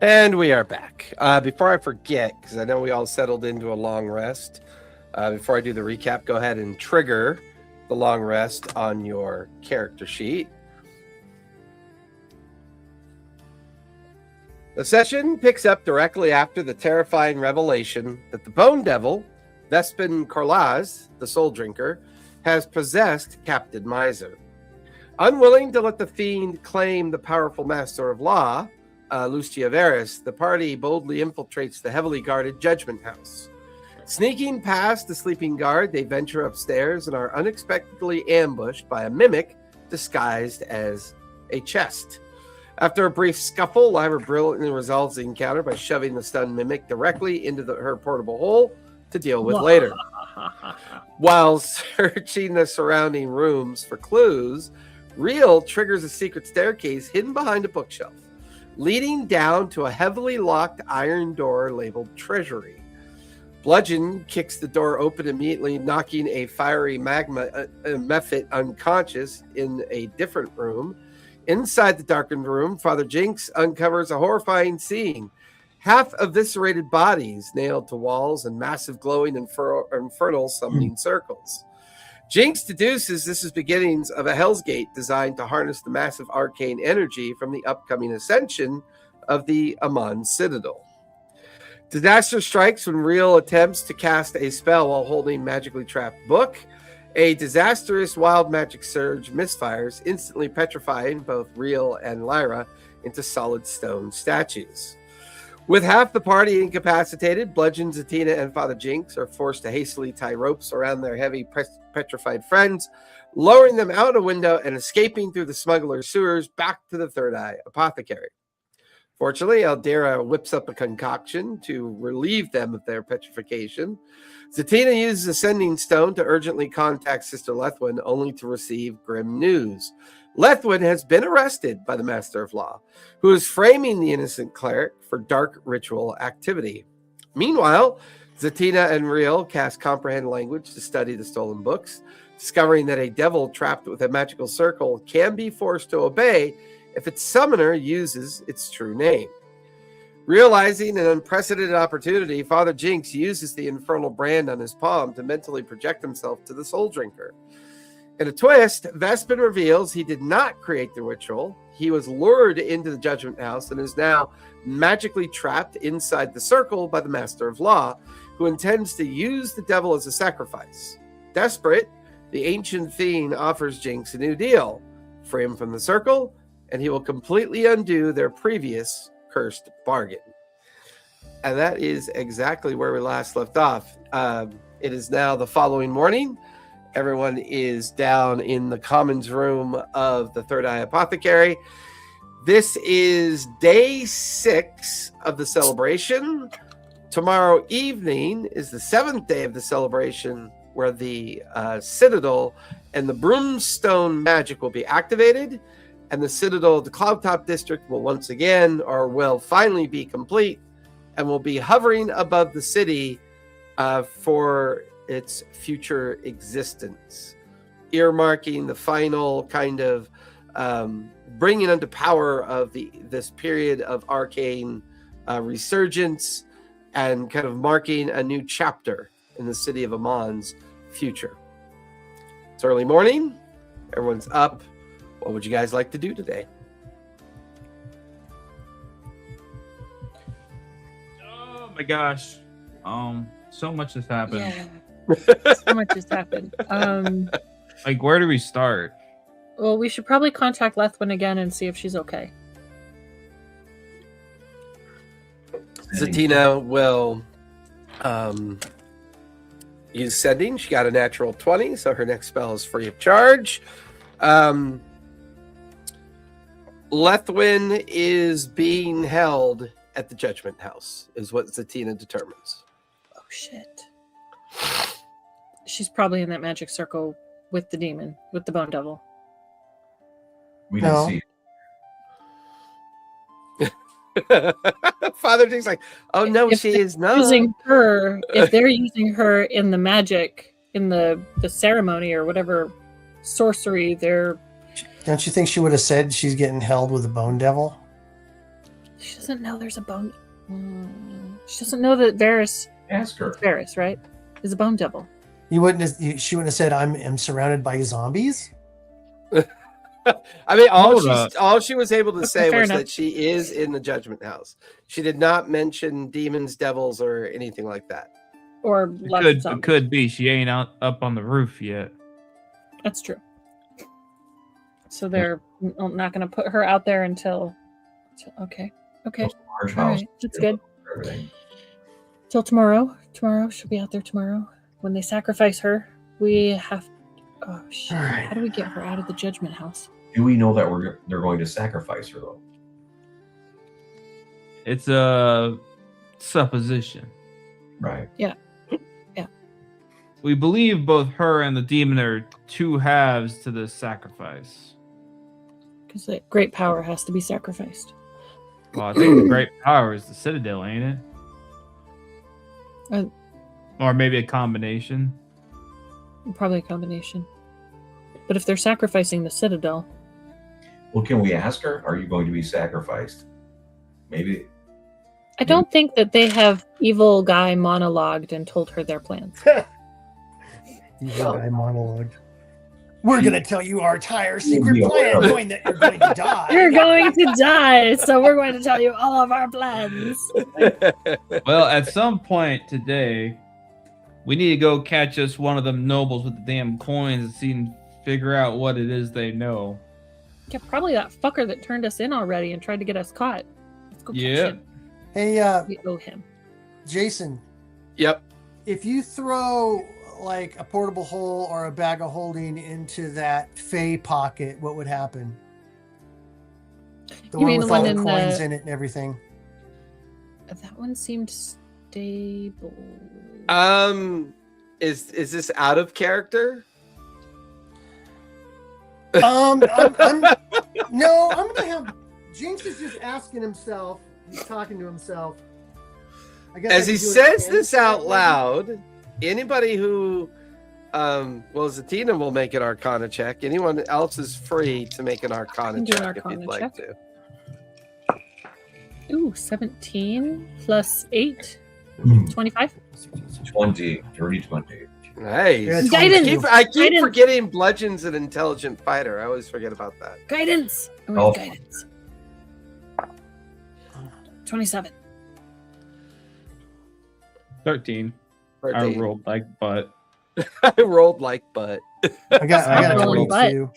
And we are back. Before I forget, because I know we all settled into a long rest, before I do the recap, go ahead and trigger the long rest on your character sheet. The session picks up directly after the terrifying revelation that the Bone Devil, Vespin Chloras, the Soul Drinker, has possessed Captain Miser. Unwilling to let the fiend claim the powerful Master of Law, Lustia Veris, the party boldly infiltrates the heavily guarded Judgment House. Sneaking past the sleeping guard, they venture upstairs and are unexpectedly ambushed by a mimic disguised as a chest. After a brief scuffle, Lyra brilliantly resolves the encounter by shoving the stunned mimic directly into her portable hole to deal with later. While searching the surrounding rooms for clues, Rhea triggers a secret staircase hidden behind a bookshelf, leading down to a heavily locked iron door labeled Treasury. Bludgeon kicks the door open immediately, knocking a fiery mephit unconscious in a different room. Inside the darkened room, Father Jinx uncovers a horrifying scene. Half eviscerated bodies nailed to walls and massive glowing infernal summoning circles. Jinx deduces this is beginnings of a Hell's Gate designed to harness the massive arcane energy from the upcoming ascension of the Amon Citadel. Disaster strikes when Rhea attempts to cast a spell while holding magically trapped book. A disastrous wild magic surge misfires, instantly petrifying both Rhea and Lyra into solid stone statues. With half the party incapacitated, Bludgeon, Zatina, and Father Jinx are forced to hastily tie ropes around their heavy petrified friends, lowering them out a window and escaping through the smuggler's sewers back to the Third Eye Apothecary. Fortunately, Aldera whips up a concoction to relieve them of their petrification. Zatina uses a sending stone to urgently contact Sister Lethwin, only to receive grim news. Lethwin has been arrested by the Master of Law, who is framing the innocent cleric for dark ritual activity. Meanwhile, Zatina and Rhea cast Comprehend Language to study the stolen books, discovering that a devil trapped with a magical circle can be forced to obey if its summoner uses its true name. Realizing an unprecedented opportunity, Father Jinx uses the infernal brand on his palm to mentally project himself to the Soul Drinker. In a twist, Vespin reveals he did not create the ritual. He was lured into the Judgment House and is now magically trapped inside the circle by the Master of Law, who intends to use the devil as a sacrifice. Desperate, the ancient fiend offers Jinx a new deal: free him from the circle, and he will completely undo their previous cursed bargain. And that is exactly where we last left off. It is now the following morning. Everyone is down in the commons room of the Third Eye Apothecary. This is day 6 of the celebration. Tomorrow evening is the 7th day of the celebration, where the Citadel and the Broomstone magic will be activated. And the Citadel, the Cloudtop District, will once again, or will finally be complete, and will be hovering above the city for its future existence, earmarking the final kind of bringing into power of this period of arcane resurgence, and kind of marking a new chapter in the city of Amon's future. It's early morning. Everyone's up. What would you guys like to do today? Oh my gosh. So much has happened. Yeah. So much has happened. Like, where do we start? Well, we should probably contact Lethwin again and see if she's okay. Zatina will use sending. She got a natural 20, so her next spell is free of charge. Lethwin is being held at the Judgment House, is what Zatina determines. Oh, shit. She's probably in that magic circle with the demon, with the Bone Devil. We didn't see it. Father Dick's like, oh no, if she is not. If they're using her in the magic, in the ceremony or whatever sorcery, they're... Don't you think she would have said she's getting held with the Bone Devil? She doesn't know there's a bone. She doesn't know that Veris. Ask her. Veris, right? Is a bone devil. She wouldn't have said, I'm surrounded by zombies. I mean, Hold up. all she was able to Okay, say fair was enough. that she is in the Judgment House. She did not mention demons, devils, or anything like that. Or lots of It zombies. could be. She ain't up on the roof yet. That's true. So they're not going to put her out there until. Okay. Large All house. right. That's good. Everything. Till tomorrow. Tomorrow. She'll be out there tomorrow. When they sacrifice her, we have. Oh, shit. All right. How do we get her out of the Judgment House? Do we know that they're going to sacrifice her though? It's a supposition. Right. We believe both her and the demon are two halves to this sacrifice. Because that great power has to be sacrificed. Well, I think the great power is the Citadel, ain't it? Or maybe a combination. Probably a combination. But if they're sacrificing the Citadel, Well, can we ask her? Are you going to be sacrificed? Maybe. I don't think that they have evil guy monologued and told her their plans. Evil guy monologue. We're going to tell you our entire secret be aware plan, of it. knowing that you're going to die. You're going to die, so we're going to tell you all of our plans. Well, at some point today, we need to go catch us one of them nobles with the damn coins and see and figure out what it is they know. Yeah, probably that fucker that turned us in already and tried to get us caught. Let's go catch Yeah. him. Hey, We owe him. Jason, Yep. if you throw like a portable hole or a bag of holding into that Fey pocket, what would happen? The You one mean with the all one the in coins the- in it and everything. That one seemed stable. Is this out of character? I'm no, I'm gonna have Jinx is just asking himself. He's talking to himself. I guess As I he can do it says again. this out loud, anybody who, well, Zatina will make an Arcana check. Anyone else is free to make an Arcana can do an check if Arcana you'd like check. to. Ooh, 17 plus 8. 25. 20. Dirty 20. Nice. Yeah, Guidance! I keep Guidance. forgetting Bludgeon's an intelligent fighter. I always forget about that. Guidance. I Oh. want guidance. 27. 13. I 13. rolled like butt. I rolled like butt. I got a Rolling 22.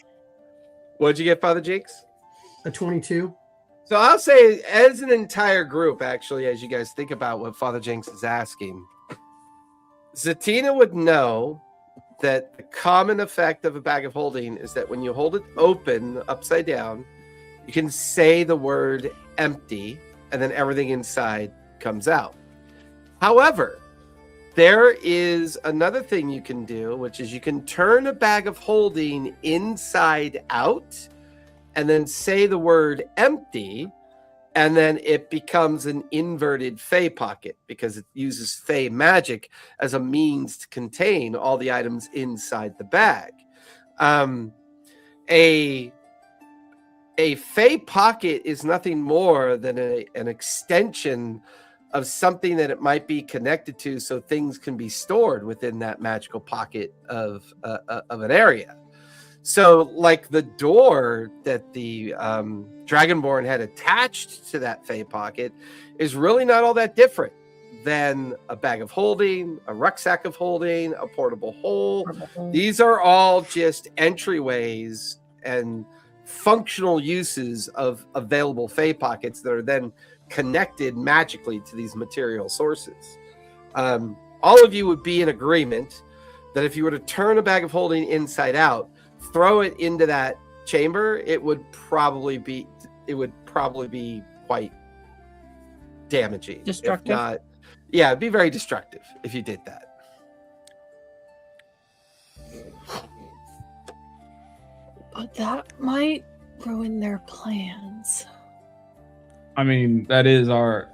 What'd you get, Father Jinx? A 22. So I'll say, as an entire group, actually, as you guys think about what Father Jinx is asking, Zatina would know that the common effect of a bag of holding is that when you hold it open upside down, you can say the word empty, and then everything inside comes out. However, there is another thing you can do, which is you can turn a bag of holding inside out and then say the word empty, and then it becomes an inverted Fey pocket because it uses Fey magic as a means to contain all the items inside the bag. A Fey pocket is nothing more than an extension of something that it might be connected to, so things can be stored within that magical pocket of an area. So, like the door that the Dragonborn had attached to that Fey pocket is really not all that different than a bag of holding, a rucksack of holding, a portable hole. These are all just entryways and functional uses of available Fey pockets that are then connected magically to these material sources. All of you would be in agreement that if you were to turn a bag of holding inside out, throw it into that chamber, it would probably be quite damaging. if Destructive? not- yeah, it'd be very destructive if you did that. But that might ruin their plans. I mean, that is our.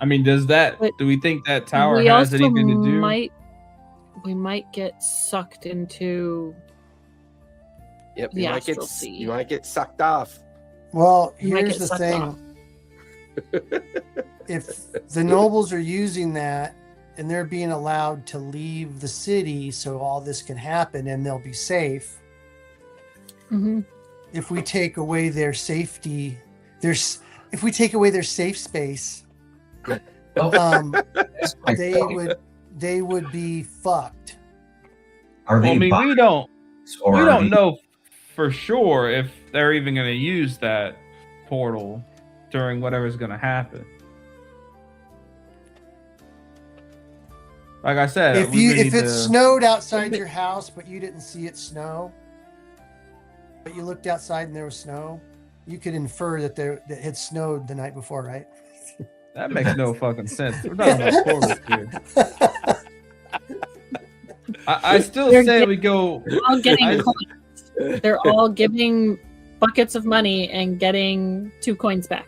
I mean, does that? But do we think that tower we has also anything to do? we might get sucked into Yep, the you might astral sea. get sucked off. Well, We might here's get the sucked thing. off. if the nobles are using that and they're being allowed to leave the city so all this can happen and they'll be safe, Mhm. if we take away their safety, if we take away their safe space, That's my point. they would be fucked. Are they Well, I mean, we don't or we are don't they- know for sure if they're even going to use that portal during whatever's going to happen. Like I said, If it snowed outside your house but you didn't see it snow, but you looked outside and there was snow, you could infer that it had snowed the night before, right? that makes no fucking sense. We're talking about portals here. I still They're say we go. They're all getting I- coins. They're all giving buckets of money and getting 2 coins back.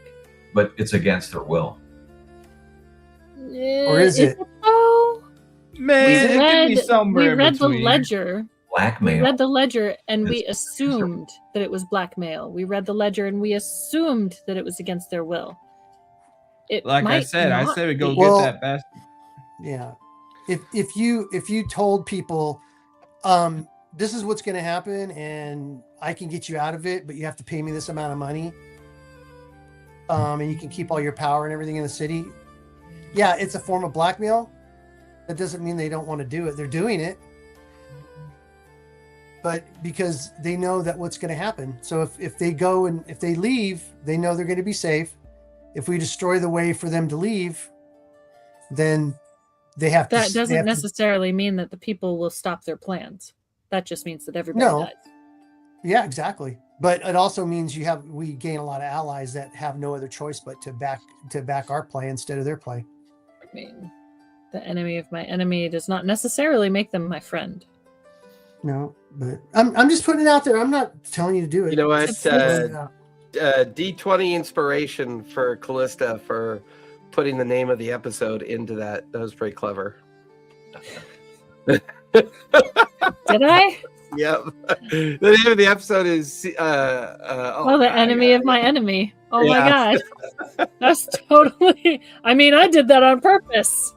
but it's against their will. Or is it? Oh, Man, it could be somewhere we in read the between. ledger. We Blackmail. read the ledger and we It's- assumed that it was blackmail. We read the ledger and we assumed that it was against their will. It Like I might said, I not say we go be. get Well- that bastard. Yeah. If you told people, this is what's going to happen and I can get you out of it, but you have to pay me this amount of money, and you can keep all your power and everything in the city. Yeah, it's a form of blackmail. That doesn't mean they don't want to do it. They're doing it, but because they know that what's going to happen. So if they go and if they leave, they know they're going to be safe. If we destroy the way for them to leave, then they have to. That they doesn't have to- necessarily mean that the people will stop their plans. That just means that everybody No. dies. Yeah, exactly. But it also means we gain a lot of allies that have no other choice but to back our play instead of their play. I mean, the enemy of my enemy does not necessarily make them my friend. No, but I'm just putting it out there. I'm not telling you to do it. You know what? It's- D20 inspiration for Callista for putting the name of the episode into that. That was pretty clever. Did I? Yep. The name of the episode is Oh, the enemy yeah. of my enemy. Oh my Yeah. god. That's totally. I mean, I did that on purpose.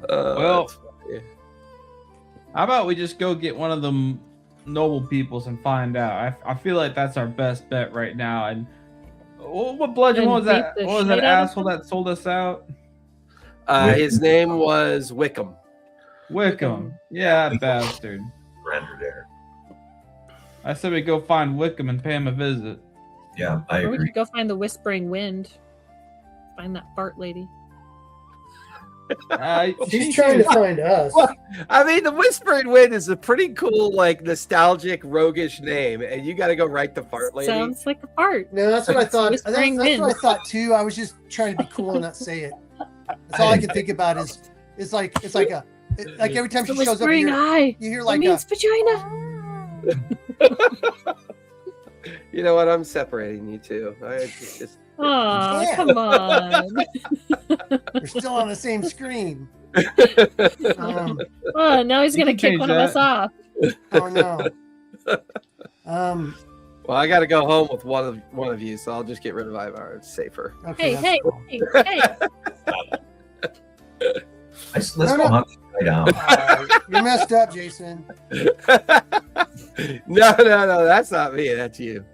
Well, that's funny. How about we just go get one of them noble peoples and find out? I feel like that's our best bet right now. And what bludgeon? And What was that? beat the What was that shit out of asshole them? that sold us out? His name was Wickham. Wickham. Yeah, that bastard. Render there. I said we go find Wickham and pay him a visit. Yeah, I Or we agree. could go find the whispering wind. Find that fart lady. She's trying to find us. Well, I mean, the Whispering Wind is a pretty cool, like, nostalgic, roguish name, and you got to go right to fart lady. Sounds like a fart. No, that's what I thought. That's Whispering what I wind. thought too. I was just trying to be cool and not say it. That's all I can think about is it's like every time The she shows up, whispering eye. you hear That like a, means vagina. You know what? I'm separating you two. It's just Oh, Yeah. come on. we're still on the same screen. Oh, now he's You gonna can kick change one of us that. off. Oh no. well, I got to go home with one of you, so I'll just get rid of Ivar. It's safer. Okay, Hey, that's hey, cool. hey. Let's No, go no. hunt this guy down. You're messed up, Jason. No, that's not me. That's you.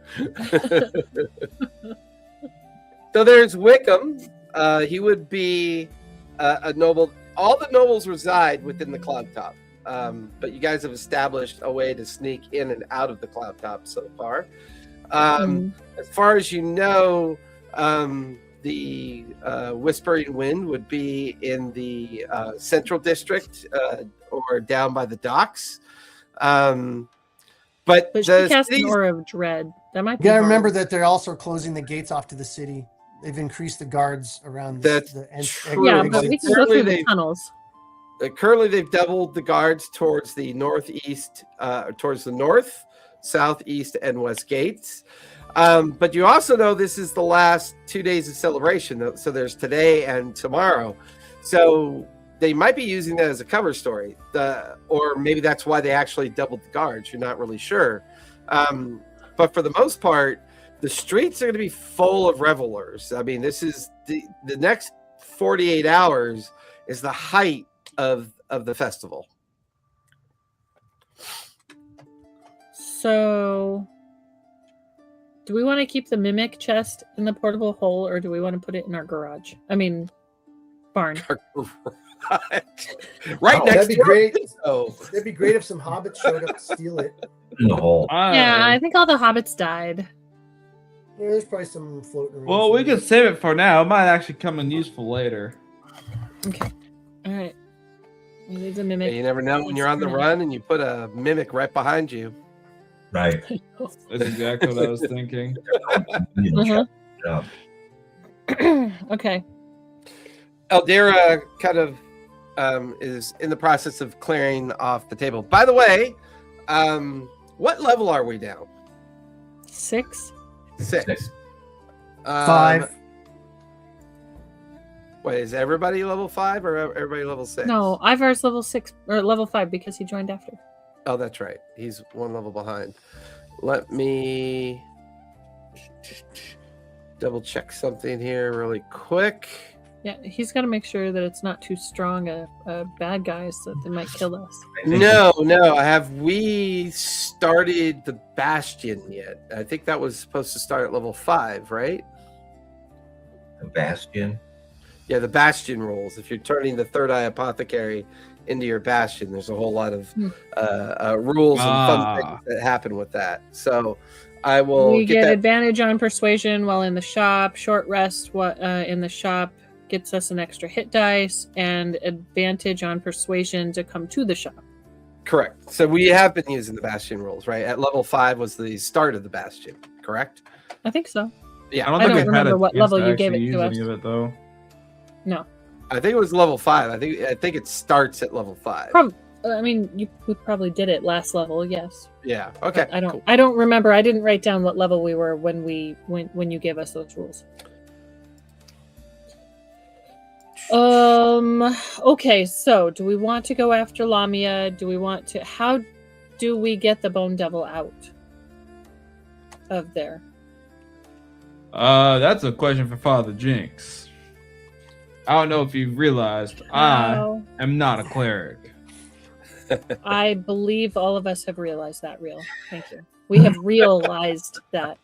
So there's Wickham. He would be a noble. All the nobles reside within the Cloudtop, but you guys have established a way to sneak in and out of the Cloudtop so far. As far as you know, the Whispering Wind would be in the Central District or down by the docks. But But the she cast an cities- aura of dread. That might be. You gotta hard. remember that they're also closing the gates off to the city. They've increased the guards around That's the true. Yeah, Like, but we can go currently through the they- tunnels. Currently, they've doubled the guards towards the northeast, towards the north, southeast, and west gates. But you also know this is the last 2 days of celebration. So there's today and tomorrow. So they might be using that as a cover story. Or maybe that's why they actually doubled the guards. You're not really sure. But for the most part, The streets are going to be full of revelers. I mean, this is the next 48 hours is the height of the festival. So, do we want to keep the mimic chest in the portable hole, or do we want to put it in our garage? I mean, barn. Right next That'd be to great. Oh, That'd be great if some hobbits showed up to steal it. In the hole. Yeah, I think all the hobbits died. Yeah, there's probably some floating around. Well, we can save it for now. It might actually come in useful later. Okay. All right. We leave the mimic. you never know when you're on the run and you put a mimic right behind you. Right. That's exactly what I was thinking. Uh-huh. Yeah. Okay. Eldera kind of is in the process of clearing off the table. By the way, what level are we now? 6. 6. 5. Wait, is everybody level 5 or everybody level 6? No, Ivar's level 6 or level 5 because he joined after. Oh, that's right. He's one level behind. Let me double check something here really quick. Yeah, he's got to make sure that it's not too strong a bad guys that they might kill us. No. Have we started the Bastion yet? I think that was supposed to start at level 5, right? The Bastion. Yeah, the Bastion rules. If you're turning the Third Eye Apothecary into your Bastion, there's a whole lot of rules and fun things that happen with that. So I will We get that. advantage on persuasion while in the shop. Short rest in the shop gets us an extra hit dice, and advantage on persuasion to come to the shop. Correct. So we have been using the Bastion rules, right? At level 5 was the start of the Bastion, correct? I think so. Yeah. I don't I think don't we had remember a what chance level to you gave actually it to use us. any of it, though. No. I think it was level 5. I think it starts at level 5. I mean, we probably did it last level, yes. Yeah. Okay. I don't. cool. I don't remember. I didn't write down what level we were when you gave us those rules. Okay, so do we want to go after Lamia? How do we get the Bone Devil out of there? That's a question for Father Jinx. I don't know if you realized, I am not a cleric. I believe all of us have realized that, Real. Thank you. We have realized that.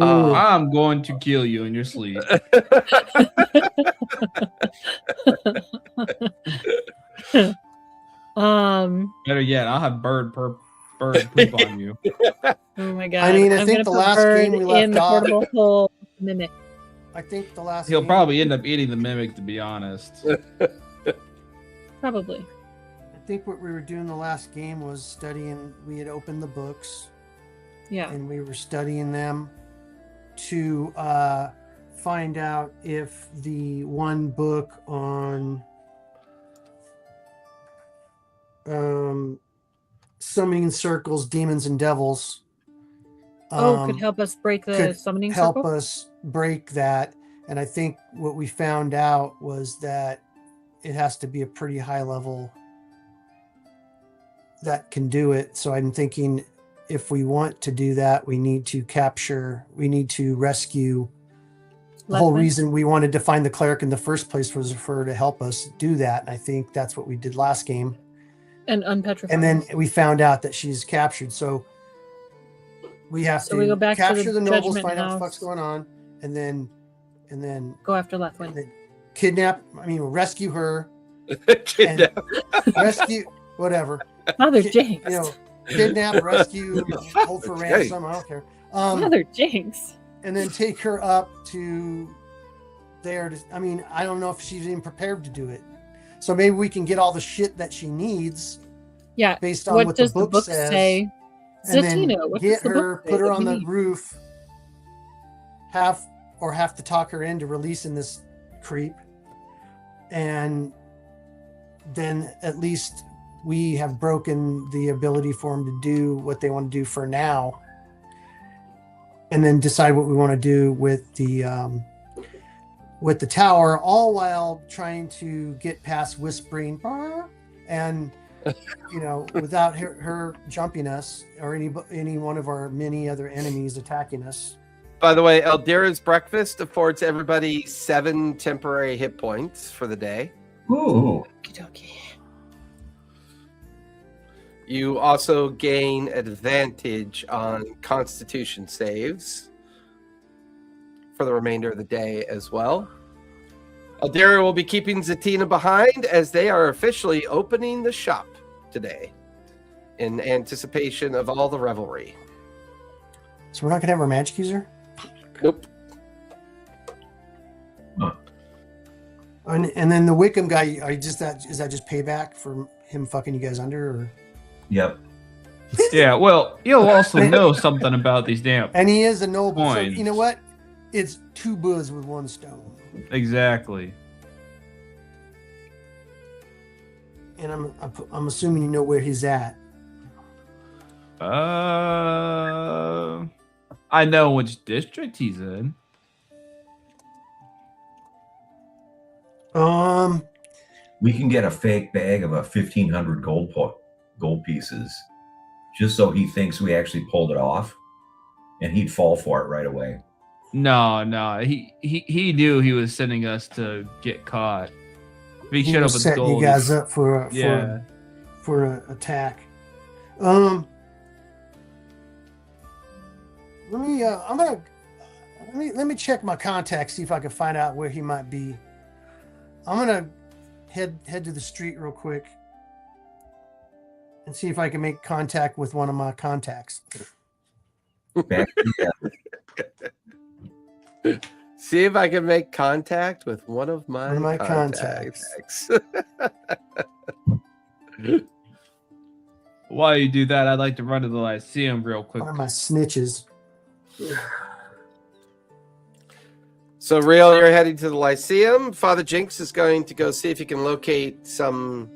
I'm going to kill you in your sleep. Better yet, I'll have bird poop on you. Oh my god! I mean, I I'm think gonna the put last Bird game we left in the off- portable hole mimic. I think the last. He'll game- probably end up eating the mimic, to be honest. Probably. I think what we were doing the last game was studying. We had opened the books Yeah. and we were studying them to find out if the one book on summoning circles, demons, and devils. Could help us break the could summoning help circle. us break that. And I think what we found out was that it has to be a pretty high level that can do it. So I'm thinking if we want to do that, we need to rescue. The whole Lethwin? reason we wanted to find the cleric in the first place was for her to help us do that. And I think that's what we did last game. And unpetrified. And then we found out that she's captured. So we have So to we go back to capture the the nobles, Judgment find out what the House. fuck's going on, and then go after Lethwin. rescue her, Kidnap. rescue whatever. Mother Ki- Jinx. Kidnap, rescue, hold for ransom. I don't care. Mother Jinx. And then take her up to there. I don't know if she's even prepared to do it. So maybe we can get all the shit that she needs Yeah. based on What what does the book says. say? And then Zatina, what get does the her, book say put her that on we the need? roof, have to talk her into releasing this creep, and then at least we have broken the ability for them to do what they want to do for now, and then decide what we want to do with the tower, all while trying to get past whispering and you know, without her jumping us or any one of our many other enemies attacking us. By the way, Eldira's breakfast affords everybody 7 temporary hit points for the day. Ooh. Okey-dokey. You also gain advantage on Constitution saves for the remainder of the day as well. Eldira will be keeping Zatina behind as they are officially opening the shop today in anticipation of all the revelry. So we're not gonna have our magic user. Nope. And then the Wickham guy, is that just payback for him fucking you guys under? Or? Yep. Yeah, well, you'll also know something about these damn. And he is a noble. So Coins. you know what? It's 2 birds with 1 stone. Exactly. And I'm assuming you know where he's at. I know which district he's in. We can get a fake bag of 1,500 gold pieces, just so he thinks we actually pulled it off, and he'd fall for it right away. No, he knew he was sending us to get caught. He He showed up was with setting gold. you guys up for Yeah. an attack. Let me check my contacts, see if I can find out where he might be. I'm gonna head to the street real quick and see if I can make contact with one of my contacts. Back See if I can make contact with one of my, One of my contacts. While you do that, I'd like to run to the Lyceum real quick. One of my snitches. So, Real, you're heading to the Lyceum. Father Jinx is going to go see if he can locate some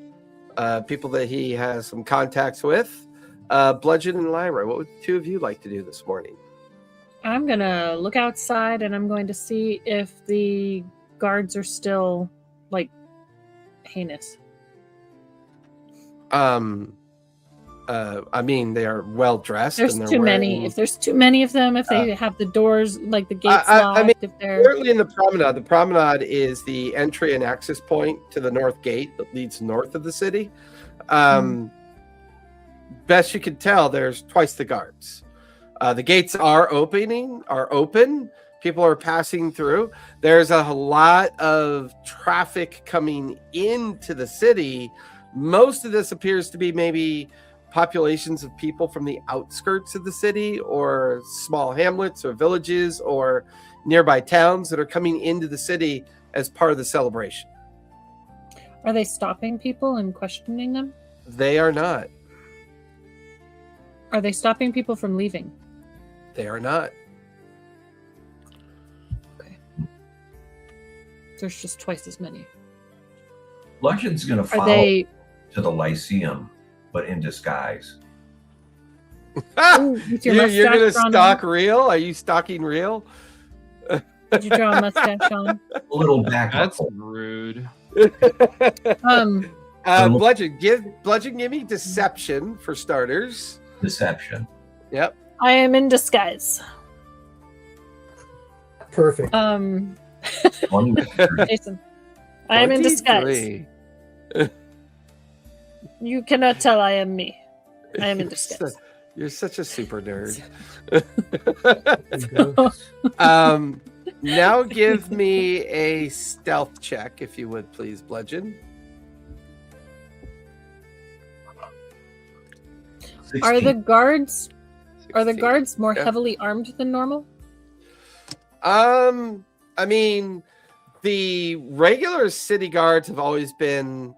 people that he has some contacts with. Bludgeon and Lyra, what would the two of you like to do this morning? I'm gonna look outside and I'm going to see if the guards are still like heinous. I mean, they are well dressed. There's and they're too many. wearing- If there's too many of them, if they have the doors like the gates locked, I mean, if they're currently in the promenade. The promenade is the entry and access point to the north gate that leads north of the city. Best you can tell, there's twice the guards. The gates are open. People are passing through. There's a lot of traffic coming into the city. Most of this appears to be maybe populations of people from the outskirts of the city or small hamlets or villages or nearby towns that are coming into the city as part of the celebration. are they stopping people and questioning them? They are not. Are they stopping people from leaving? They are not. There's just twice as many. Bludgeon's going to Are follow they? to the Lyceum, but in disguise. Ooh, with your You're going to mustache drawn stalk Real? Are you stalking Real? on? Did you draw a mustache on? A little back. That's rude. Bludgeon, give me deception for starters. Deception. Yep. I am in disguise. Perfect. Jason, I am in disguise. 23. You cannot tell I am me. I am in disguise. You're such a super nerd. Go. Now give me a stealth check, if you would, please, Bludgeon. 16. Are the guards 16. more Yeah. heavily armed than normal? I mean, the regular city guards have always been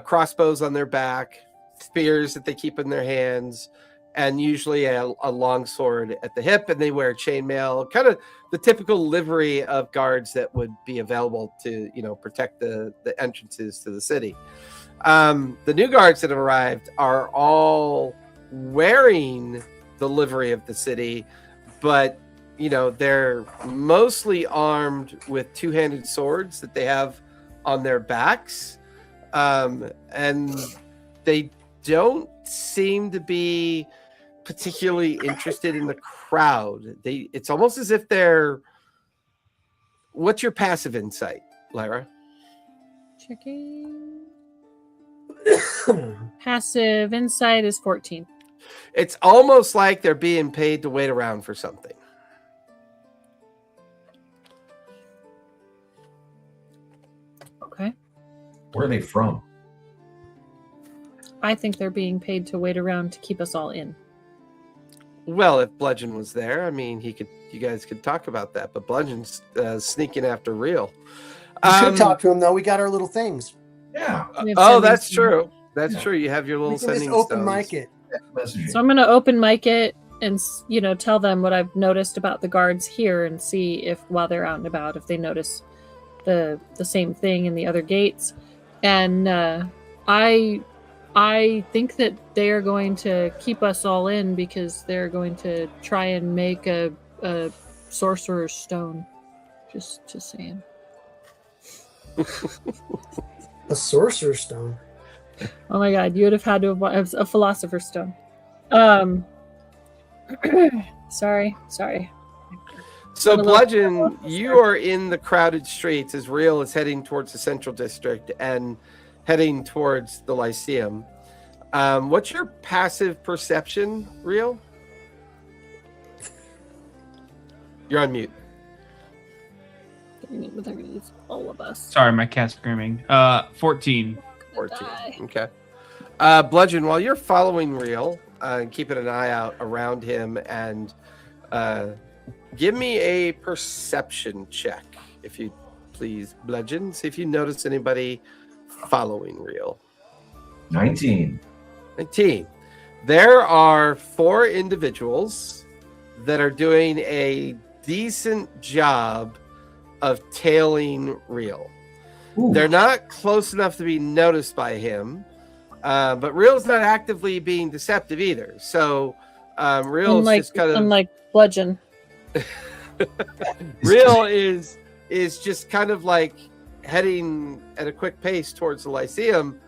crossbows on their back, spears that they keep in their hands, and usually a long sword at the hip, and they wear chainmail, kind of the typical livery of guards that would be available to, protect the entrances to the city. The new guards that have arrived are all wearing the livery of the city, but they're mostly armed with two-handed swords that they have on their backs, and they don't seem to be particularly interested in the crowd. It's almost as if they're. What's your passive insight, Lyra? Checking. Passive insight is 14. It's almost like they're being paid to wait around for something. Okay. Where are they from? I think they're being paid to wait around to keep us all in. Well, if Bludgeon was there, I mean, you guys could talk about that. But Bludgeon's sneaking after Real. We should talk to him though. We got our little things. Yeah. Oh, that's true. That's true. You have your little We can just sending open stones. mic it. Messaging. So I'm going to open mic it and, tell them what I've noticed about the guards here and see if while they're out and about, if they notice the same thing in the other gates. And I think that they are going to keep us all in because they're going to try and make a sorcerer's stone. Just saying. A sorcerer's stone. Oh my god, you would have had to have a philosopher's stone. Sorry. So, Bludgeon, you are in the crowded streets as Real is heading towards the Central District and heading towards the Lyceum. What's your passive perception, Real? You're on mute. They're gonna use all of us. Sorry, my cat's screaming. 14. 14. Okay. Bludgeon, while you're following Real, keeping an eye out around him, and give me a perception check, if you please, Bludgeon. See if you notice anybody following Real. 19. There are 4 individuals that are doing a decent job of tailing Real. Ooh. They're not close enough to be noticed by him, but Real's not actively being deceptive either. So Real's just kind of unlike Bludgeon. Real is just kind of like heading at a quick pace towards the Lyceum.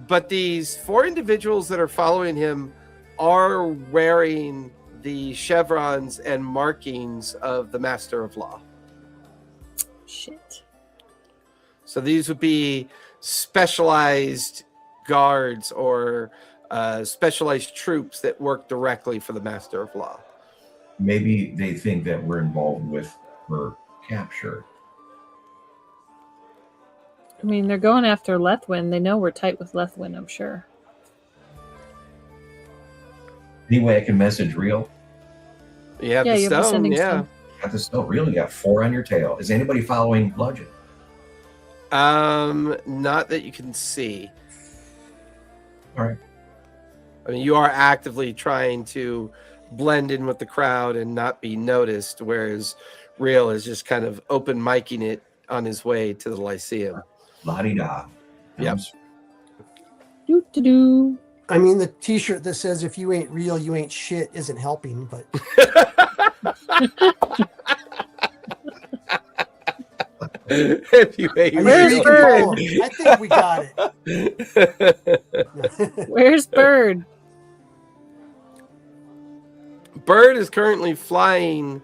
But these 4 individuals that are following him are wearing the chevrons and markings of the Master of Law. Shit. So these would be specialized guards or specialized troops that work directly for the Master of Law. Maybe they think that we're involved with her capture. I mean, they're going after Lethwin. They know we're tight with Lethwin, I'm sure. Anyway, I can message Real. You have Yeah, the you have the stone, sending yeah. stone. Got the stone. Real, you got 4 on your tail. Is anybody following Bludgeon? Not that you can see. All right. I mean, you are actively trying to blend in with the crowd and not be noticed, whereas Real is just kind of open micing it on his way to the Lyceum. La-di-da. Yep. Doo-doo-doo. I mean, the T-shirt that says "If you ain't real, you ain't shit" isn't helping. But If you ain't Where's real. Bird? I think we got it. Where's Bird? Bird is currently flying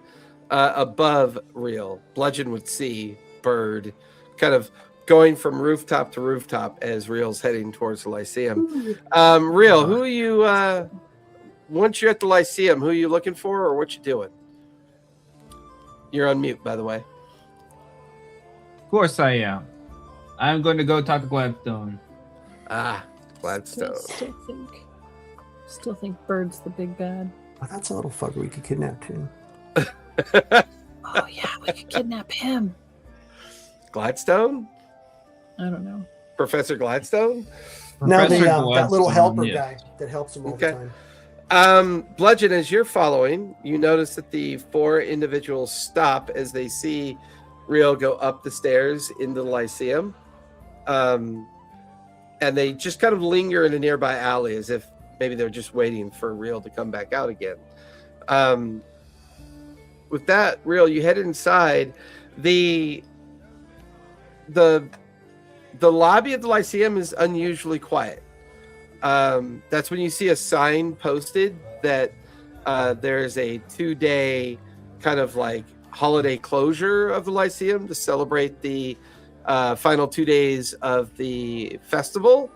above Real. Bludgeon would see Bird kind of going from rooftop to rooftop as Real's heading towards the Lyceum. Real, who are you, once you're at the Lyceum, who are you looking for or what you doing? You're on mute, by the way. Of course I am. I'm going to go talk to Gladstone. Ah, Gladstone. Still think Bird's the big bad. Oh, that's a little fucker we could kidnap too. Oh yeah, we could kidnap him. Gladstone? I don't know. Professor Gladstone? Now Professor that little Gladstone, helper yes. guy that helps him all Okay. the time. Bludgeon, as you're following, you notice that the 4 individuals stop as they see Real go up the stairs into the Lyceum. And they just kind of linger in a nearby alley as if maybe they're just waiting for Real to come back out again. With that, Real, you head inside. The lobby of the Lyceum is unusually quiet. that's when you see a sign posted that there's a 2-day kind of like holiday closure of the Lyceum to celebrate the final 2 days of the festival.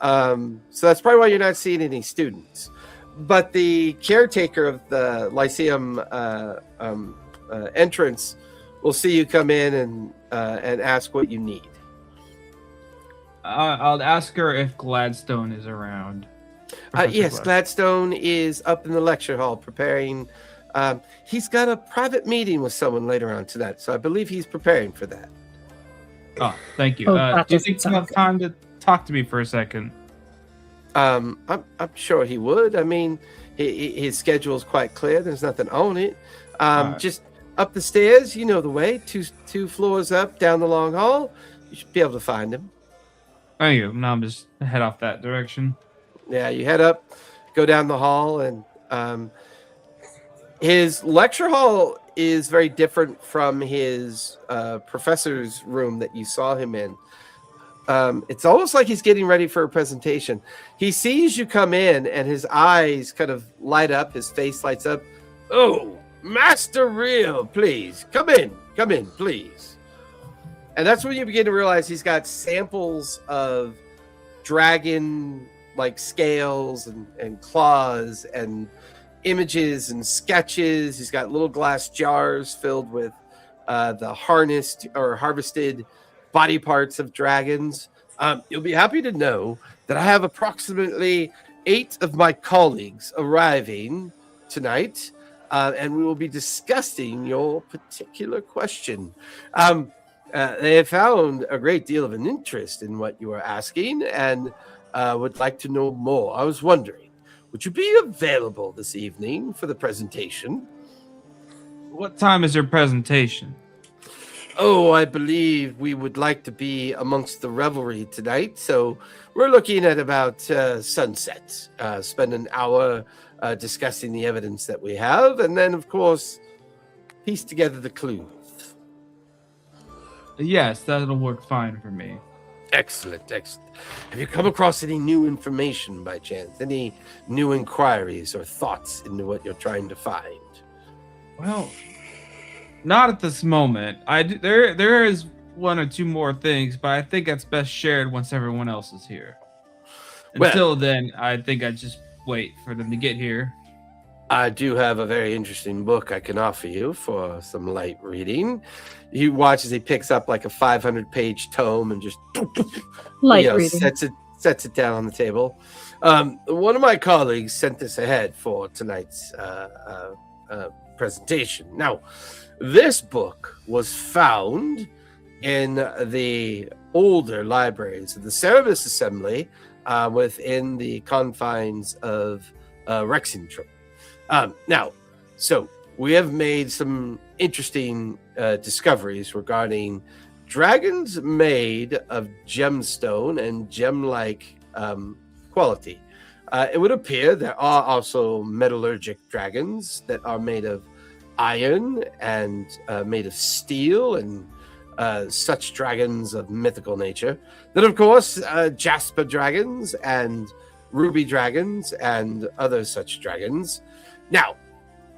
So that's probably why you're not seeing any students. But the caretaker of the Lyceum entrance will see you come in and ask what you need. I'll ask her if Gladstone is around. Yes, Gladstone is up in the lecture hall preparing. He's got a private meeting with someone later on tonight, so I believe he's preparing for that. Oh, thank you. Oh, Do that you doesn't think you sound have good. time to talk to me for a second? I'm sure he would. I mean, his schedule is quite clear. There's nothing on it. Alright. Just up the stairs, you know the way. Two floors up, down the long hall. You should be able to find him. Thank you. Now I'm just head off that direction. Yeah, you head up, go down the hall, and his lecture hall is very different from his professor's room that you saw him in. It's almost like he's getting ready for a presentation. He sees you come in, and his eyes kind of light up. His face lights up. Oh, Master Rhea, please come in, please. And that's when you begin to realize he's got samples of dragon like scales and claws and images and sketches. He's got little glass jars filled with the harnessed or harvested body parts of dragons. You'll be happy to know that I have approximately 8 of my colleagues arriving tonight, and we will be discussing your particular question. They have found a great deal of an interest in what you are asking and would like to know more. I was wondering, would you be available this evening for the presentation? What time is your presentation? Oh, I believe we would like to be amongst the revelry tonight, so we're looking at about sunset. Spend an hour discussing the evidence that we have, and then, of course, piece together the clues. Yes, that'll work fine for me. Excellent. Have you come across any new information by chance? Any new inquiries or thoughts into what you're trying to find? Well, not at this moment. There is 1 or 2 more things, but I think that's best shared once everyone else is here. Until then, I think I just wait for them to get here. I do have a very interesting book I can offer you for some light reading. You watch as he picks up like a 500-page tome and just Light reading. sets it down on the table. One of my colleagues sent this ahead for tonight's presentation. Now, this book was found in the older libraries of the Cerebus Assembly within the confines of Rexington. Now, so we have made some interesting discoveries regarding dragons made of gemstone and gem-like quality. It would appear there are also metallurgic dragons that are made of iron and made of steel and such dragons of mythical nature. Then, of course, jasper dragons and ruby dragons and other such dragons. Now,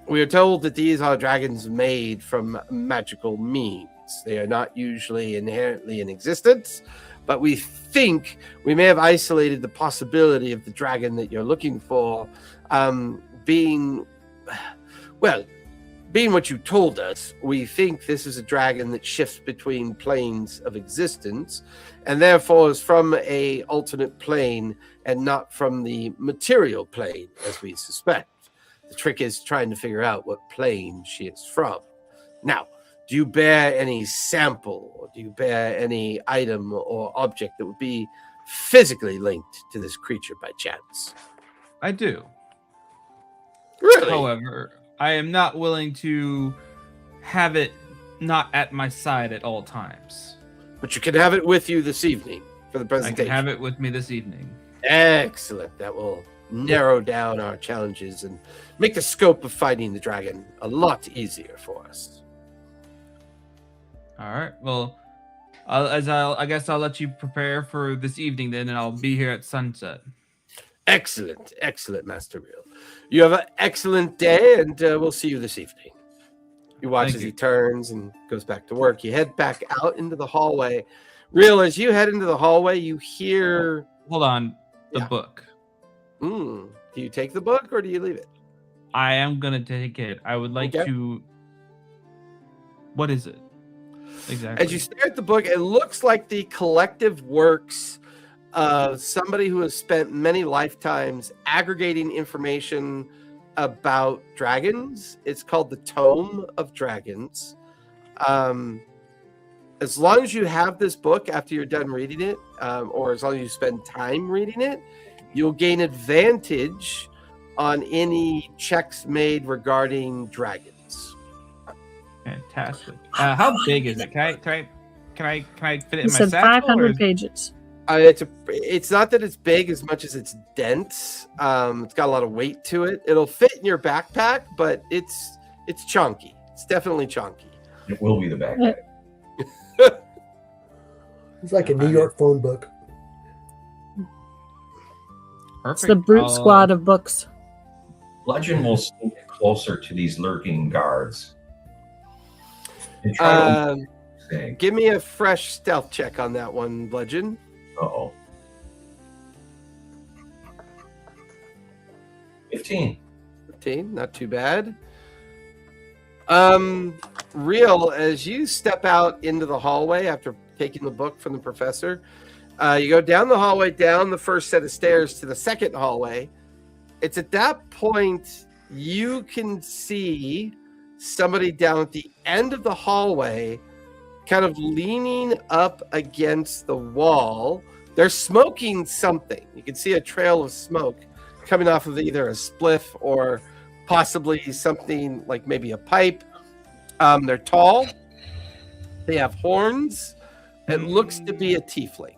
we are told that these are dragons made from magical means. They are not usually inherently in existence, but we think we may have isolated the possibility of the dragon that you're looking for being what you told us. We think this is a dragon that shifts between planes of existence and therefore is from a alternate plane and not from the material plane, as we suspect. The trick is trying to figure out what plane she is from. Now, do you bear any sample, or do you bear any item or object that would be physically linked to this creature by chance? I do. Really? However, I am not willing to have it not at my side at all times. But you can have it with you this evening for the I presentation. can have it with me this evening. Excellent. That will narrow down our challenges and make the scope of fighting the dragon a lot easier for us. All right. Well, I guess I'll let you prepare for this evening then, and I'll be here at sunset. Excellent, excellent, Master Real. You have an excellent day, and we'll see you this evening. You watch Thank as you. he turns and goes back to work. You head back out into the hallway. Real, as you head into the hallway, you hear... Hold on. The Yeah. book. Do you take the book, or do you leave it? I am gonna take it. I would like Okay. to. What is it? Exactly. As you stare at the book, it looks like the collective works of somebody who has spent many lifetimes aggregating information about dragons. It's called the Tome of Dragons. As long as you have this book after you're done reading it, or as long as you spend time reading it, you'll gain advantage on any checks made regarding dragons. Fantastic. How big is it? Can I fit it He in my said satchel? 500 pages. It's not that it's big as much as it's dense. It's got a lot of weight to it. It'll fit in your backpack, but it's chunky. It's definitely chunky. It will be the backpack. It's like a New York phone book. Perfect. It's the brute squad of books. Bludgeon will sneak closer to these lurking guards. And try to say, Give me a fresh stealth check on that one, Bludgeon. uh-oh. 15. 15, not too bad. Real, as you step out into the hallway after taking the book from the professor, you go down the hallway, down the first set of stairs to the second hallway. It's at that point you can see somebody down at the end of the hallway, kind of leaning up against the wall. They're smoking something. You can see a trail of smoke coming off of either a spliff or possibly something like maybe a pipe. They're tall. They have horns. It looks to be a tiefling.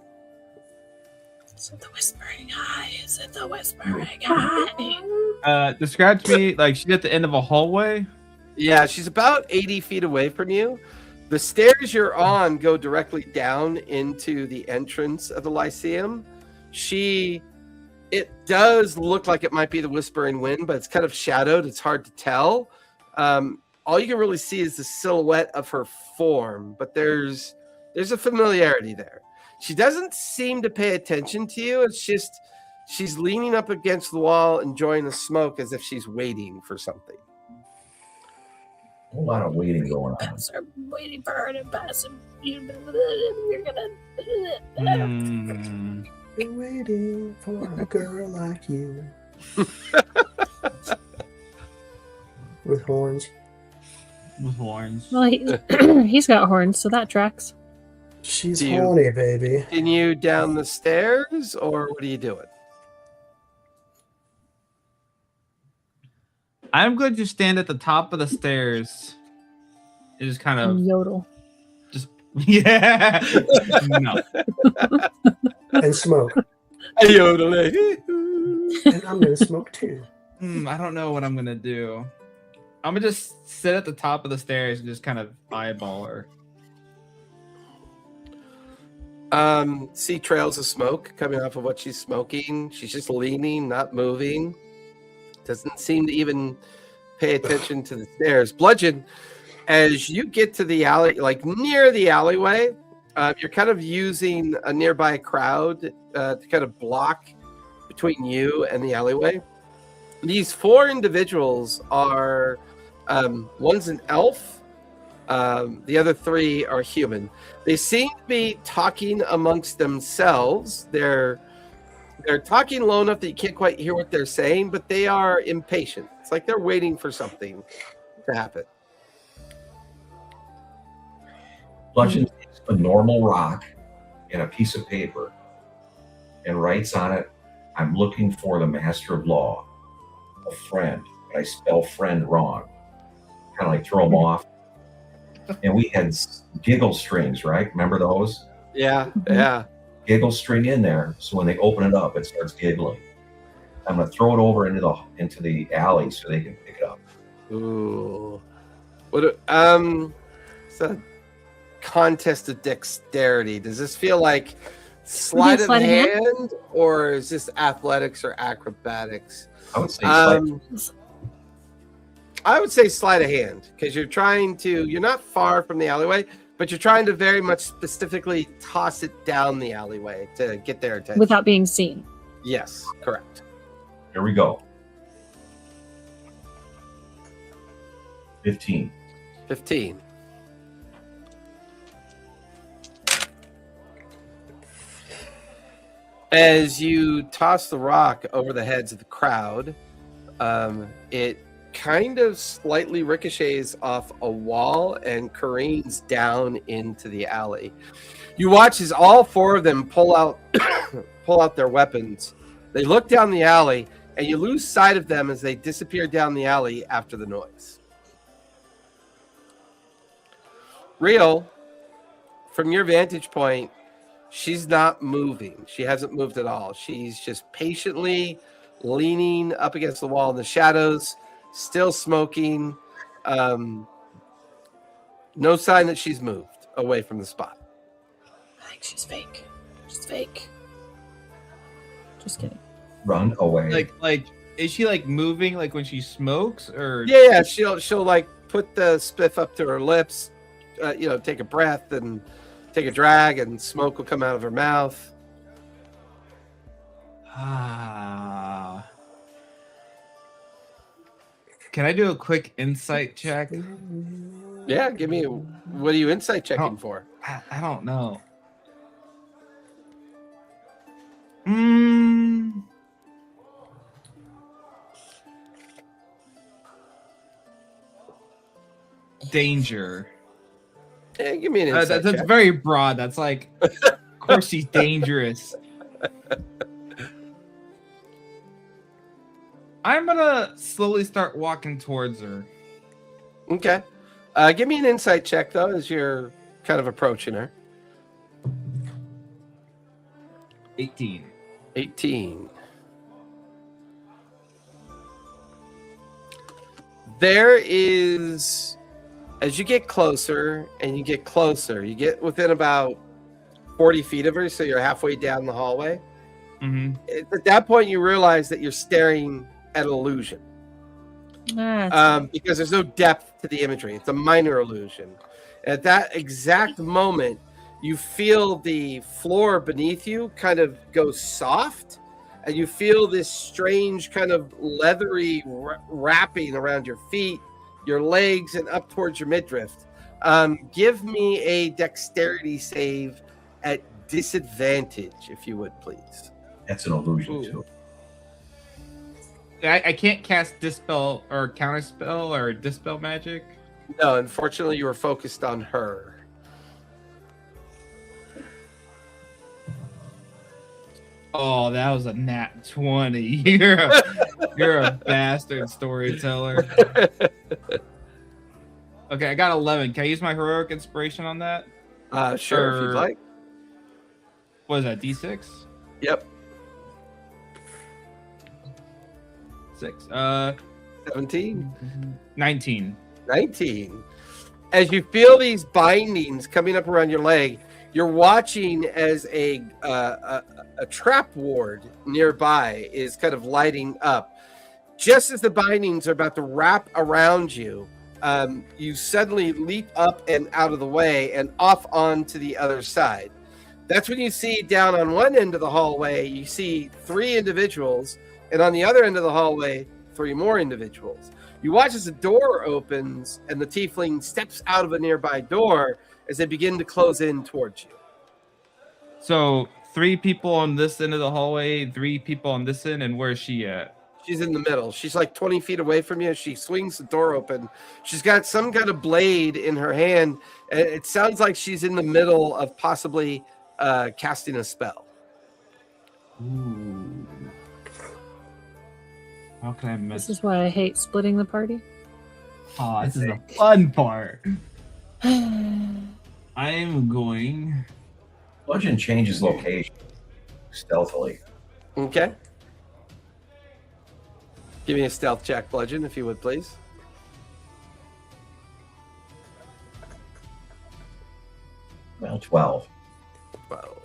Is it the whispering eye? Is it the whispering eye? Describe to me, like, she's at the end of a hallway. Yeah, she's about 80 feet away from you. The stairs you're on go directly down into the entrance of the Lyceum. It does look like it might be the Whispering Wind, but it's kind of shadowed. It's hard to tell. All you can really see is the silhouette of her form, but there's a familiarity there. She doesn't seem to pay attention to you. It's just she's leaning up against the wall, enjoying the smoke as if she's waiting for something. A whole lot of waiting going on. I'm waiting for her to pass him. You're gonna. We're waiting for a girl like you. With horns. With horns. Well, he's got horns, so that tracks. She's Do you- horny, baby. Continue down the stairs, or what are you doing? I'm going to stand at the top of the stairs. And just kind of Yodel. yeah. No. And smoke. And I'm gonna smoke too. I don't know what I'm gonna do. I'm gonna just sit at the top of the stairs and just kind of eyeball her. See trails of smoke coming off of what she's smoking. She's just leaning, not moving. Doesn't seem to even pay attention to the stairs. Bludgeon, as you get to the alley, like near the alleyway, you're kind of using a nearby crowd to kind of block between you and the alleyway. These four individuals are, one's an elf, the other three are human. They seem to be talking amongst themselves. They're talking low enough that you can't quite hear what they're saying, but they are impatient. It's like they're waiting for something to happen. Bludgeon takes a normal rock and a piece of paper and writes on it, "I'm looking for the Master of Law, a friend." But I spell friend wrong. Kind of like throw them off. And we had giggle strings, right? Remember those? Yeah, yeah. Giggle string in there, so when they open it up, it starts giggling. I'm gonna throw it over into the alley so they can pick it up. Ooh. What? It's a contest of dexterity. Does this feel like Sleight of sleight of hand? hand, or is this athletics or acrobatics? I would say slight. I would say sleight of hand, because you're not far from the alleyway, but you're trying to very much specifically toss it down the alleyway to get their attention. Without being seen. Yes, correct. Here we go. 15. 15. As you toss the rock over the heads of the crowd, it kind of slightly ricochets off a wall and careens down into the alley. You watch as all four of them pull out their weapons. They look down the alley, and you lose sight of them as they disappear down the alley after the noise. Real, from your vantage point, she's not moving. She hasn't moved at all. She's just patiently leaning up against the wall in the shadows, still smoking. No sign that she's moved away from the spot. I think she's fake. She's fake. Just kidding. Run away. Like, is she like moving like when she smokes, or? Yeah, she'll like put the spiff up to her lips, take a breath and take a drag, and smoke will come out of her mouth. Can I do a quick insight check? Yeah, what are you insight checking for? I don't know. Danger. Yeah, give me an insight that's check. very broad. That's like, of course she's dangerous. I'm gonna slowly start walking towards her. Okay. Give me an insight check, though, as you're kind of approaching her. 18. 18. There is, as you get closer and you get closer, you get within about 40 feet of her, so you're halfway down the hallway. Mm-hmm. At that point, you realize that you're staring at an illusion. Because there's no depth to the imagery. It's a minor illusion. At that exact moment, you feel the floor beneath you kind of go soft, and you feel this strange kind of leathery wrapping around your feet, your legs, and up towards your midriff. Give me a dexterity save at disadvantage, if you would, please. That's an illusion, Ooh. too. I can't cast Dispel or Counterspell or Dispel Magic. No, unfortunately, you were focused on her. Oh, that was a nat 20. You're a bastard storyteller. Okay, I got 11. Can I use my heroic inspiration on that? Sure, if you'd like. What is that, D6? Yep. 6. 17. 19. 19. As you feel these bindings coming up around your leg, you're watching as a trap ward nearby is kind of lighting up. Just as the bindings are about to wrap around you, you suddenly leap up and out of the way and off onto the other side. That's when you see down on one end of the hallway, you see 3 individuals, and on the other end of the hallway, 3 more individuals. You watch as the door opens and the tiefling steps out of a nearby door as they begin to close in towards you. So 3 people on this end of the hallway, 3 people on this end, and where's she at? She's in the middle. She's like 20 feet away from you. She swings the door open. She's got some kind of blade in her hand. And it sounds like she's in the middle of possibly casting a spell. Ooh. How can I miss? This is why I hate splitting the party. Oh, this is the fun part. I am going. Bludgeon changes location stealthily. Okay. Give me a stealth check, Bludgeon, if you would, please. Well, 12. 12.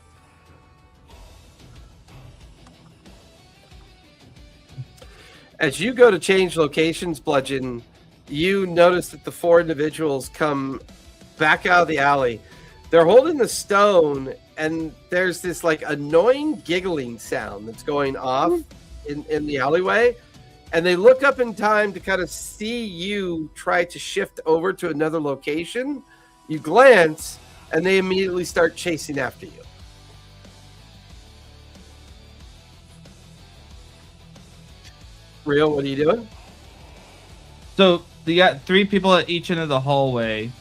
As you go to change locations, Bludgeon, you notice that the 4 individuals come back out of the alley. They're holding the stone, and there's this like annoying giggling sound that's going off in the alleyway. And they look up in time to kind of see you try to shift over to another location. You glance, and they immediately start chasing after you. Real, what are you doing? So you got 3 people at each end of the hallway.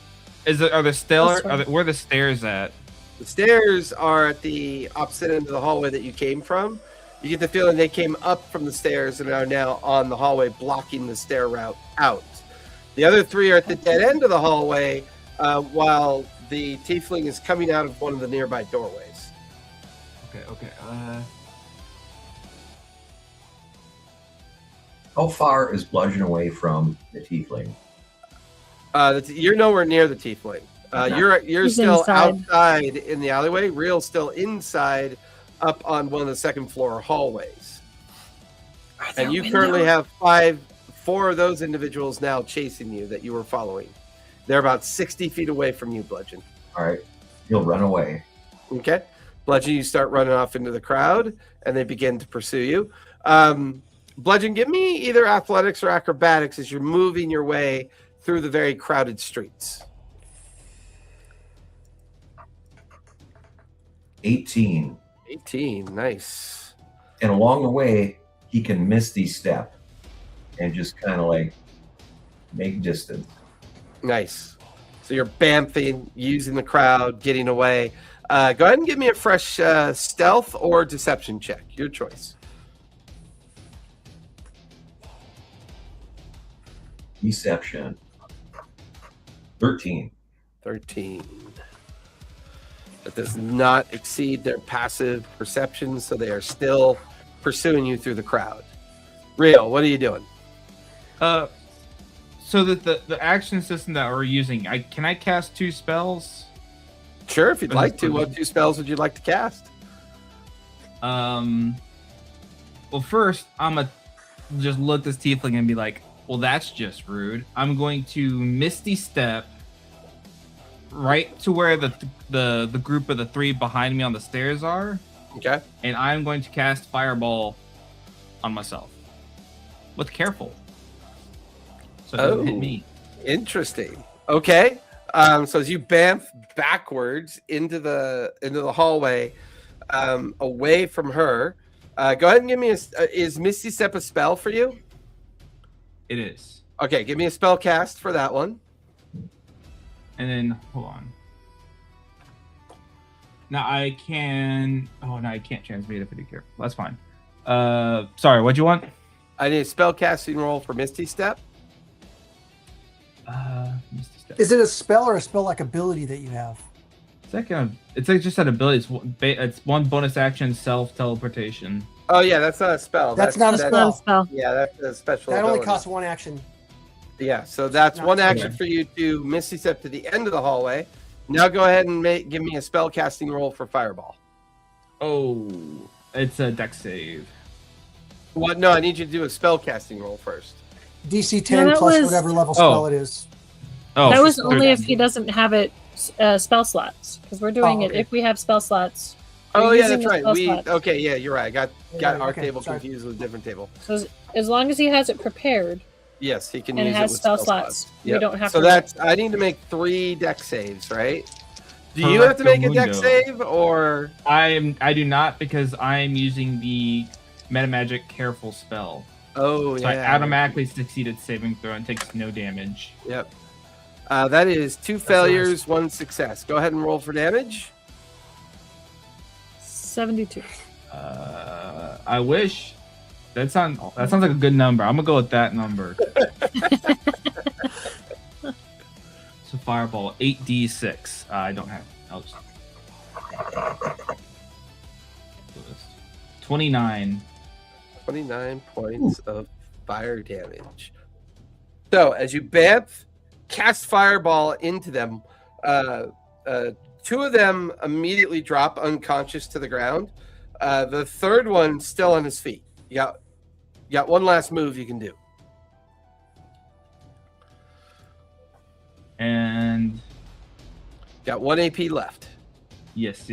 Are the stairs? Where are the stairs at? The stairs are at the opposite end of the hallway that you came from. You get the feeling they came up from the stairs and are now on the hallway, blocking the stair route out. The other 3 are at the dead end of the hallway, while the tiefling is coming out of one of the nearby doorways. Okay. How far is Bludgeon away from the tiefling? You're nowhere near the tiefling. You're He's still inside. outside in the alleyway. Real's still inside, up on one of the second floor hallways. And you currently have 4 of those individuals now chasing you that you were following. They're about 60 feet away from you, Bludgeon. All right. He'll run away. Okay. Bludgeon, you start running off into the crowd, and they begin to pursue you. Bludgeon, give me either athletics or acrobatics as you're moving your way through the very crowded streets. 18. 18, nice. And along the way, he can misty step and just kind of like make distance. Nice. So you're bamfing, using the crowd, getting away. Go ahead and give me a fresh stealth or deception check. Your choice. Deception. 13. 13. That does not exceed their passive perception, so they are still pursuing you through the crowd. Real, what are you doing? So the action system that we're using, can I cast 2 spells? Sure, if you'd like to. What 2 spells would you like to cast? Well, first I'm gonna just look this tiefling and be like, well, that's just rude. I'm going to misty step right to where the group of the 3 behind me on the stairs are. Okay. And I'm going to cast fireball on myself. With careful. So it doesn't hit me. Interesting. Okay. So as you bamf backwards into the hallway, away from her, go ahead and give me is Misty Step a spell for you? It is. Okay, give me a spell cast for that one. And then hold on. Now I can. Oh no, I can't transmute if I do careful. That's fine. Sorry, what'd you want? I need a spell casting roll for Misty Step. Misty Step. Is it a spell or a spell-like ability that you have? It's like just an ability. It's 1 bonus action, self teleportation. Oh yeah, that's not a spell. That's not a That's not a spell. Yeah, that's a special. That only ability. costs 1 action. Yeah, so that's Not 1 too action bad. for you to Misty Step to the end of the hallway. Now go ahead and give me a spell casting roll for Fireball. Oh, it's a dex save. What? No, I need you to do a spell casting roll first. DC 10 that plus was- whatever level spell it is. Oh, That was so only if 13. he doesn't have it spell slots, because we're doing it okay. if we have spell slots. Oh We're yeah, using that's the right. spell We slots. okay, yeah, you're right. Got our okay, table sorry. confused with a different table. So as long as he has it prepared Yes, he can and it use has it with spell slots, we Yep. don't have So to. that's I need to make 3 dex saves, right? Do you have to Correcto make a dex mundo. save or I do not, because I am using the metamagic careful spell. oh So I yeah. automatically succeeded saving throw and takes no damage. Yep. That is 2 failures, 1 success. Go ahead and roll for damage. 72. I wish that sounds like a good number. I'm gonna go with that number. So fireball 8d6. I don't have. I'll just. 29. 29 points of fire damage. So as you bamf, cast fireball into them, 2 of them immediately drop unconscious to the ground. The third one still on his feet. You got You got one last move you can do. And Got 1 AP left. yes.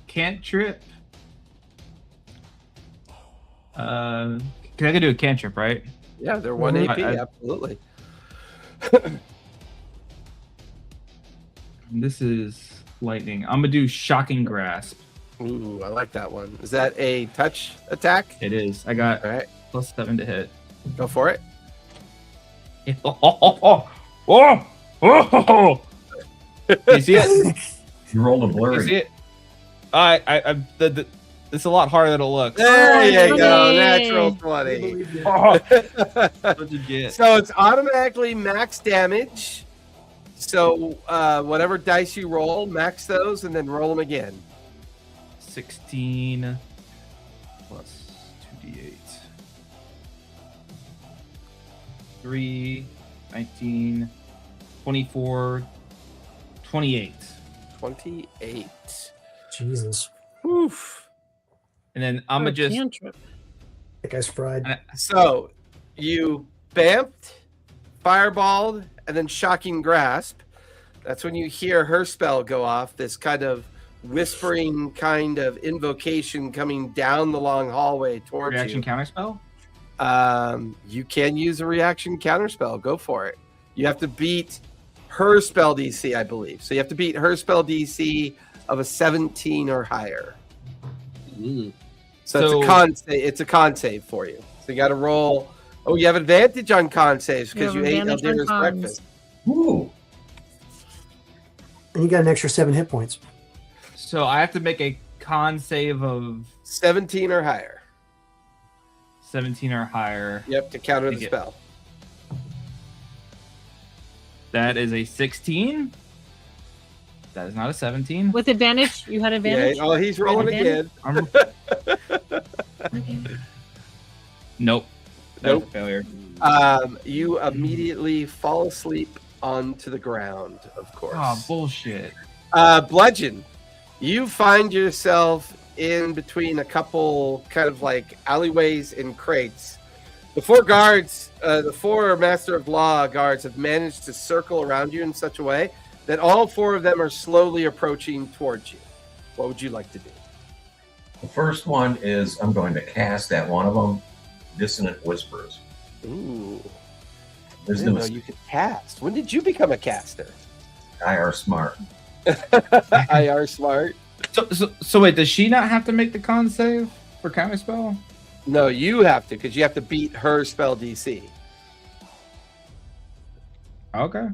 Cantrip. Cause I could do a cantrip, right? Yeah, they're 1 Mhm. AP. I- Absolutely. This is lightning. I'm gonna do shocking grasp. Ooh, I like that one. Is that a touch attack? It is. I got All right, +7 to hit. go for it. You see it? You rolled a You blurry. see it? It's a lot harder than it looks. There you go. Yay. Natural We 20. believe you. What'd you get? So it's automatically max damage. So whatever dice you roll, max those and then roll them again. 16 plus 2d8. 3, 19, 24, 28. 28. Jesus, Oof. And then I'm gonna just Cantrip. that guy's fried. So you bamped, fireballed, and then shocking grasp. That's when you hear her spell go off, this kind of whispering kind of invocation coming down the long hallway towards reaction you. counterspell. You can use a reaction counterspell. Go for it. You have to beat her spell DC, I believe. So you have to beat her spell DC of a 17 or higher. So it's a con save for you. So you got to roll. Oh, you have advantage on con saves because You you have ate advantage on Aldera's cons. breakfast. Ooh. And you got an extra 7 hit points. So I have to make a con save of 17 or higher. 17 or higher. Yep, to counter the Take it. spell. That is a 16. That is not a 17. With advantage, you had advantage. Yeah. Oh, he's rolling Advantage? again. Okay. Nope. That's Nope. a failure. You immediately fall asleep onto the ground, of course. Oh, bullshit. Bludgeon, you find yourself in between a couple kind of like alleyways and crates. The four guards, the four Master of Law guards have managed to circle around you in such a way that all four of them are slowly approaching towards you. What would you like to do? The first one is I'm going to cast at one of them, Dissonant Whispers. Ooh, I There's didn't no know you could cast. When did you become a caster? I are smart. IR smart. So wait, does she not have to make the con save for counterspell? No, you have to because you have to beat her spell DC. Okay.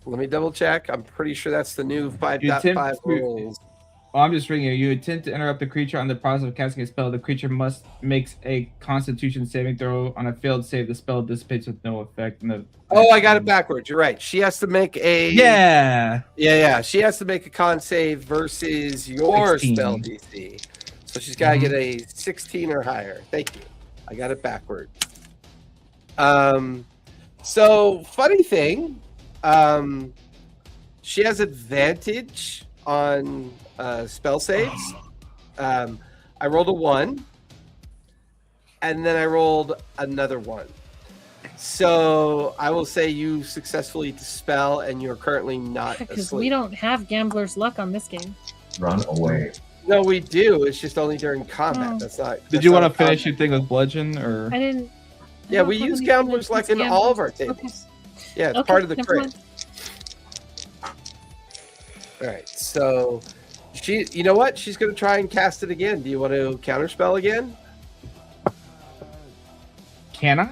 Let me double check. I'm pretty sure that's the new You attempt 5.5 to- rules. Well, I'm just reading it. You attempt to interrupt the creature on the process of casting a spell. The creature must makes a Constitution saving throw. On a failed save, the spell dissipates with no effect. Oh, I got it backwards. You're right. She has to make a Yeah. She has to make a con save versus your 16. spell DC. So she's got to get a 16 or higher. Thank you. I got it backward. So funny thing, she has advantage on spell saves. I rolled a 1, and then I rolled another 1. So I will say you successfully dispel, and you're currently not Because asleep. we don't have gambler's luck on this game. Run away. No, we do. It's just only during combat. Oh. That's not. Did you want to finish your thing with bludgeon or? I didn't. I Yeah, don't we have use anything gamblers that like puts in all of our gamblers. tables. Yeah, it's Okay, part of the never crit. mind. All right, so she, you know what? She's going to try and cast it again. Do you want to counterspell again? Can I?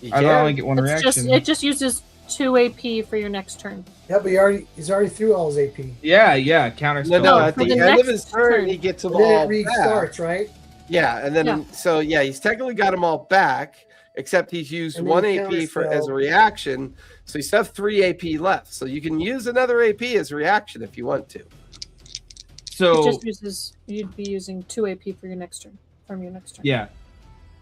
You I can. don't only get one It's just, reaction. it just uses 2 AP for your next turn. Yeah, but he's already through all his AP. Yeah, counterspell. No, Oh, at for the the end of next his turn, turn. he gets them And then all it back. restarts, right? Yeah, and then Yeah. so yeah, he's technically got them all back, except he's used And then 1 you AP for as a counterspell. reaction. So you still have 3 AP left. So you can use another AP as a reaction if you want to. It So just uses. You'd be using 2 AP for your next turn. From your next turn. yeah.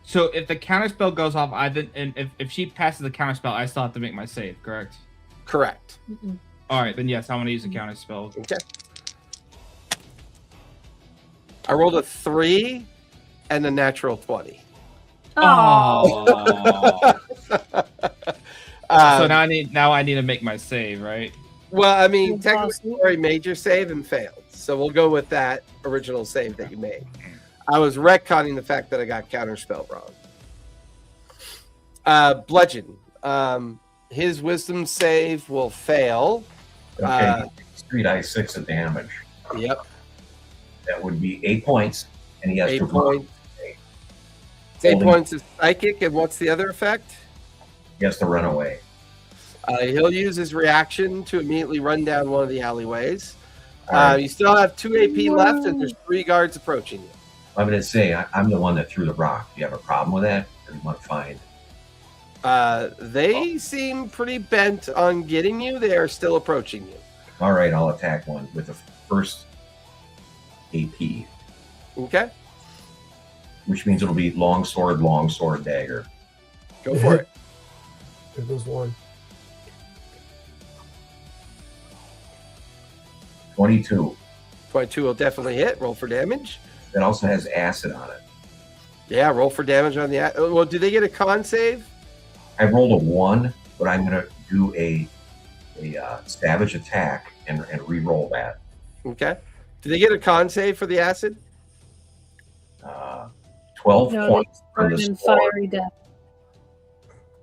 So if the counterspell goes off, and if she passes the counterspell, I still have to make my save, correct? Correct. Mm-mm. All right, then yes, I want to use the counterspell. Okay. I rolled a 3, and a natural 20. Oh. So Um, now I need to make my save, right? well, I mean, You're technically, awesome. you already made your save and failed. So we'll go with that original save that you made. I was retconning the fact that I got counterspell wrong. Bludgeon. His wisdom save will fail. Okay, 3d6 of damage. Yep. That would be 8 points, and he has 8 to points. run. 8 points is psychic, and what's the other effect? He has to run away. He'll use his reaction to immediately run down one of the alleyways. All right. You still have 2 AP left, and there's 3 guards approaching you. I'm going to say I'm the one that threw the rock. Do you have a problem with that? Or do you want to find? They seem pretty bent on getting you. They are still approaching you. All right, I'll attack one with the first AP, Okay, which means it'll be long sword, dagger. go for it. There goes one. 22. 22 will definitely hit. Roll for damage. It also has acid on it. Yeah, roll for damage on the. Well, do they get a con save? I rolled a 1, but I'm going to do a savage attack and re-roll that. Okay. Do they get a con save for the acid? 12 No, points they from burn the in sword. fiery death.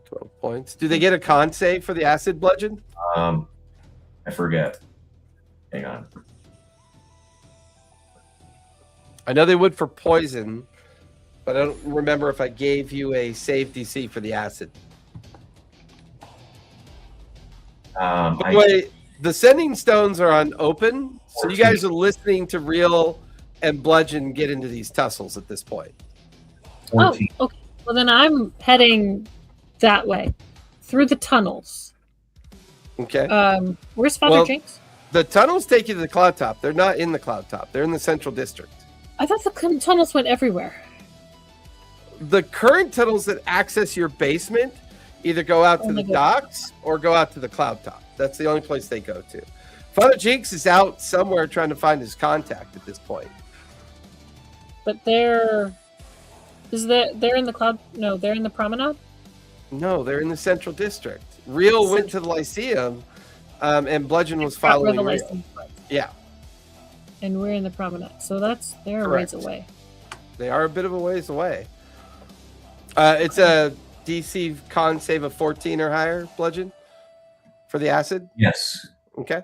12 points. Do they get a con save for the acid bludgeon? I forget. Hang on. I know they would for poison, but I don't remember if I gave you a save DC for the acid. By the way, the sending stones are on open, so you guys are listening to Real and Bludgeon get into these tussles at this point. 14. Oh, okay. Well, then I'm heading that way through the tunnels. Okay. Where's Father Well- Jinx? The tunnels take you to the Cloudtop. They're not in the Cloudtop. They're in the Central District. I thought the tunnels went everywhere. The current tunnels that access your basement either go out to Oh my the God. docks or go out to the Cloudtop. That's the only place they go to. Father Jinx is out somewhere trying to find his contact at this point. But they're in the cloud. No, they're in the promenade. No, they're in the Central District. Real went to the Lyceum, and Bludgeon was following Real. Revelation. Yeah, And we're in the promenade, so they're a Correct. ways away. they are a bit of a ways away. It's a DC con save of 14 or higher, Bludgeon, for the acid. Yes. Okay.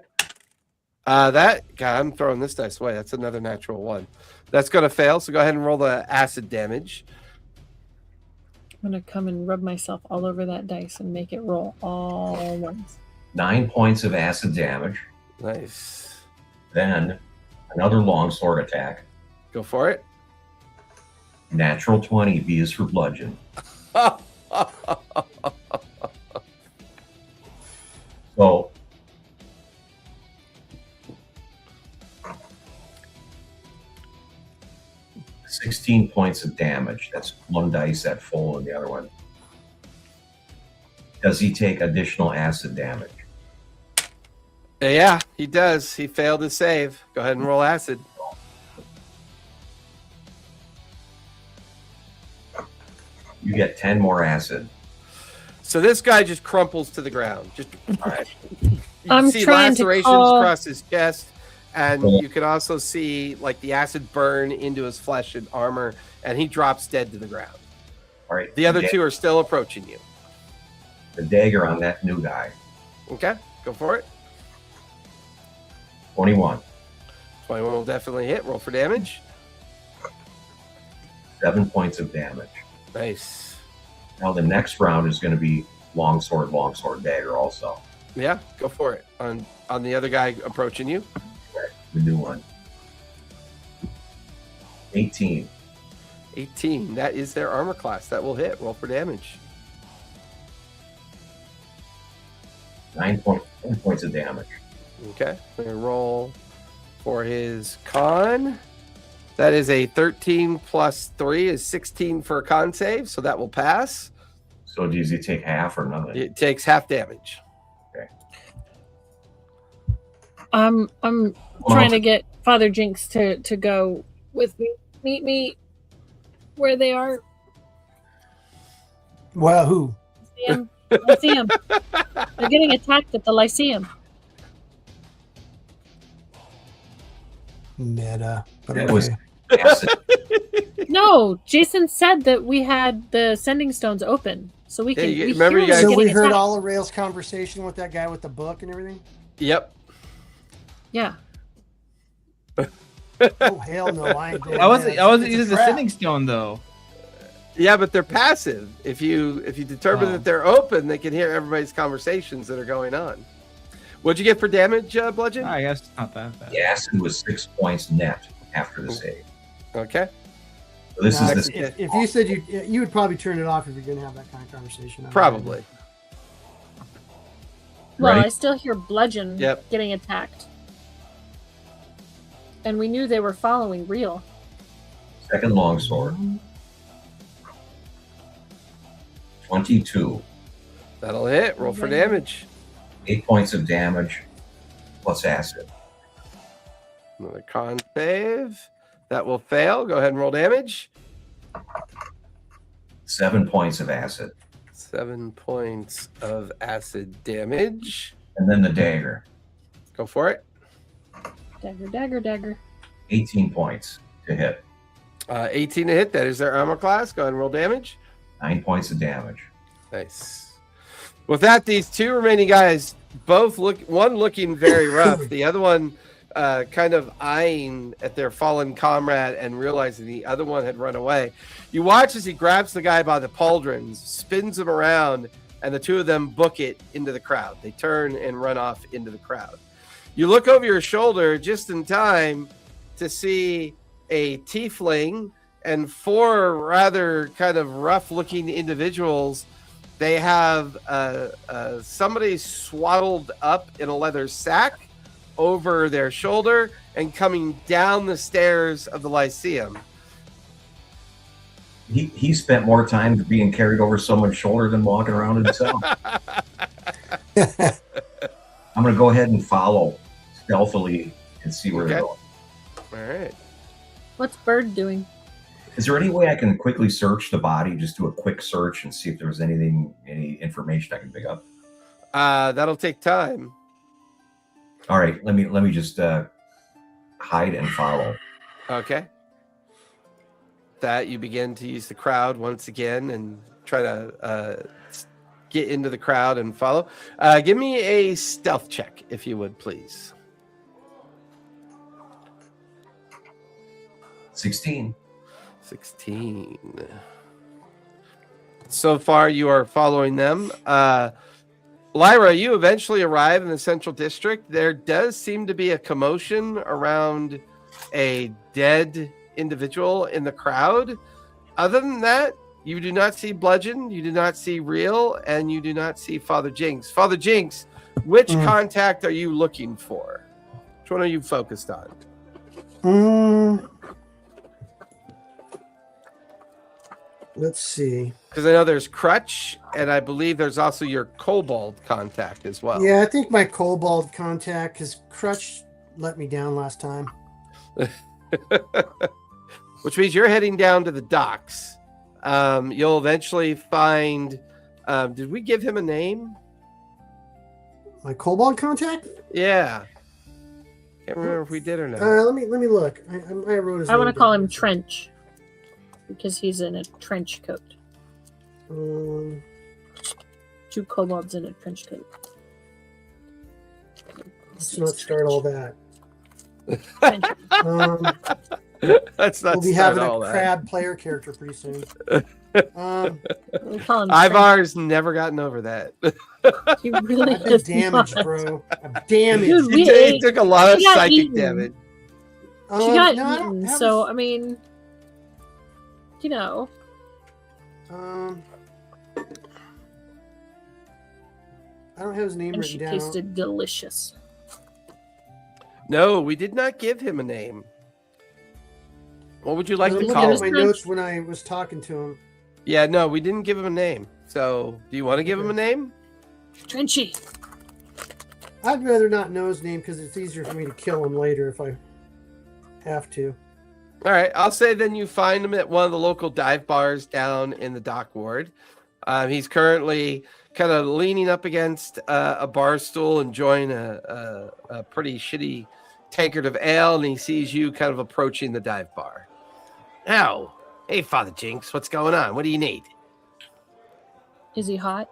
God, I'm throwing this dice away. That's another natural 1. That's going to fail, so go ahead and roll the acid damage. I'm gonna come and rub myself all over that dice and make it roll all ones. 9 points of acid damage. Nice. Then another longsword attack. Go for it. Natural 20. B is for bludgeon. So 16 points of damage. That's one dice at full and the other one. Does he take additional acid damage? Yeah, he does. He failed his save. Go ahead and roll acid. You get 10 more acid. So this guy just crumples to the ground. Just you I'm can see trying to lacerations call- across his chest, and you can also see like the acid burn into his flesh and armor, and he drops dead to the ground. All right. The other two are still approaching you. The dagger on that new guy. Okay, go for it. 21. 21 will definitely hit. Roll for damage. 7 points of damage. Nice. Now the next round is going to be longsword, dagger also. Yeah, go for it. On the other guy approaching you. Okay, the new one. 18. 18. That is their armor class. That will hit. Roll for damage. 10 points of damage. Okay. We're going to roll for his con. That is a 13 plus 3 is 16 for a con save, so that will pass. So does he take half or nothing? It takes half damage. I'm trying to get Father Jinx to go with me. Meet me where they are. Well, who? Lyceum. Lyceum. They're getting attacked at the Lyceum. Meta. But That okay. was acid. No, Jason said that we had the sending stones open, so we Yeah, can. you- we remember hear you guys- them So we getting heard attacked. all of Rail's conversation with that guy with the book and everything? Yep. Yeah. Oh, hell no. I ain't doing I wasn't that. using It's a the trap. sending stone though. Yeah, but they're passive. If you determine Oh. that they're open, they can hear everybody's conversations that are going on. What'd you get for damage, Bludgeon? I guess it's not that bad. The acid was 6 points net after the save. Okay. So this Now, is if you said you would probably turn it off if you're going to have that kind of conversation. I would Probably. Well, Ready? I still hear Bludgeon Yep. getting attacked. And we knew they were following Real. second longsword. 22. That'll hit. Roll for Okay. damage. 8 points of damage plus acid. Another con save. That will fail. Go ahead and roll damage. 7 points of acid. 7 points of acid damage. And then the dagger. Go for it. Dagger, dagger, dagger. 18 points to hit. 18 to hit. That is their armor class. Go ahead and roll damage. 9 points of damage. Nice. With that, these two remaining guys both one looking very rough, the other one kind of eyeing at their fallen comrade and realizing the other one had run away. You watch as he grabs the guy by the pauldrons, spins him around, and the two of them book it into the crowd. They turn and run off into the crowd. You look over your shoulder just in time to see a tiefling and four rather kind of rough-looking individuals. They have somebody swaddled up in a leather sack over their shoulder and coming down the stairs of the Lyceum. He spent more time being carried over someone's shoulder than walking around himself. I'm going to go ahead and follow stealthily and see where they're Okay. going. All right. What's Bird doing? Is there any way I can quickly search the body, just do a quick search and see if there's any information I can pick up? That'll take time. All right, let me just hide and follow. Okay. That you begin to use the crowd once again and try to get into the crowd and follow. Give me a stealth check, if you would, please. 16. 16. So far, you are following them. Lyra, you eventually arrive in the central district. There does seem to be a commotion around a dead individual in the crowd. Other than that, you do not see Bludgeon, you do not see Real, and you do not see Father Jinx. Father Jinx, which contact are you looking for? Which one are you focused on? Let's see. Because I know there's Crutch, and I believe there's also your Kobold contact as well. Yeah, I think my Kobold contact, because Crutch let me down last time. Which means you're heading down to the docks. You'll eventually find. Did we give him a name? My Kobold contact? Yeah. Can't remember if we did or not. Let me look. I wrote his I want name to call down. him Trench because he's in a trench coat. Two kobolds in a trench coat. Let's not start all that. Trench. Let's not We'll be start having all a that. crab player character pretty soon. We'll call him Ivar's never gotten over that. Trench. He really I've been has damaged, not. bro. I'm damaged. Dude, we He ate. took a lot of He got psychic eaten. damage. She got No, I don't eaten, have so his- I mean, you know, I don't have his name and she written down. tasted delicious. No, we did not give him a name. What would you like I'm to looking call at him? my notes when I was talking to him. Yeah, no, we didn't give him a name. So, do you want to give him a name? Trenchy. I'd rather not know his name because it's easier for me to kill him later if I have to. All right, I'll say then you find him at one of the local dive bars down in the dock ward. He's currently kind of leaning up against a bar stool, enjoying a pretty shitty tankard of ale, and he sees you kind of approaching the dive bar. Oh, hey, Father Jinx, what's going on? What do you need? Is he hot?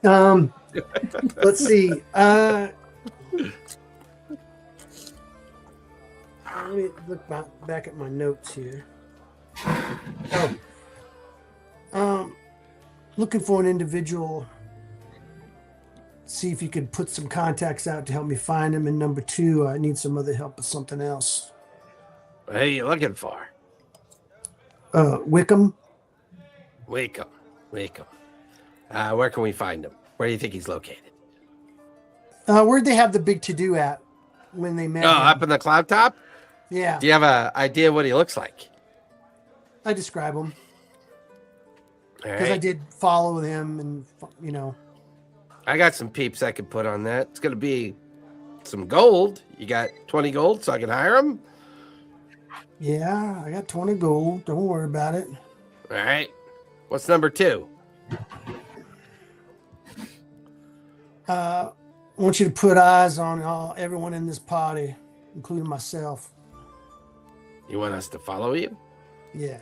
Let's see. Let me look back at my notes here. Looking for an individual. See if you could put some contacts out to help me find him. And number 2, I need some other help with something else. What are you looking for? Wickham. Wickham. Where can we find him? Where do you think he's located? Where'd they have the big to-do at when they met? Oh, him? up in the Cloudtop? Yeah. Do you have an idea what he looks like? I describe him. All Because I right. did follow him and, you know. I got some peeps I could put on that. It's going to be some gold. You got 20 gold so I can hire him? Yeah, I got 20 gold. Don't worry about it. All right. What's number 2? I want you to put eyes on everyone in this party, including myself. You want us to follow you? Yeah.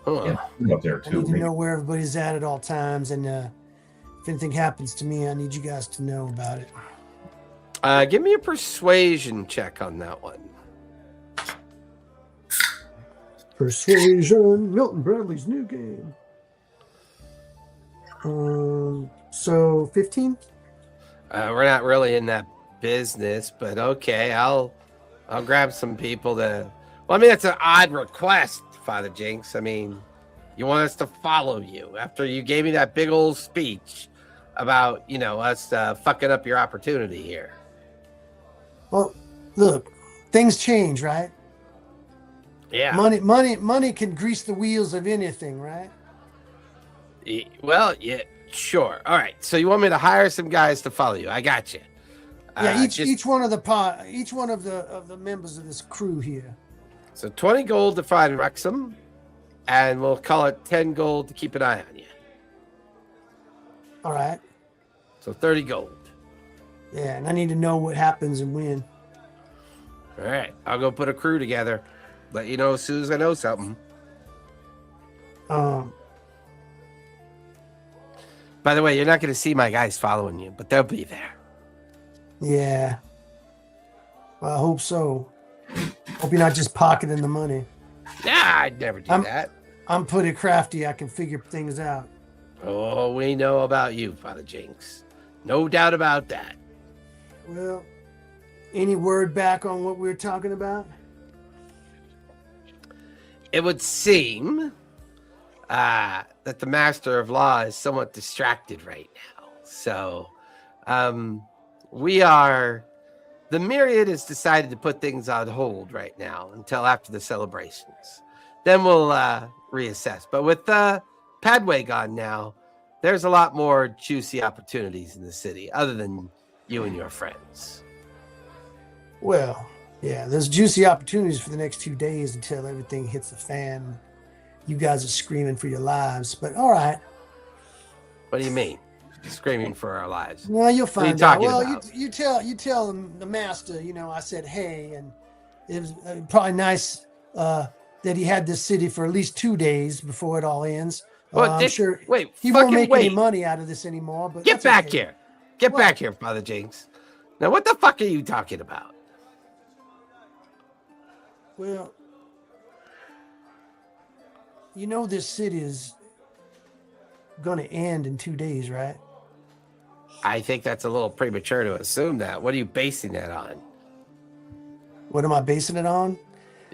Huh. Yeah, I'm up there I too. need to know where everybody's at all times. And if anything happens to me, I need you guys to know about it. Give me a persuasion check on that one. Persuasion, Milton Bradley's new game. So 15? We're not really in that business, but okay, I'll grab some people to. Well, I mean, that's an odd request, Father Jinx. I mean, you want us to follow you after you gave me that big old speech about, us fucking up your opportunity here. Well, look, things change, right? Yeah. Money can grease the wheels of anything, right? Well, yeah, sure. All right. So you want me to hire some guys to follow you? I got you. Yeah, each one of the members of this crew here. So 20 gold to find Wrexham, and we'll call it 10 gold to keep an eye on you. All right. So 30 gold. Yeah, and I need to know what happens and when. All right. I'll go put a crew together. Let you know as soon as I know something. By the way, you're not going to see my guys following you, but they'll be there. Yeah. Well, I hope so. Hope you're not just pocketing the money. Nah, I'd never do that. I'm pretty crafty. I can figure things out. Oh, we know about you, Father Jinx. No doubt about that. Well, any word back on what we were talking about? It would seem that the Master of Law is somewhat distracted right now. So the Myriad has decided to put things on hold right now until after the celebrations. Then we'll reassess. But with Padway gone now, there's a lot more juicy opportunities in the city other than you and your friends. Well, yeah, there's juicy opportunities for the next 2 days until everything hits the fan. You guys are screaming for your lives, but all right. What do you mean? Screaming for our lives? Well, you'll What are you find out. talking Well, about? you tell the master. I said hey, and it was probably nice that he had this city for at least 2 days before it all ends. I'm sure wait, he won't fucking make wait. any money out of this anymore. But Get that's back okay. here. Get What? back here, Father Jinx. Now, what the fuck are you talking about? Well, this city is going to end in 2 days, right? I think that's a little premature to assume that. What are you basing that on? What am I basing it on?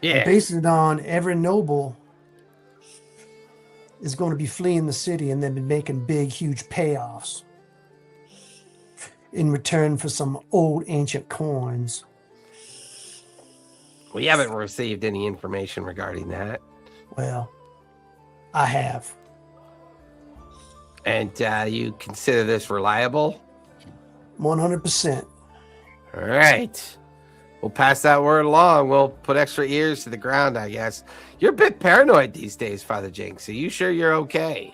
Yeah. I'm basing it on every noble is going to be fleeing the city, and they've been making big, huge payoffs in return for some old ancient coins. We haven't received any information regarding that. Well, I have. And you consider this reliable? 100%. All right. We'll pass that word along. We'll put extra ears to the ground, I guess. You're a bit paranoid these days, Father Jinx. Are you sure you're okay?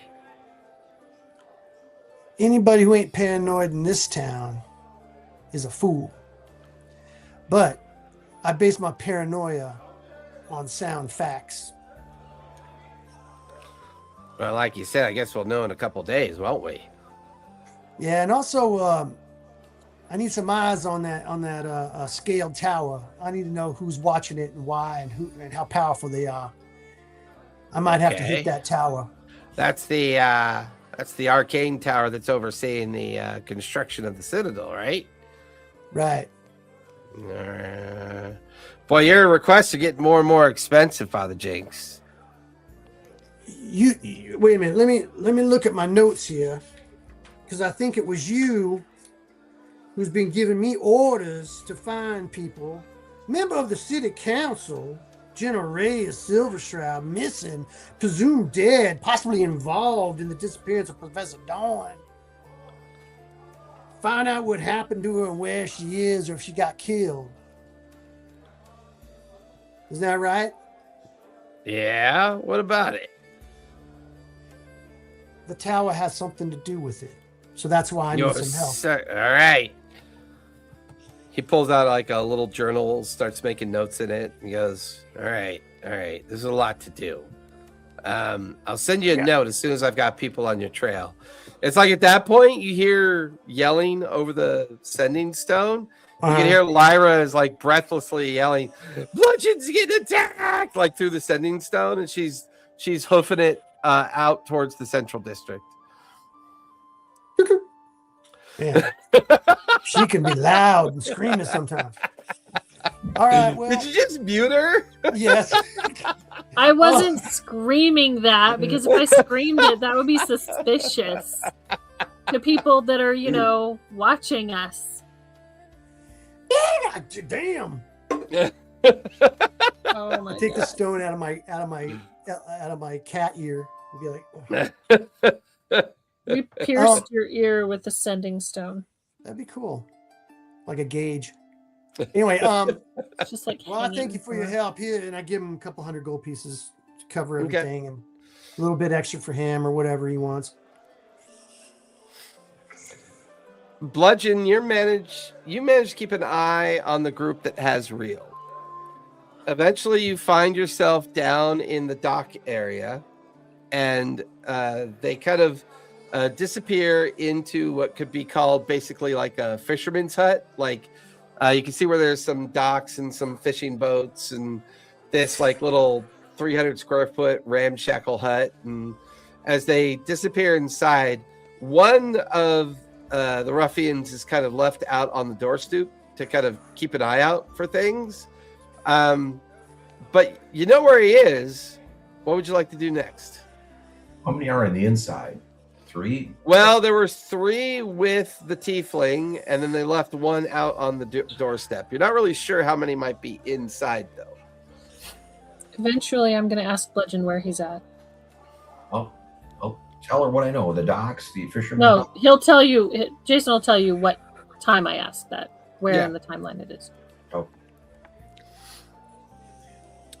Anybody who ain't paranoid in this town is a fool. But I base my paranoia on sound facts. Well, like you said, I guess we'll know in a couple days, won't we? Yeah, and also I need some eyes on that scaled tower. I need to know who's watching it and why and how powerful they are. I might have to hit that tower. That's the arcane tower that's overseeing the construction of the citadel, right? Right. Boy, your requests are getting more and more expensive, Father Jinx. You wait a minute. Let me look at my notes here, because I think it was you who's been giving me orders to find people. Member of the city council, General Rhea Silvershroud, missing, presumed dead, possibly involved in the disappearance of Professor Dorn. Find out what happened to her and where she is, or if she got killed. Is that right? Yeah, what about it? The tower has something to do with it. So that's why I need some help. All right. He pulls out like a little journal, starts making notes in it. He goes, all right. There's a lot to do. I'll send you a note as soon as I've got people on your trail. It's like at that point, you hear yelling over the sending stone. You can hear Lyra is like breathlessly yelling, "Bludgeon's getting attacked!" like through the sending stone, and she's hoofing it out towards the central district. Yeah. She can be loud and screaming sometimes. All right. Well, did you just mute her? Yes. I wasn't screaming that, because if I screamed it, that would be suspicious to people that are, watching us. Damn. Oh my I take God. the stone out of my cat ear and be like, We pierced your ear with the sending stone. that'd be cool. Like a gauge. Anyway, It's just like well, I thank hanging you for your from- help here, and I give him a couple hundred gold pieces to cover everything, and a little bit extra for him or whatever he wants. Bludgeon, you manage to keep an eye on the group that has Real. Eventually, you find yourself down in the dock area, and they kind of disappear into what could be called basically like a fisherman's hut. Like you can see where there's some docks and some fishing boats, and this like little 300 square foot ramshackle hut. And as they disappear inside, one of the ruffians is kind of left out on the door stoop to kind of keep an eye out for things. But you know where he is. What would you like to do next? How many are on the inside? 3? Well, there were 3 with the tiefling, and then they left 1 out on the doorstep. You're not really sure how many might be inside, though. Eventually, I'm going to ask Bludgeon where he's at. I'll tell her what I know. The docks, the fishermen. No, he'll tell you. Jason will tell you what time I asked that, where Yeah. in the timeline it is. Oh.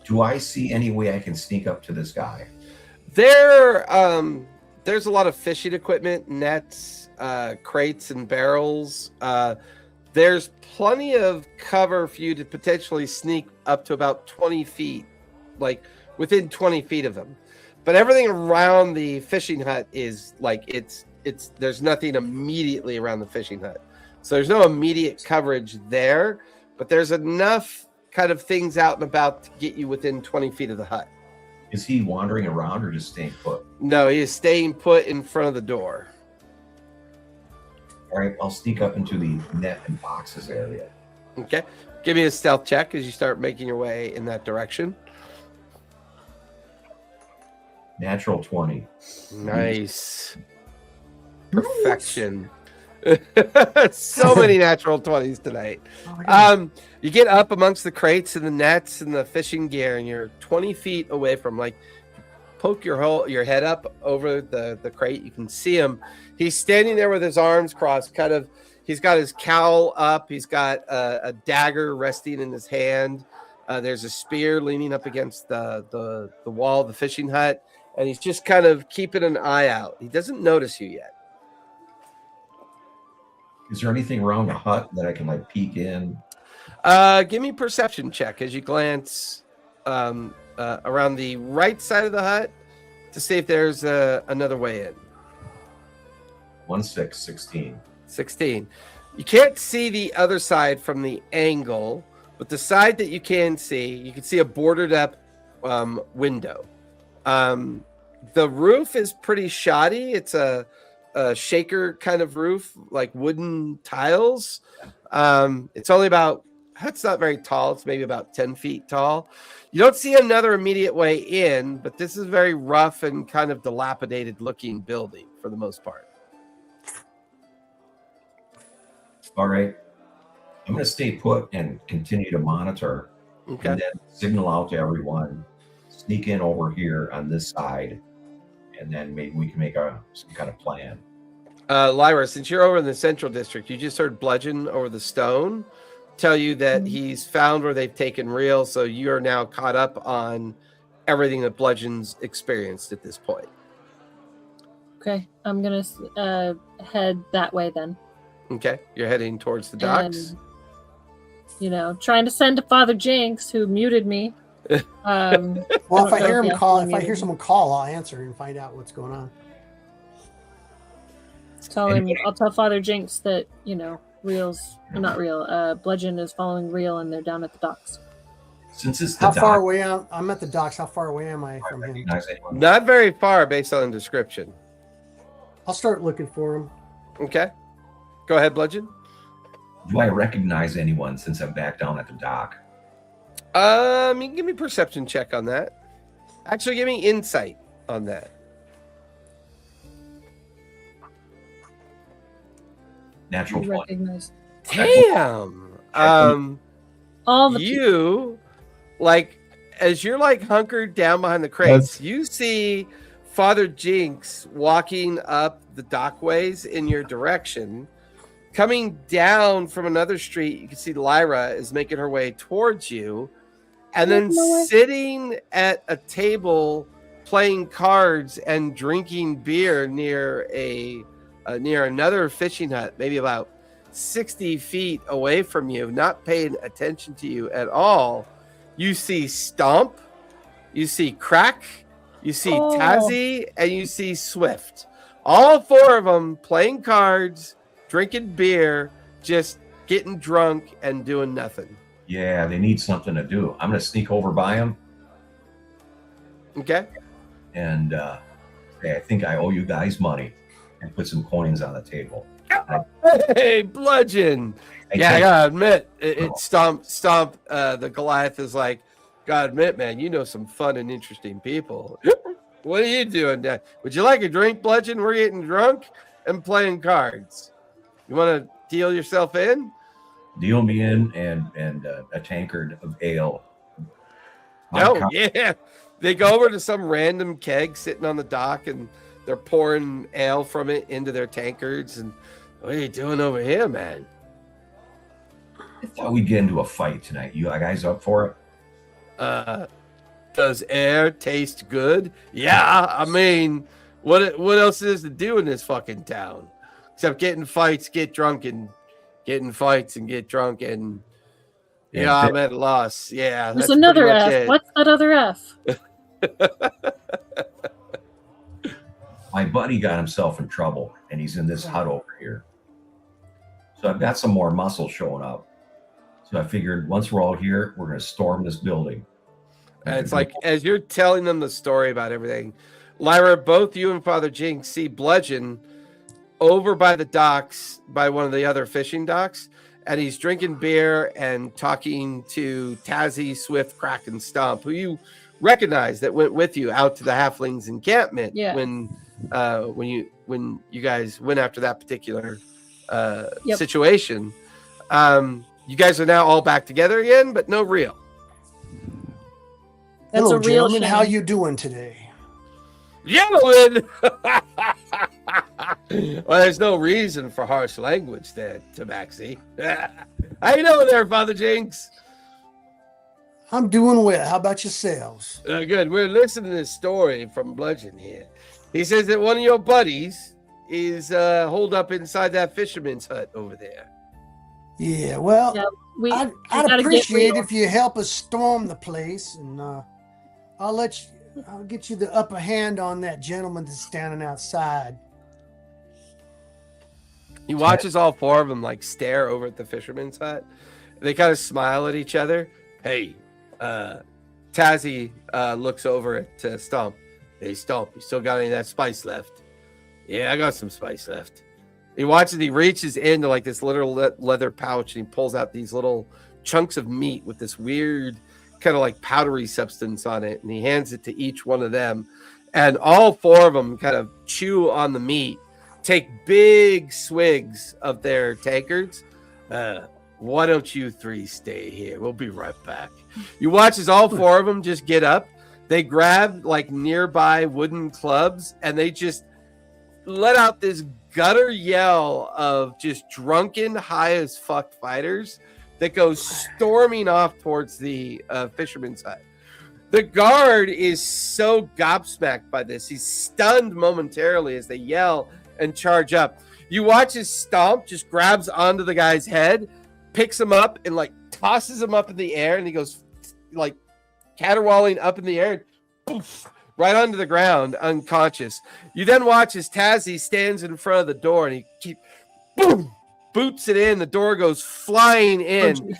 Do I see any way I can sneak up to this guy? There's a lot of fishing equipment, nets, crates, and barrels. There's plenty of cover for you to potentially sneak up to about 20 feet, like within 20 feet of them. But everything around the fishing hut is like there's nothing immediately around the fishing hut. So there's no immediate coverage there, but there's enough kind of things out and about to get you within 20 feet of the hut. Is he wandering around or just staying put? No, he is staying put in front of the door. All right, I'll sneak up into the net and boxes area. Okay. Give me a stealth check as you start making your way in that direction. Natural 20. Nice. Perfection. So many natural 20s tonight. You get up amongst the crates and the nets and the fishing gear, and you're 20 feet away from, like, poke your head up over the crate. You can see him. He's standing there with his arms crossed, kind of He's got his cowl up. He's got a dagger resting in his hand. There's a spear leaning up against the wall of the fishing hut, and he's just kind of keeping an eye out. He doesn't notice you yet. Is there anything around the hut that I can like peek in? Give me a perception check as you glance around the right side of the hut to see if there's another way in. 16. 16. You can't see the other side from the angle, but the side that you can see a boarded up window. The roof is pretty shoddy. It's a shaker kind of roof, like wooden tiles. It's not very tall. It's maybe about 10 feet tall. You don't see another immediate way in, but this is a very rough and kind of dilapidated looking building for the most part. All right. I'm going to stay put and continue to monitor. Okay. And then signal out to everyone, sneak in over here on this side, and then maybe we can make some kind of plan. Lyra, since you're over in the central district, you just heard Bludgeon over the stone tell you that he's found where they've taken Rhea, so you are now caught up on everything that Bludgeon's experienced at this point. Okay, I'm going to head that way then. Okay, you're heading towards the docks. And, trying to send to Father Jinx, who muted me. Well, if I hear him call, if I hear someone call, I'll answer and find out what's going on. I'll tell Father Jinx that, Bludgeon is following Rhea and they're down at the docks. Since it's the How far away I'm at the docks. How far away am I from him? Not very far based on the description. I'll start looking for him. Okay. Go ahead, Bludgeon. Do I recognize anyone since I'm back down at the dock? You can give me a perception check on that. Actually, give me insight on that. Natural 20. Recognize. Damn. All the you, like, as you're like hunkered down behind the crates, you see Father Jinx walking up the dockways in your direction. Coming down from another street, you can see Lyra is making her way towards you, and then sitting at a table playing cards and drinking beer near another fishing hut, maybe about 60 feet away from you, not paying attention to you at all. You see Stomp, you see Crack, you see Tazzy, and you see Swift. All four of them playing cards, drinking beer, just getting drunk and doing nothing. Yeah, they need something to do. I'm going to sneak over by them. Okay. And say, I think I owe you guys money, and put some coins on the table. Hey, Bludgeon. I gotta admit, it Stomp, the Goliath is like, gotta admit, man, you know some fun and interesting people. What are you doing now? Would you like a drink, Bludgeon? We're getting drunk and playing cards. You want to deal yourself in? Deal me in and a tankard of ale. Yeah. They go over to some random keg sitting on the dock, and they're pouring ale from it into their tankards. And what are you doing over here, man? I thought we'd get into a fight tonight. You guys up for it? Does air taste good? Yeah, I mean, what else is to do in this fucking town? Except get in fights, get drunk, and get in fights and get drunk, and I'm at a loss. Yeah, there's another F. What's that other F? My buddy got himself in trouble, and he's in this hut over here. So I've got some more muscle showing up. So I figured once we're all here, we're going to storm this building. And it's like, as you're telling them the story about everything, Lyra, both you and Father Jinx see Bludgeon over by the docks, by one of the other fishing docks, and he's drinking beer and talking to Tazzy, Swift, Crack, and Stomp, who you recognize that went with you out to the Halflings encampment when you guys went after that particular situation. You guys are now all back together again, but no Rhea. That's Hello, a real gentlemen. shame. How you doing today? Gentlemen, Well, there's no reason for harsh language there, Tabaxi. How you doing there, Father Jinx? I'm doing well. How about yourselves? Good. We're listening to this story from Bludgeon here. He says that one of your buddies is holed up inside that fisherman's hut over there. Yeah, well, Yeah, I'd gotta get appreciate real. if you help us storm the place, and I'll get you the upper hand on that gentleman that's standing outside. He watches all four of them like stare over at the fisherman's hut. They kind of smile at each other. Hey, Tazzy looks over at Stomp. Hey, Stomp, you still got any of that spice left? Yeah, I got some spice left. He watches, he reaches into like this little leather pouch and he pulls out these little chunks of meat with this weird kind of like powdery substance on it. And he hands it to each one of them. And all four of them kind of chew on the meat, take big swigs of their tankards. Why don't you three stay here? We'll be right back. You watch as all four of them just get up. They grab like nearby wooden clubs and they just let out this gutter yell of just drunken, high as fuck fighters that goes storming off towards the fisherman's hut. The guard is so gobsmacked by this. He's stunned momentarily as they yell and charge up. You watch his Stomp just grabs onto the guy's head, picks him up and like tosses him up in the air, and he goes like caterwauling up in the air, and poof, right onto the ground, unconscious. You then watch as Tazzy stands in front of the door and he boom, boots it in. The door goes flying in.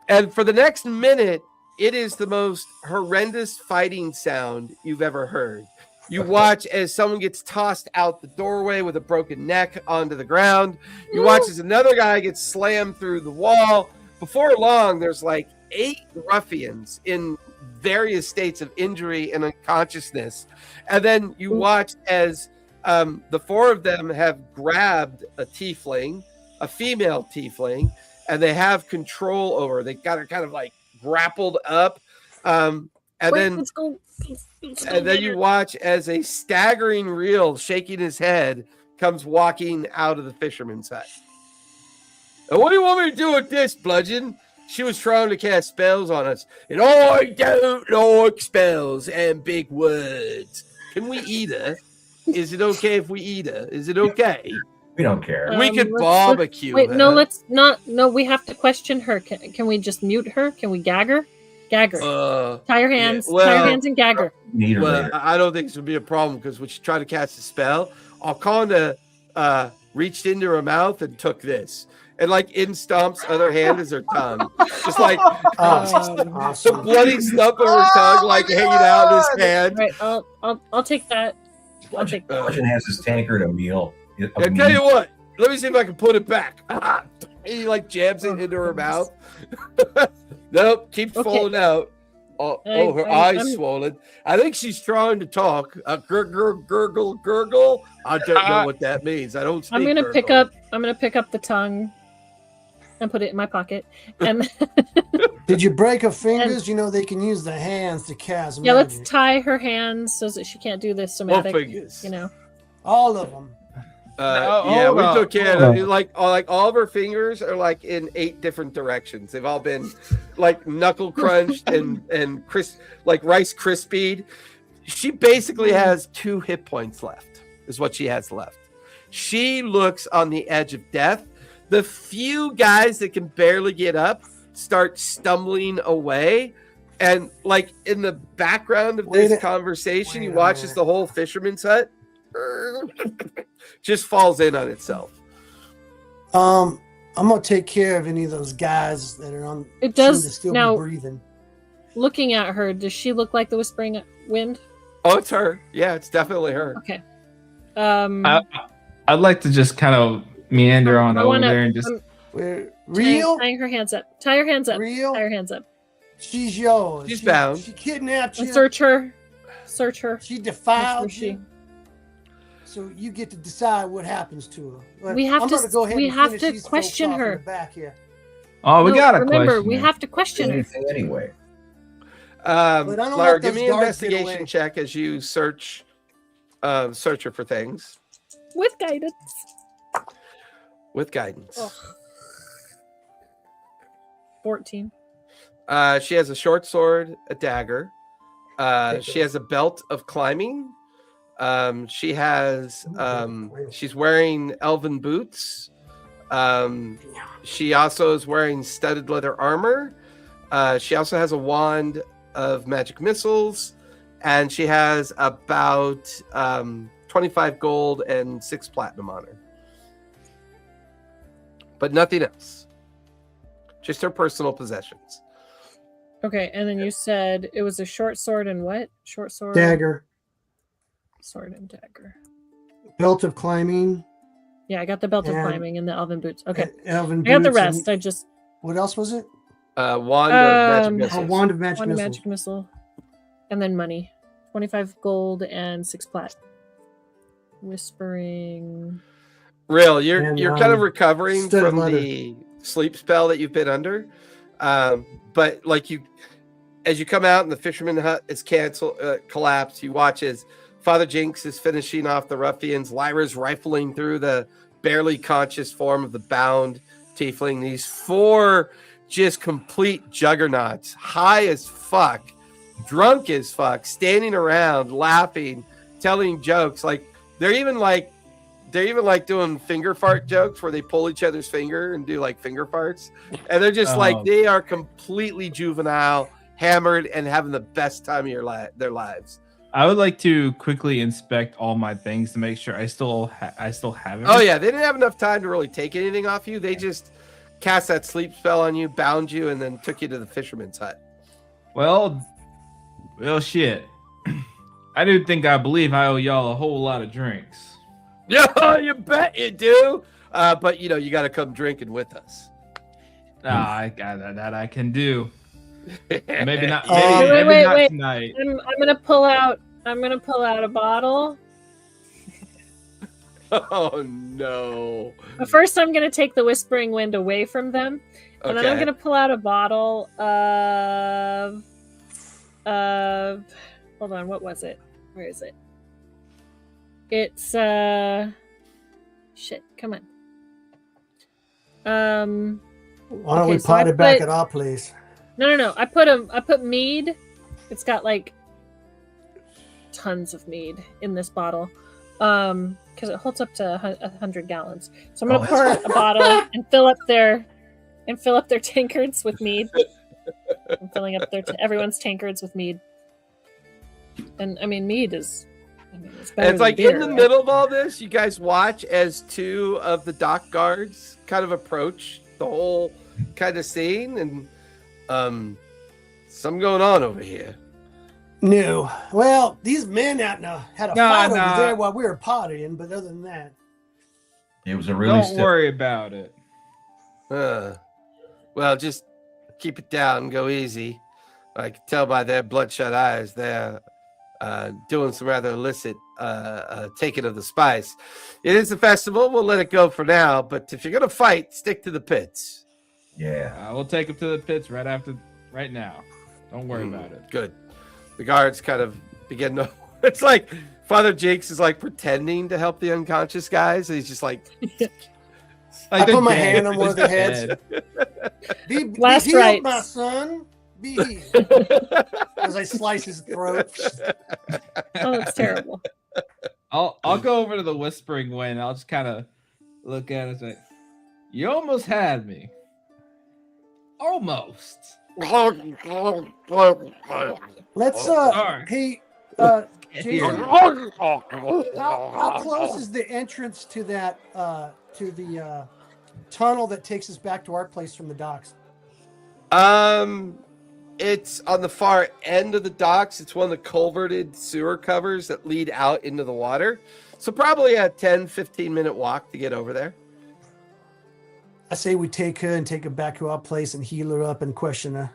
And for the next minute, it is the most horrendous fighting sound you've ever heard. You watch as someone gets tossed out the doorway with a broken neck onto the ground. You watch as another guy gets slammed through the wall. Before long, there's like 8 ruffians in various states of injury and unconsciousness. And then you watch as the 4 of them have grabbed a tiefling, a female tiefling, and they have control over her. They got her kind of like grappled up. And then you watch as a staggering reel shaking his head comes walking out of the fisherman's hut. And what do you want me to do with this, Bludgeon? She was trying to cast spells on us. And I don't like spells and big words. Can we eat her? Is it okay if we eat her? Is it okay? We don't care. We could barbecue Wait, her. no, let's not. No, we have to question her. Can we just mute her? Can we gag her? Gag her. Tie her hands. Tie her hands and gag her. Need her Well, later. I don't think this would be a problem because when she tried to cast a spell, Alconda reached into her mouth and took this. And like in Stomp's other hand is her tongue. Just like the bloody stump of her tongue like hanging out in his hand. Right, I'll take that. I'll take that. Bludgeon has his tankard of meal. I tell you what, let me see if I can put it back. He like jabs it into her mouth. Nope, keeps falling out. Her eyes swollen. I think she's trying to talk. Gurgle, gurgle, gurgle. I don't know what that means. I don't speak. I'm gonna gurgle. pick up the tongue and put it in my pocket. And Did you break her fingers? You know they can use their hands to cast yeah, magic. let's tie her hands so that she can't do this somatic. What fingers? You know, All of them. Yeah, we took care of it. Like all of her fingers are like in 8 different directions. They've all been like knuckle crunched and crisp, like Rice Krispied. She basically has 2 hit points left, is what she has left. She looks on the edge of death. The few guys that can barely get up start stumbling away. And like in the background of this conversation, you watch as the whole fisherman's hut just falls in on itself. I'm gonna take care of any of those guys that are on. It does seem to still now. be breathing. Looking at her, does she look like the Whispering Wind? Oh, it's her. Yeah, it's definitely her. Okay. I'd like to just kind of meander on over there and just. We're real. Tying her hands up. Tie her hands up. Real. Tie her hands up. She's yours. She's bound. She kidnapped you. And search her. Search her. She Where defiled she? you. So you get to decide what happens to her. But We have I'm to- gonna go ahead we and have finish to these folks question off in her. the back here. Oh, we No, got a remember, question. we here. have to question her. Anything anyway. But I don't Lara, let give those me an guards get investigation away. check as you search her for things. With guidance. With guidance. Ugh. 14. She has a short sword, a dagger. She has a belt of climbing. She has she's wearing elven boots. She also is wearing studded leather armor. She also has a wand of magic missiles, and she has about 25 gold and 6 platinum on her. But nothing else. Just her personal possessions. Okay, and then you said it was a short sword and what? Short sword? Dagger. Sword and dagger. Belt of climbing. Yeah, I got the belt of And- climbing and the elven boots. Okay, Elven I got the boots rest. and- I just what else was it? Wand of magic A A missiles. wand of magic wand of missiles. magic missile, and then money, 25 gold and 6 plat. Whispering. Real, you're And, kind of recovering studded from leather. the sleep spell that you've been under. But like as you come out and the fisherman hut is collapsed, you watch as Father Jinx is finishing off the ruffians. Lyra's rifling through the barely conscious form of the bound tiefling. These 4 just complete juggernauts, high as fuck, drunk as fuck, standing around, laughing, telling jokes. Like they're even like doing finger fart jokes where they pull each other's finger and do like finger farts. And they're just like, they are completely juvenile, hammered, and having the best time of their lives. I would like to quickly inspect all my things to make sure I still have it. Oh yeah, they didn't have enough time to really take anything off you. They just cast that sleep spell on you, bound you, and then took you to the fisherman's hut. Well, shit. I do think I believe I owe y'all a whole lot of drinks. Yeah, you bet you do. But you got to come drinking with us. I got that I can do. Maybe not. Wait, Maybe not wait. tonight. I'm gonna pull out a bottle. Oh no! But first, I'm gonna take the whispering wind away from them, and then I'm gonna pull out a bottle of. Hold on, what was it? Where is it? It's shit. Come on. Why don't Okay, we so I pot it back put- at our place? No. I put mead. It's got like tons of mead in this bottle. Because it holds up to 100 gallons. So I'm gonna pour a bottle and fill up their tankards with mead. I'm filling up everyone's tankards with mead. And I mean, mead is. It's better It's than like beer, in the right? middle of all this, you guys watch as 2 of the dock guards kind of approach the whole kind of scene, and something going on over here. No. Well, these men had a Nah, fight nah. over there while we were partying, but other than that, It was a really Don't worry about it. Well, just keep it down and go easy. I can tell by their bloodshot eyes they're doing some rather illicit taking of the spice. It is a festival. We'll let it go for now. But if you're going to fight, stick to the pits. Yeah. We'll take him to the pits right now. Don't worry about it. Good. The guards kind of begin to... It's like Father Jakes is like pretending to help the unconscious guys. And he's just like... I they're put my dead. hand on one of their heads. Dead. Be Last healed, rites. my son. Be healed. As I slice his throat. Oh, that's terrible. I'll go over to the whispering wind. I'll just kind of look at it and say, "You almost had me. Almost." Let's Sorry. hey Jason, how close is the entrance to that to the tunnel that takes us back to our place from the docks? It's on the far end of the docks. It's one of the culverted sewer covers that lead out into the water. So probably a 10-15 minute walk to get over there. I say we take her and take her back to our place and heal her up and question her.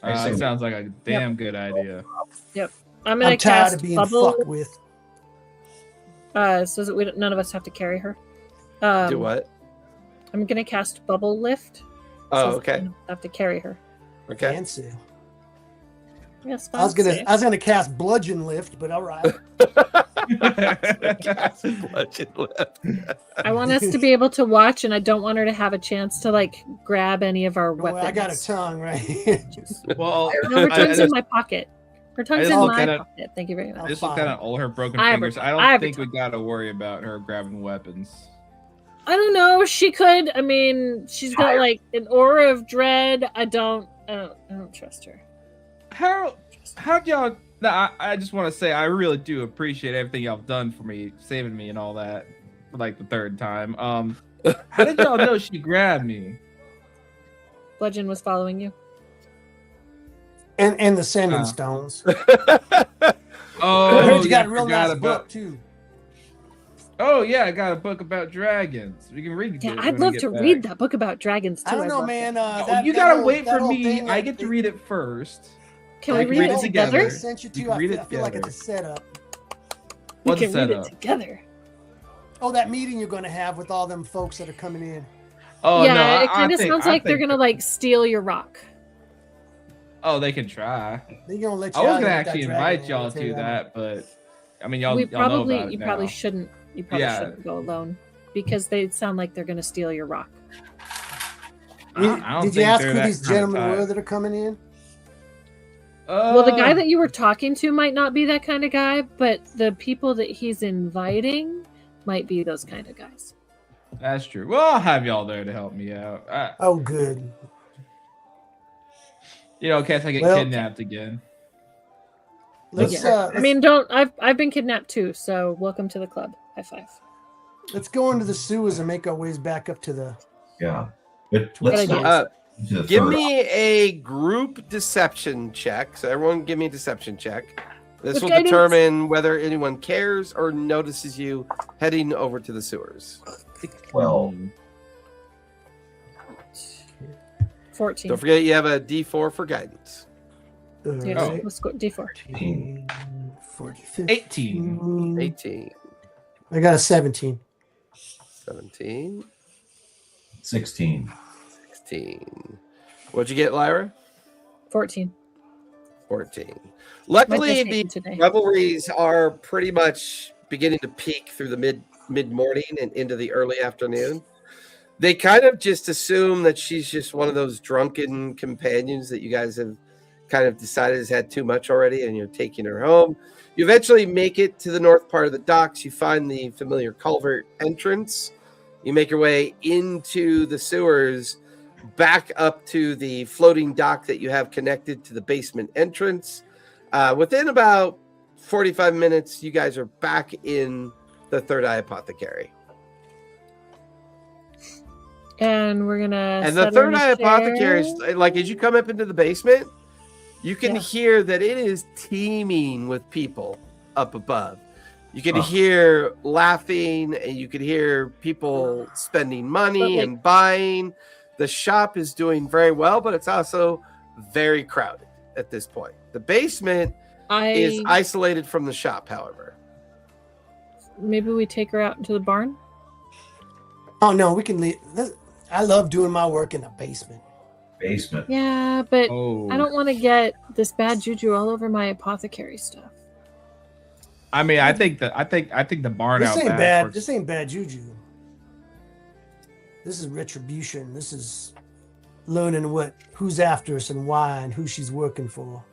It sounds like a damn good idea. I'm gonna I'm tired cast of being bubble. fucked with. So that none of us have to carry her. Do what? I'm gonna cast bubble lift. Oh, so okay. I don't have to carry her. Okay. Fancy. Yes, I was gonna cast bludgeon lift, but all right. Cast bludgeon left. I want us to be able to watch, and I don't want her to have a chance to like grab any of our Well, weapons. I got a tongue right here. Well, No, her tongue's in my pocket. Her tongue's just in looked my at it. pocket. Thank you very much. I just looked at all her broken I have fingers. her- I I don't have her think we tongue. gotta worry about her grabbing weapons. I don't know. She could. I mean, she's got like an aura of dread. I don't trust her. How y'all? No, I just want to say I really do appreciate everything y'all have done for me, saving me and all that for like the third time. How did y'all know she grabbed me? Bludgeon was following you. And the sending stones. Oh, I heard you got yeah, a real forgot nice about- book too. Oh yeah, I got a book about dragons. We can read. Yeah, it I'd when we love get to back. read that book about dragons too. I don't I'd know, love man. to. You that gotta whole- wait that for whole me. thing I that get to they- read it first. Can I we can read read it it together? together. I sent you We to. can I read feel, it I feel like together. it's a setup. We What's can the read it setup? together. Oh, that meeting you're going to have with all them folks that are coming in. Oh yeah, no, it kind of sounds like they're think- gonna like steal your rock. Oh, they can try. They're going to let you I was out gonna with that actually dragon, invite I'll y'all tell to you that, but I mean, y'all know about it You now. probably shouldn't. You probably Yeah. shouldn't go alone because they sound like they're gonna steal your rock. I don't Did you think ask they're who that these kinda gentlemen type. were that are coming in? Well, the guy that you were talking to might not be that kind of guy, but the people that he's inviting might be those kind of guys. That's true. Well, I'll have y'all there to help me out. Oh, good. In case I get Well- kidnapped again. Let's I mean, don't. I've been kidnapped too, so welcome to the club. High five. let's go into the sewers and make our ways back up to the. Yeah. But Good let's idea. not to the Give third me a group deception check. So everyone give me a deception check. This With will guidance. determine whether anyone cares or notices you heading over to the sewers. 12. 14. Don't forget you have a D4 for guidance. Yeah, Oh. let's go D4. 40, 50, 18. 18, I got a 17. 17, 16. 16. What'd you get, Lyra? 14. 14. Luckily, Might the just today. revelries are pretty much beginning to peak through the mid morning and into the early afternoon. They kind of just assume that she's just one of those drunken companions that you guys have kind of decided has had too much already, and you're taking her home. You eventually make it to the north part of the docks. You find the familiar culvert entrance. You make your way into the sewers, back up to the floating dock that you have connected to the basement entrance. Within about 45 minutes, you guys are back in the Third Eye Apothecary. And we're gonna. And the set her Third in a Eye Apothecary, chair. is, like, as you come up into the basement, you can Yeah. hear that it is teeming with people up above. You can Huh. hear laughing, and you can hear people spending money But, like- and buying. The shop is doing very well, but it's also very crowded at this point. The basement is isolated from the shop, however. Maybe we take her out into the barn. Oh, no, we can leave. I love doing my work in the basement. Basement. Yeah, but Oh, I don't want to get this bad juju all over my apothecary stuff. I mean, I think the barn This out ain't back bad. works- This ain't bad juju. This is retribution. This is learning who's after us and why and who she's working for.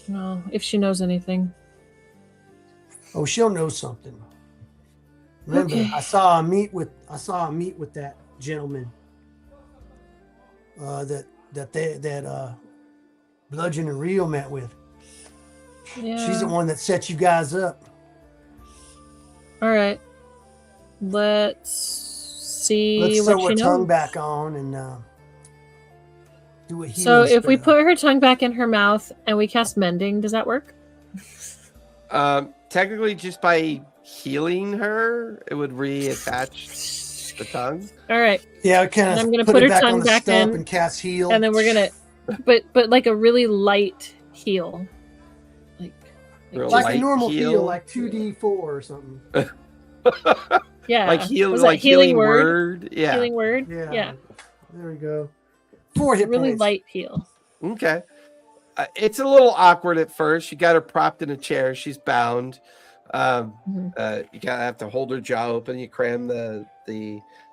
No, if she knows anything. Oh, she'll know something. Remember, Okay. I saw her meet with that gentleman. That Bludgeon and Rio met with. Yeah. She's the one that set you guys up. All right. Let's see Let's what sew she her tongue knows. back on and do a healing So if we spell. put her tongue back in her mouth and we cast mending, does that work? Technically, just by healing her, it would reattach the tongue. All right. Yeah, kind And of I'm gonna put put it her back tongue on the back stump in, and cast heal. And then we're gonna, but like a really light heal, like Real like light a normal heal. heal, like 2d4 or something. yeah, Like heal, Was that like healing word. Yeah. healing word. Yeah. Yeah, There we go. 4 hit really points. light heal. Okay. It's a little awkward at first. You got her propped in a chair. She's bound. You gotta have to hold her jaw open. You cram the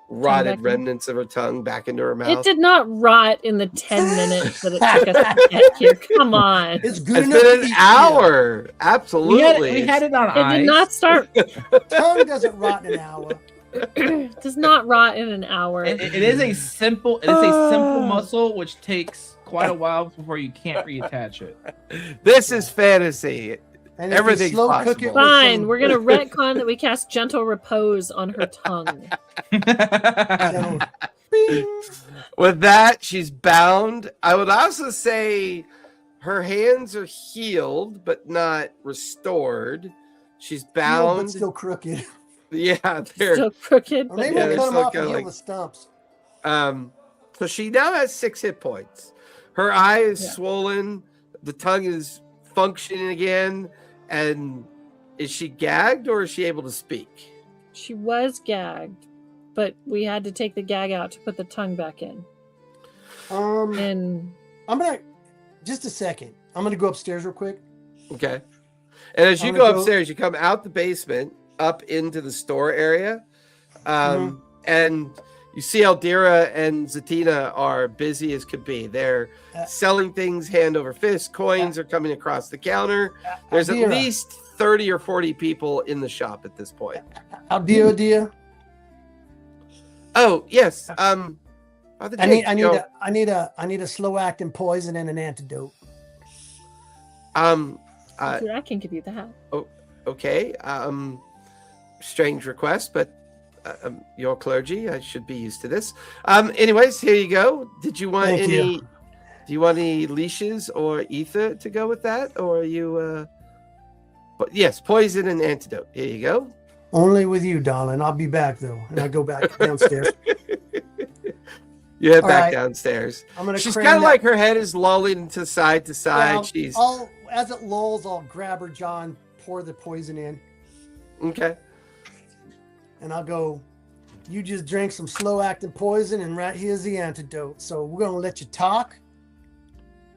rotted remnants of her tongue back into her mouth. It did not rot in the 10 minutes that it took us to get here. Come on. It's good It's enough. been to an eat, hour. Absolutely. We had it on It ice. did not start. Tongue doesn't rot in an hour. It does not rot in an hour. It is a simple muscle which takes quite a while before you can't reattach it. This is fantasy. And if you Everything's slow cook possible. it with Fine, some- we're gonna retcon that we cast gentle repose on her tongue. so- Bing. With that, she's bound. I would also say her hands are healed, but not restored. She's Healed, bound. but still crooked. Yeah, they're Still crooked. Or But maybe Yeah, we'll they're cut them still off and kinda heal like- the stumps. So she now has 6 hit points. Her eye is Yeah. swollen. The tongue is functioning again. And is she gagged or is she able to speak? she was gagged, but we had to take the gag out to put the tongue back in. And I'm gonna just a second. I'm gonna go upstairs real quick. Okay. And as you I'm go gonna go- upstairs, you come out the basement up into the store area. Mm-hmm. And you see Aldira and Zatina are busy as could be. They're selling things hand over fist. Coins are coming across the counter. There's at Aldira. least 30 or 40 people in the shop at this point. Aldira. Oh, yes. Father I need a slow acting poison and an antidote. I can give you that. Okay. Strange request, but your clergy, I should be used to this. Anyways, here you go. Did you want Thank any? you. Do you want any leashes or ether to go with that, or are you? But yes, poison and antidote. Here you go. Only with you, darling. I'll be back though, and I go back downstairs. You head All back right. downstairs. I'm gonna. She's cram kind of that- like her head is lolling to side to side. Well, She's as it lulls, I'll grab her jaw and pour the poison in, okay. and I'll go. You just drank some slow acting poison, and right here's the antidote. So we're gonna let you talk,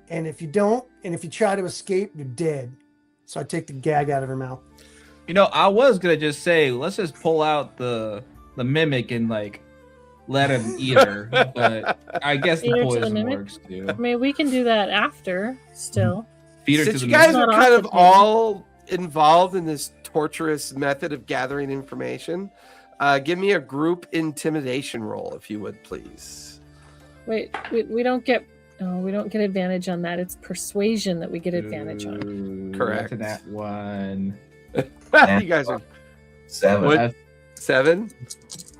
and if you don't, and if you try to escape, you're dead. So I take the gag out of her mouth. You know, I was gonna just say, let's just pull out the mimic and like let him eat her, but I guess Eat the her to the poison mimic? works too. I mean, we can do that after still. Feed her Since to you the guys mimic. are Not kind of often. all involved in this torturous method of gathering information, give me a group intimidation roll, if you would, please. Wait, we don't get. Oh, we don't get advantage on that. It's persuasion that we get advantage on. Ooh, Correct. that's that one. You guys are 7. What? That's 7.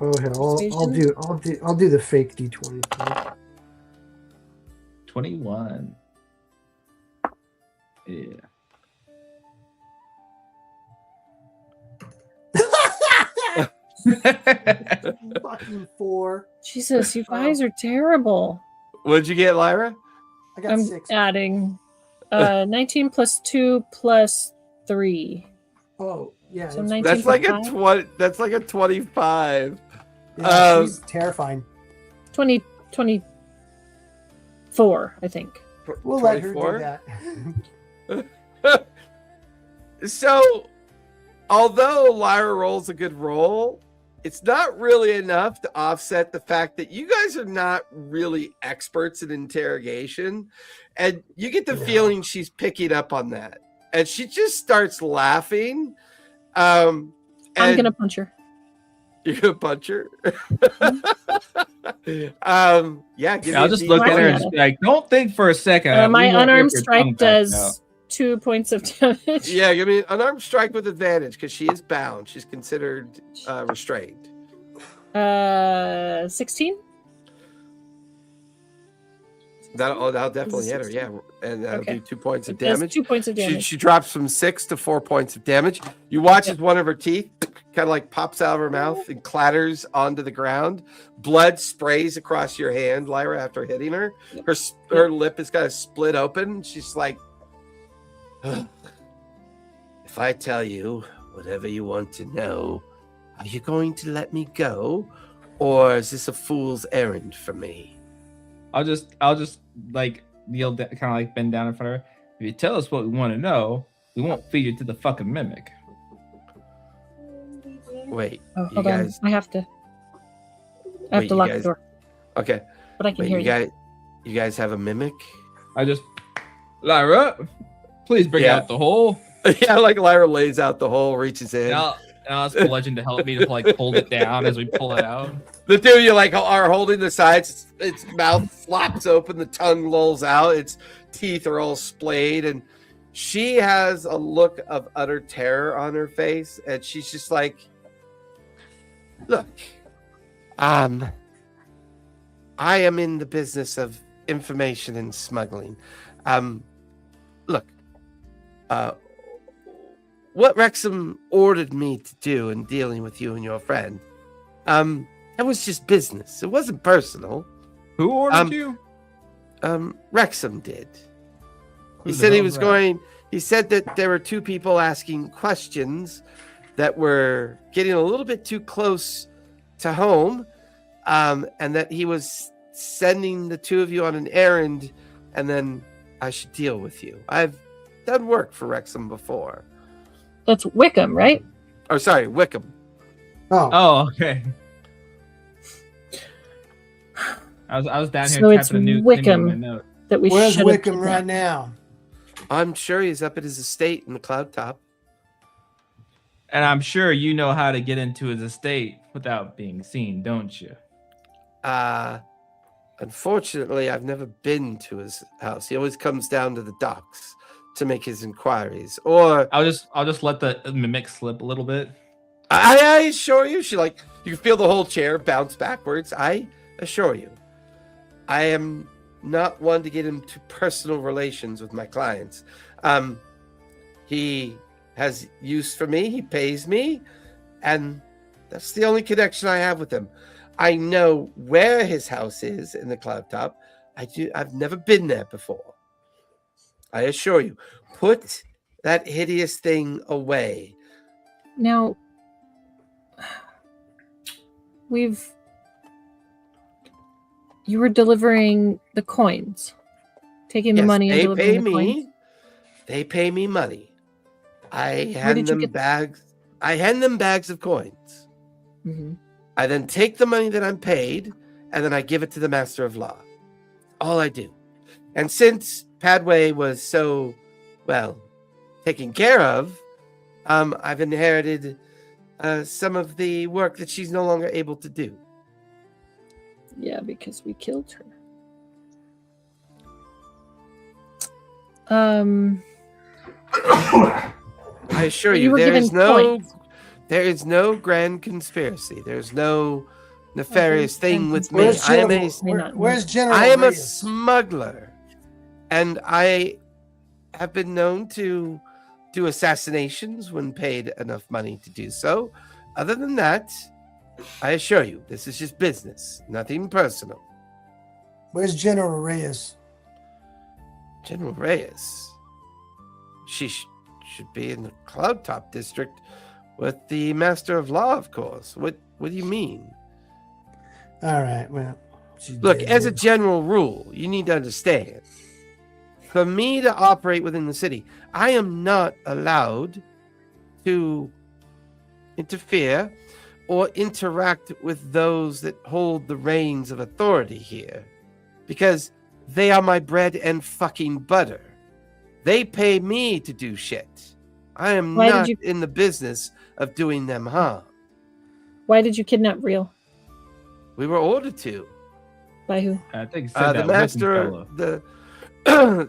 Oh hell, I'll do the fake D20. 21. Yeah. Fucking 4. Jesus, you guys are terrible. What'd you get, Lyra? I got I'm 6. adding 19 plus 2 plus 3. Oh yeah, So it's- 19 That's like a plus 5? 20. That's like a 25. yeah, she's terrifying. 24, I think. We'll let her 24? do that. So, although Lyra rolls a good roll, it's not really enough to offset the fact that you guys are not really experts in interrogation. And you get the No. feeling she's picking up on that. And she just starts laughing. I'm and gonna punch her. You're gonna punch her? Yeah, give me I'll a just D20. look at her and Why just be like, don't think for a second. My we won't unarmed rip your tongue strike back out. does 2 points of damage. Yeah, give me an unarmed strike with advantage because she is bound. She's considered restrained. 16. That'll definitely hit her, yeah. And that'll Okay. do 2 points of It does damage. 2 points of damage. She drops from 6 to 4 points of damage. You watch as one of her teeth kind of like pops out of her mouth and clatters onto the ground. Blood sprays across your hand, Lyra, after hitting her. Her lip is kind of split open. She's like, if I tell you whatever you want to know, are you going to let me go? Or is this a fool's errand for me? I'll just like kneel, kind of like bend down in front of her. If you tell us what we want to know, we won't feed you to the fucking mimic. Wait, Oh, you hold guys. on. I have to Wait, you lock guys- the door, Okay. but I can Wait, hear you. you guys have a mimic? I just, Lyra, please bring Yeah. out the hole. Yeah, like Lyra lays out the hole, reaches in. And I'll ask Bludgeon to help me to like hold it down as we pull it out. The two of you like are holding the sides. Its mouth flops open, the tongue lolls out, its teeth are all splayed, and she has a look of utter terror on her face, and she's just like, "Look, I am in the business of information and smuggling. Look, what Wrexham ordered me to do in dealing with you and your friend, that was just business. It wasn't personal. Who ordered you? Wrexham did. Who He the said he hell was is that? going. He said that there were two people asking questions that were getting a little bit too close to home, and that he was sending the two of you on an errand, and then I should deal with you. I've done work for Wrexham before. That's Wickham, right? Oh, sorry, Wickham. Oh, Oh, okay. I was down here So it's tapping a new Wickham. thing in my note. That we where's should have Wickham kidnapped. right now? I'm sure he's up at his estate in the Cloudtop. And I'm sure you know how to get into his estate without being seen, don't you? Unfortunately, I've never been to his house. He always comes down to the docks to make his inquiries. Or I'll just let the mimic slip a little bit. I assure you, you can feel the whole chair bounce backwards. I assure you, I am not one to get into personal relations with my clients. He has use for me. He pays me, and that's the only connection I have with him. I know where his house is in the Cloudtop. I've never been there before. I assure you. Put that hideous thing away. Now, you were delivering the coins, taking the Yes, money and they delivering pay the me. coins. They pay me money. I hand did you them get- bags. I hand them bags of coins. Mm-hmm. I then take the money that I'm paid, and then I give it to the Master of Law. All I do. And since Padway was so, well, taken care of, I've inherited some of the work that she's no longer able to do. Yeah, because we killed her. I assure You you, were there given is no, coins. there is no grand conspiracy. There's no nefarious thing with me. Where's I am General, a May not where's General I am a Reyes? smuggler, and I have been known to do assassinations when paid enough money to do so. Other than that, I assure you, this is just business, nothing personal. Where's General Reyes? General Reyes, she should be in the Cloudtop District with the Master of Law, of course. What do you mean? All right, well, she Look, did. as a general rule, you need to understand. For me to operate within the city, I am not allowed to interfere or interact with those that hold the reins of authority here, because they are my bread and fucking butter. They pay me to do shit. I am Why did not you- in the business of doing them harm. Why did you kidnap Real? We were ordered to. By who? I think it said The that master, Wickham the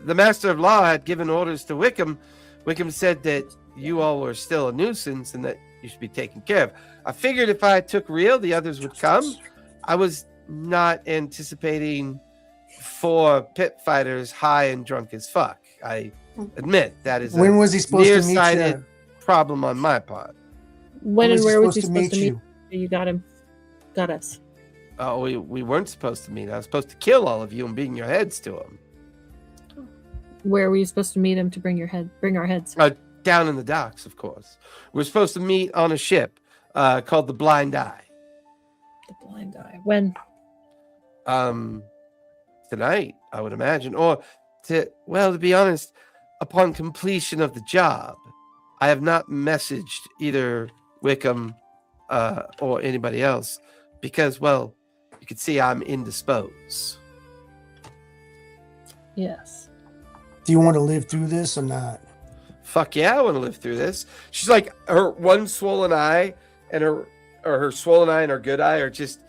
the Master of Law had given orders to Wickham. Wickham said that you all were still a nuisance and that you should be taken care of. I figured if I took Real, the others would come. I was not anticipating 4 pit fighters high and drunk as fuck. I admit that is When a was he supposed to meet nearsighted you? problem on my part. When and he where was he supposed supposed to meet you? You got him. Got us. Oh, we weren't supposed to meet. I was supposed to kill all of you and bring your heads to him. Where were you supposed to meet him to bring our heads? Down in the docks, of course. We're supposed to meet on a ship called the Blind Eye. The blind eye. When? Tonight, I would imagine. Or to be honest, upon completion of the job. I have not messaged either Wickham or anybody else, because, well, you can see I'm indisposed. Yes. Do you want to live through this or not? Fuck yeah, I want to live through this. She's like, her one swollen eye and her swollen eye and her good eye are just,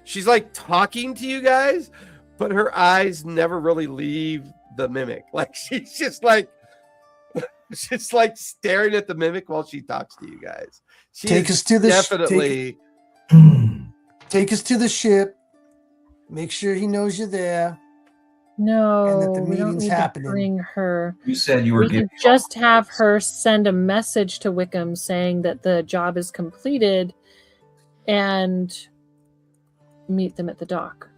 she's like talking to you guys, but her eyes never really leave the mimic. Like she's just like staring at the mimic while she talks to you guys. She Take us to the definitely take us to the ship. Make sure he knows you're there. No, And that the we don't meeting's need happening. to bring her. You said you were We giving could just have her send a message to Wickham saying that the job is completed and meet them at the dock.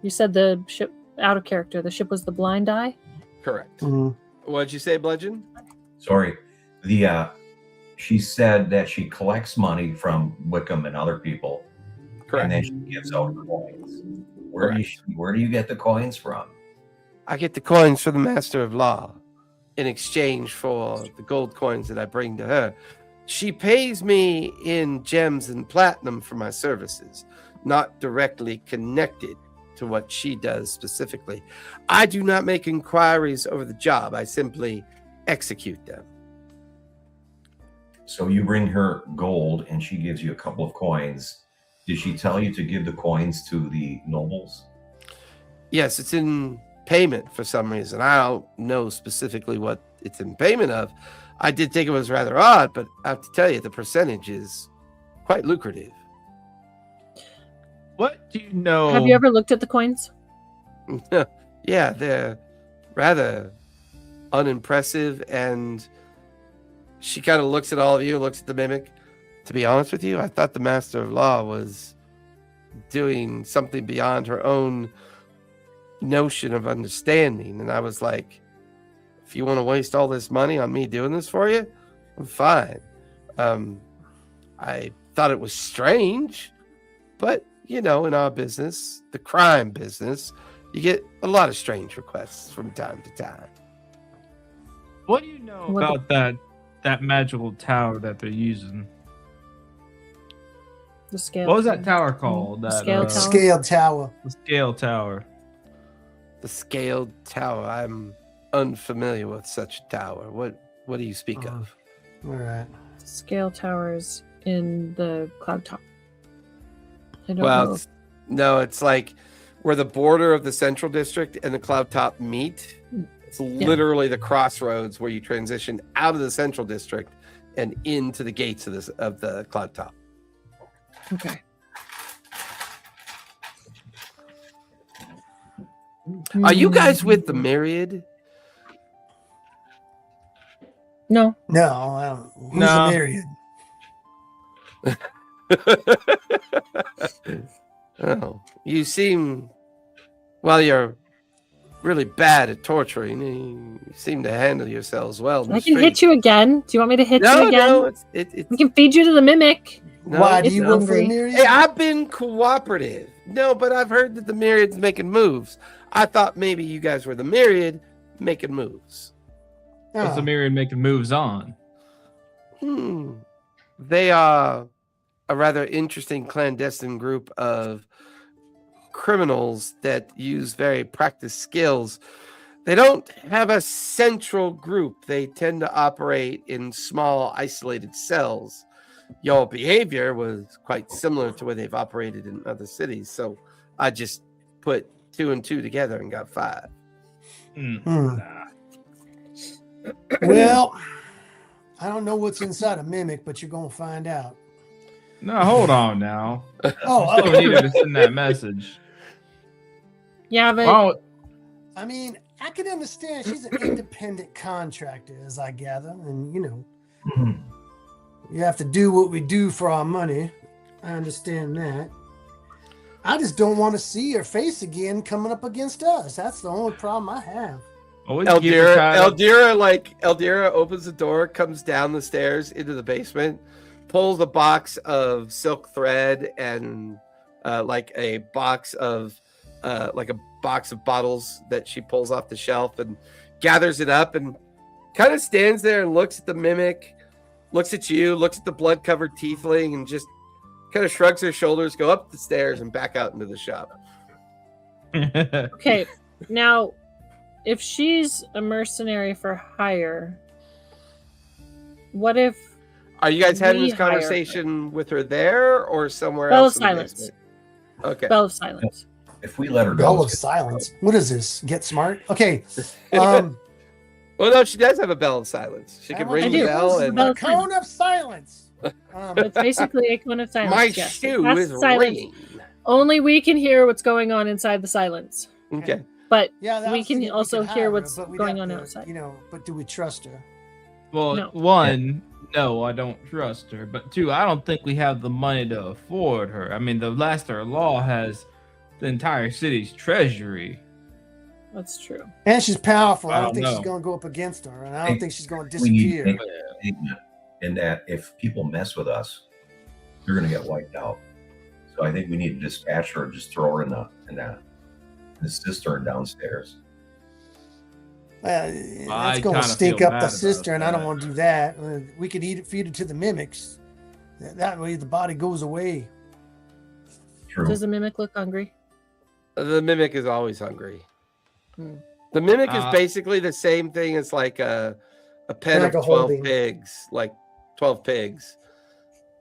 You said the ship, out of character, the ship was the Blind Eye? correct. Mhm. What'd you say, Bludgeon? Sorry. She said that she collects money from Wickham and other people, Correct. and then she gives out coins. Where do you get the coins from? I get the coins from the Master of Law in exchange for the gold coins that I bring to her. She pays me in gems and platinum for my services, not directly connected to what she does specifically. I do not make inquiries over the job. I simply execute them. So you bring her gold, and she gives you a couple of coins. Did she tell you to give the coins to the nobles? Yes, it's in payment for some reason. I don't know specifically what it's in payment of. I did think it was rather odd, but I have to tell you, the percentage is quite lucrative. What do you know? Have you ever looked at the coins? Yeah, they're rather unimpressive, and she kind of looks at all of you, looks at the mimic. To be honest with you, I thought the Master of Law was doing something beyond her own notion of understanding, and I was like, if you want to waste all this money on me doing this for you, I'm fine. I thought it was strange, but you know, in our business, the crime business, you get a lot of strange requests from time to time. What do you know What about that magical tower that they're using? The scale. What was that tower called? The That scale tower? Scale tower. The scale tower. The scaled tower. I'm unfamiliar with such a tower. What do you speak of? All right. Scale towers in the Cloudtop. I don't Well, know. it's like where the border of the Central District and the Cloudtop meet. It's literally the crossroads where you transition out of the Central District and into the gates of the Cloudtop. Okay. Are you guys with the Myriad? No. No, I don't. Who's No. a myriad? Oh, you seem, well, you're really bad at torturing. You seem to handle yourselves well. I can hit you again. Do you want me to hit you again? No, it's We can feed you to the mimic. no, Why do it's you work for the hungry. myriad? Hey, I've been cooperative. No, but I've heard that the Myriad's making moves. I thought maybe you guys were the Myriad making moves. What's Oh. the Myriad making moves on? They are a rather interesting clandestine group of criminals that use very practiced skills. They don't have a central group. They tend to operate in small, isolated cells. Your behavior was quite similar to where they've operated in other cities. So I just put 2 and 2 together and got 5. Hmm. Nah. Well, I don't know what's inside a mimic, but you're gonna find out. No, hold on now. Oh, Still needed to send that message. Yeah, but Well, I mean, I can understand she's an independent contractor, as I gather, and you know, you have to do what we do for our money. I understand that. I just don't want to see her face again coming up against us. That's the only problem I have. always keep her tied up. Eldira opens the door, comes down the stairs into the basement, pulls a box of silk thread and like a box of bottles that she pulls off the shelf and gathers it up and kind of stands there and looks at the mimic, looks at you, looks at the blood-covered tiefling, and just kind of shrugs her shoulders, go up the stairs, and back out into the shop. Okay, now, if she's a mercenary for hire, what if Are you guys having we this hire her? conversation with her there or somewhere Bell of else? in the silence. basement? Okay. Bell of silence? If we let her Bell go, of silence. What is this? Get smart. Okay. Well, no, she does have a bell of silence. She can ring I the do. bell, The and bell a cone of silence. It's basically a cone of silence. my yes. shoe That's is silence. ringing. Only we can hear what's going on inside the silence. Okay. But Yeah, that we was can the- also could hear hire her, what's but we'd going have on to, outside. But do we trust her? Well, No. one, no, I don't trust her. But two, I don't think we have the money to afford her. I mean, the Lustia law has the entire city's treasury. That's true. And she's powerful. I I don't don't think she's know. going to go up against her, and I don't think she's going to we need disappear. to make a statement in that if people mess with us, they're going to get wiped out. So I think we need to dispatch her and just throw her in the cistern downstairs. That's going to kinda stink feel up bad the about cistern. I don't that. want to do that. We could feed it to the mimics. That way, the body goes away. True. Does the mimic look hungry? The mimic is always hungry. Hmm. The mimic is Uh, basically the same thing as like a pen Like of a 12 holding. pigs, like 12 pigs.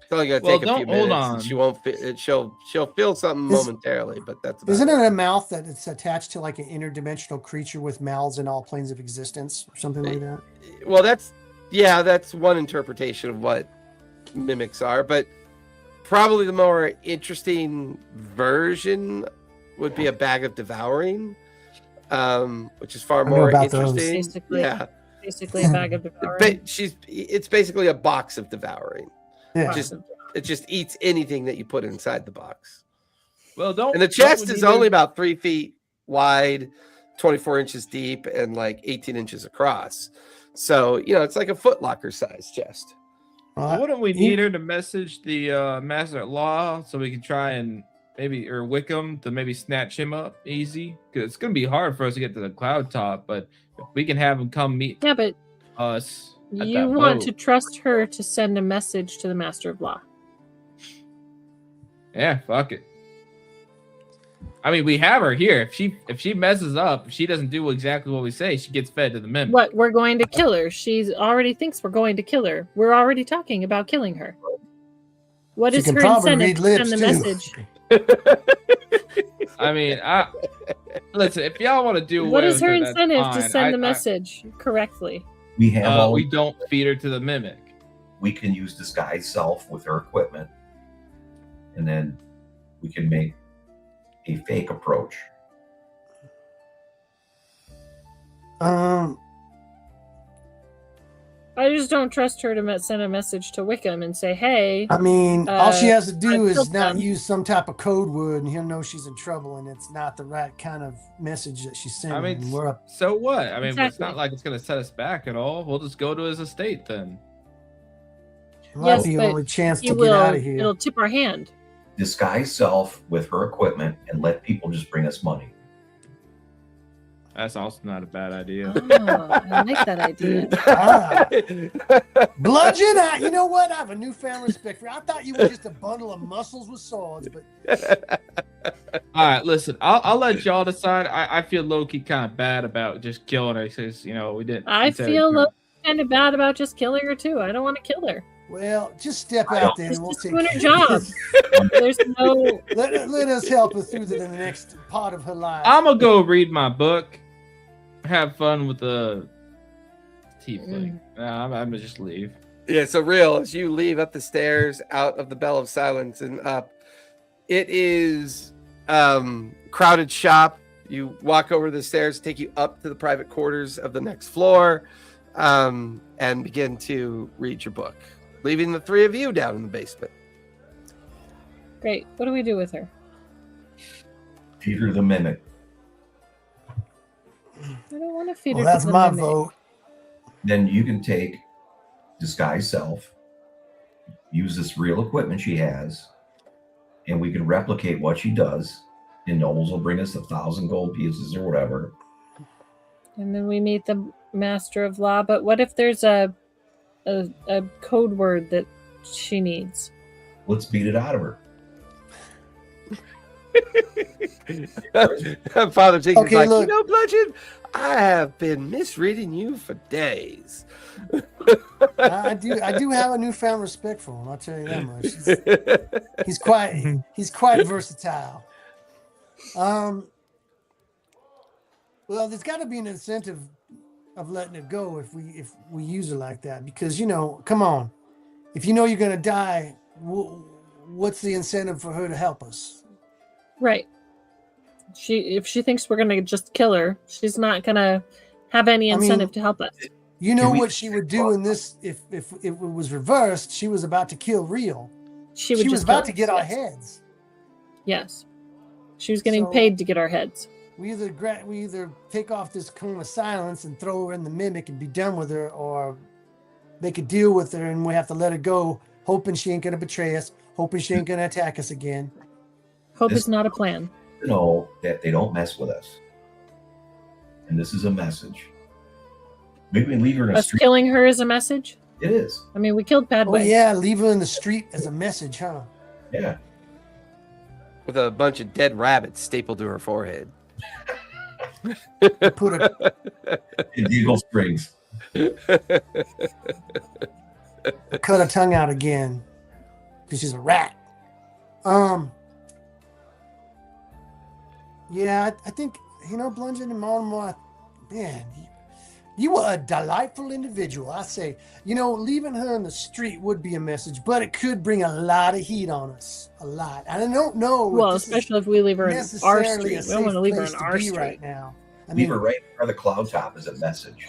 It's only gonna Well, take a few don't- hold minutes. And on. she won't. She'll feel something Is- momentarily, but that's about Isn't it. it a mouth that it's attached to like an interdimensional creature with mouths in all planes of existence or something like that? Well, that's one interpretation of what mimics are, but probably the more interesting version would be a bag of devouring, which is far know more about those. interesting. Basically. Yeah, Basically a bag of devouring. it's basically a box of devouring. Yeah. Just it just eats anything that you put inside the box. Well, don't. And the don't chest we is need to- only about 3 feet wide, 24 inches deep, and like 18 inches across. So it's like a footlocker size chest. Well, Wouldn't we he- need her to message the master at law so we can try and or Wickham to maybe snatch him up easy? Because it's gonna be hard for us to get to the cloud top, but if we can have him come meet Yeah, but us. At you that want boat. to trust her to send a message to the Master of Law. Yeah, fuck it. I mean, we have her here. If she messes up, if she doesn't do exactly what we say, she gets fed to the mimic. What? We're going to kill her. She already thinks we're going to kill her. We're already talking about killing her. What She is can her probably incentive read to send the lips, message? I mean, listen. If y'all want to do What away is with her her, that's incentive to fine. send the message correctly? We have all We don't feed her to the mimic. we can use disguise self with her equipment, and then we can make a fake approach. I just don't trust her to send a message to Wickham and say, "Hey, I mean, all she has to I do is killed not them. use some type of code word, and he'll know she's in trouble, and it's not the right kind of message that she's sending. I mean, and we're up. so what? I mean, it's Exactly. not like it's gonna set us back at all. We'll just go to his estate then. Might yes, be the but only chance he to get will. out of here. It'll tip our hand." Disguise self with her equipment and let people just bring us money. That's also not a bad idea. Oh, I like that idea. Ah. Bludgeon! You know what? I have a newfound respect for you. I thought you were just a bundle of muscles with swords, but All right, listen. I'll let y'all decide. I feel low key kind of bad about just killing her because we didn't. I instead of feel trying- kind of bad about just killing her too. I don't want to kill her. well, just step I out don't- there She's and we'll just take doing her care of job. There's no. Let us help her through to the next part of her life. I'm gonna go read my book. Have fun with the tiefling. Nah, I'm gonna just leave. Yeah, so real as you leave up the stairs out of the Bell of Silence and up, it is crowded shop. You walk over the stairs, take you up to the private quarters of the next floor, and begin to read your book, leaving the three of you down in the basement. Great. What do we do with her? Feed her the mimic. I don't want to feed Well, her. to that's the my mimic. vote. Then you can take disguise self, use this real equipment she has, and we can replicate what she does. And nobles will bring us 1,000 gold pieces or whatever. And then we meet the Master of Law. But what if there's a code word that she needs? Let's beat it out of her. Father Jenkins Okay, like, look. Bludgeon, I have been misreading you for days. I do have a newfound respect for him. I'll tell you that much. He's quite versatile. Well, there's got to be an incentive of letting it go if we use it like that, because come on, if you know you're gonna die, what's the incentive for her to help us? Right. If she thinks we're gonna just kill her, she's not gonna have any incentive to help us. You know what she would do in this if it was reversed? She was about to kill Real. She was about to get our heads. Yes. She was getting paid to get our heads. We either take off this cone of silence and throw her in the mimic and be done with her, or make a deal with her and we have to let her go, hoping she ain't gonna betray us, hoping she ain't gonna attack us again. Hope is not a plan. Know that they don't mess with us, and this is a message. Maybe we leave her in a Us street. killing her is a message? It is. I mean, we killed Padway. Oh yeah, leave her in the street as a message, huh? Yeah. With a bunch of dead rabbits stapled to her forehead. Put a In eagle springs. cut her tongue out again because she's a rat. Yeah, I think Bludgeon and more, man, you are a delightful individual. I say, leaving her in the street would be a message, but it could bring a lot of heat on us. A lot. I don't know. Well, especially if we leave her in our street. We don't want to leave her in our street right now. Leave her right where the cloud top is a message.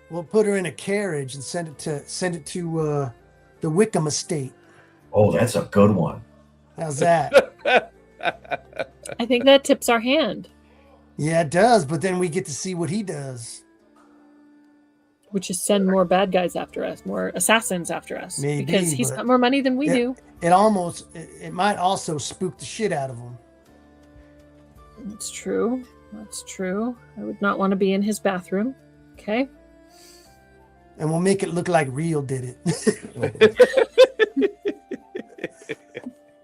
We'll put her in a carriage and send it to the Wickham estate. Oh, that's a good one. How's that? I think that tips our hand. Yeah, it does, but then we get to see what he does. Which is send more bad guys after us, more assassins after us. Maybe, because he's got more money than we do. It might also spook the shit out of him. That's true. That's true. I would not want to be in his bathroom. Okay. And we'll make it look like Real did it.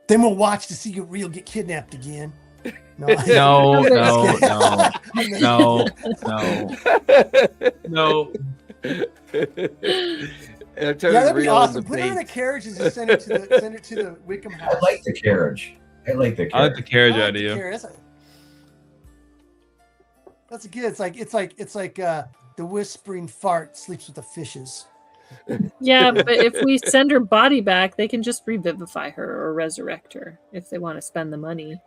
Then we'll watch to see Real get kidnapped again. No. That'd be awesome. Put her in a carriage and just send it to the Wickham house. I like the carriage. I like the carriage idea. That's good. It's like the whispering fart sleeps with the fishes. Yeah, but if we send her body back, they can just revivify her or resurrect her if they want to spend the money.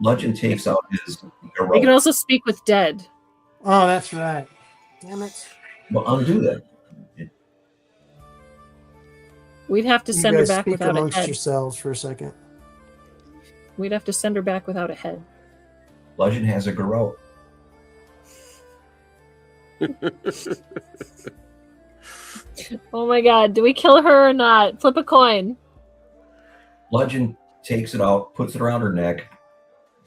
Bludgeon takes out his garrote. They can also speak with dead. Oh, that's right. Damn it. Well, undo that. We'd have to send her back speak without a amongst head. yourselves for a second. We'd have to send her back without a head. Bludgeon has a garrote. Oh my god, do we kill her or not? Flip a coin. Bludgeon takes it out, puts it around her neck,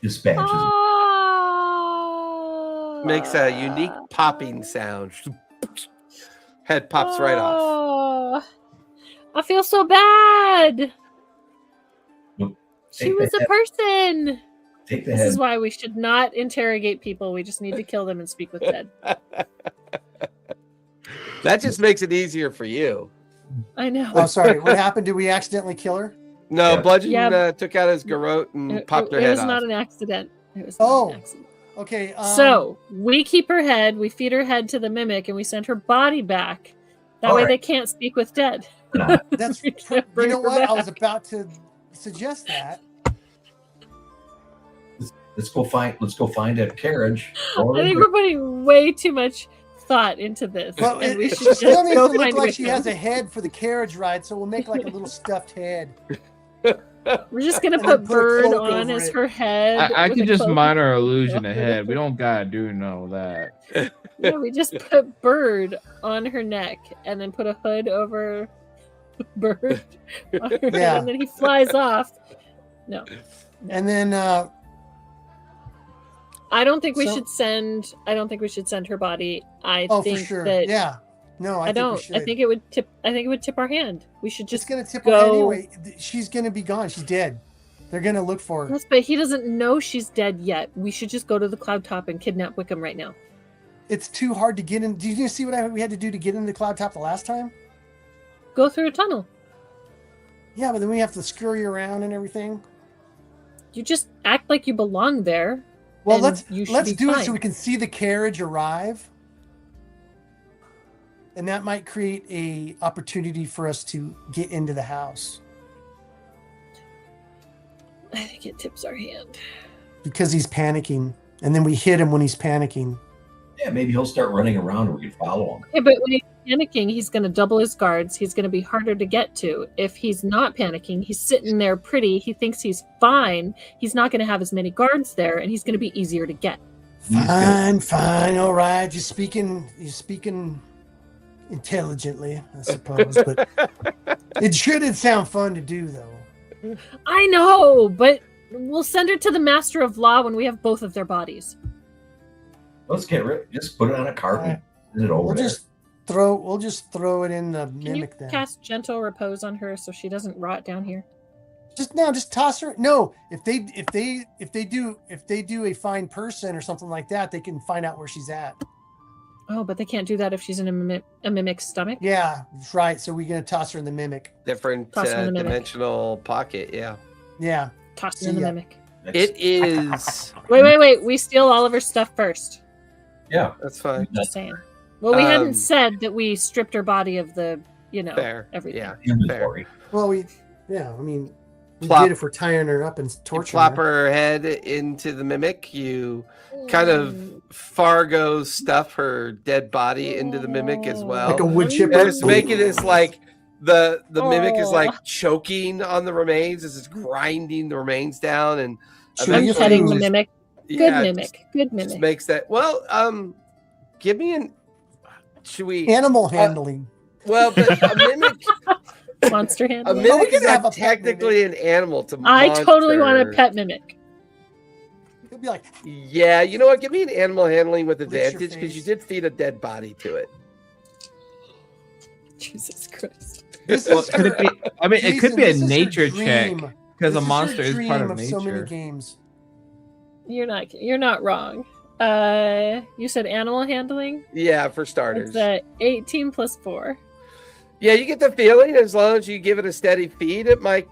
dispatches it. Oh. Makes a unique popping sound. Head pops right off. Oh. I feel so bad. She was a person. Take the This head. is why we should not interrogate people. We just need to kill them and speak with dead. That just makes it easier for you. I know. Oh, sorry. What happened? Did we accidentally kill her? No, Yeah. Bludgeon took out his garrote and popped her It head was off. not an accident. It was not an accident. Okay. So we keep her head, we feed her head to the mimic, and we send her body back. That way they can't speak with dead. That's We can't you bring know her what? I was back. about to suggest that. Let's go find a carriage. I think we're putting way too much thought into this. Well, and we it should still just needs go to look find like she Wickham. has a head for the carriage ride, so we'll make like a little stuffed head. We're just gonna and then put put a bird cloak on over as it. her head. I with can a just cloak. minor illusion ahead. We don't gotta do no that. Yeah, we just put bird on her neck and then put a hood over bird on her head, Yeah. and then he flies off. No. And then I don't think we So- should send her body. I for think sure. that Yeah. No, I I don't. think we should. I think it would tip. I think it would tip our hand. We should Just just gonna tip go. her anyway. She's gonna be gone. She's dead. They're gonna look for her. Yes, but he doesn't know she's dead yet. We should just go to the Cloudtop and kidnap Wickham right now. It's too hard to get in. Did you see what we had to do to get into Cloudtop the last time? Go through a tunnel. Yeah, but then we have to scurry around and everything. You just act like you belong there. Well, and you should let's be do it fine. so we can see the carriage arrive, and that might create a opportunity for us to get into the house I think it tips our hand. because he's panicking, and then we hit him when he's panicking. Yeah, maybe he'll start running around and we can follow him. Yeah, but when he's panicking, he's going to double his guards. He's going to be harder to get to. If he's not panicking, he's sitting there pretty. He thinks he's fine. He's not going to have as many guards there, and he's going to be easier to get. Fine, all right. You're speaking intelligently, I suppose, but it sure did sound fun to do, though. I know, but we'll send her to the Master of Law when we have both of their bodies. Let's just put it on a cart and Alright. send it over We'll there. just throw it in the Can you mimic then. cast gentle repose on her so she doesn't rot down here? Just toss her. No, if they do a fine person or something like that, they can find out where she's at. Oh, but they can't do that if she's in a mimic's stomach. Yeah, that's right. So we're gonna toss her in the mimic. Different Toss her in the mimic. dimensional pocket. Yeah. Yeah. Toss her in the See ya. mimic. It is. Wait. We steal all of her stuff first. Yeah. That's fine. Just saying. Well, we Um, hadn't said that we stripped her body of the, Fair. everything. Yeah. Inventory. Well, we Plop- did if we're tying her up and You torturing plop her. her head into the mimic. You kind of Fargo stuff her dead body into the mimic as well. Like a wood chipper. And it's making this like the mimic is Oh. like choking on the remains as it's grinding the remains down, and Sure, I'm you petting food. the mimic. Good yeah, mimic. Good Just mimic. makes that. Well, give me an. Should we? Animal handling. Well, but a mimic. Monster A handling. mimic we is can have not a pet technically an animal to I totally want a monster. pet mimic. He'll be like, Yeah, you know what? Give me an animal handling with Licks your advantage because you face. did feed a dead body to it. Jesus Christ. this Well, is could it her- be? I mean, it could Jason, be a this is her nature check dream. because a This is her monster is part dream of so many nature. games. You're not wrong. You said animal handling? Yeah, for starters. It's 18 plus 4. Yeah, you get the feeling as long as you give it a steady feed, it might,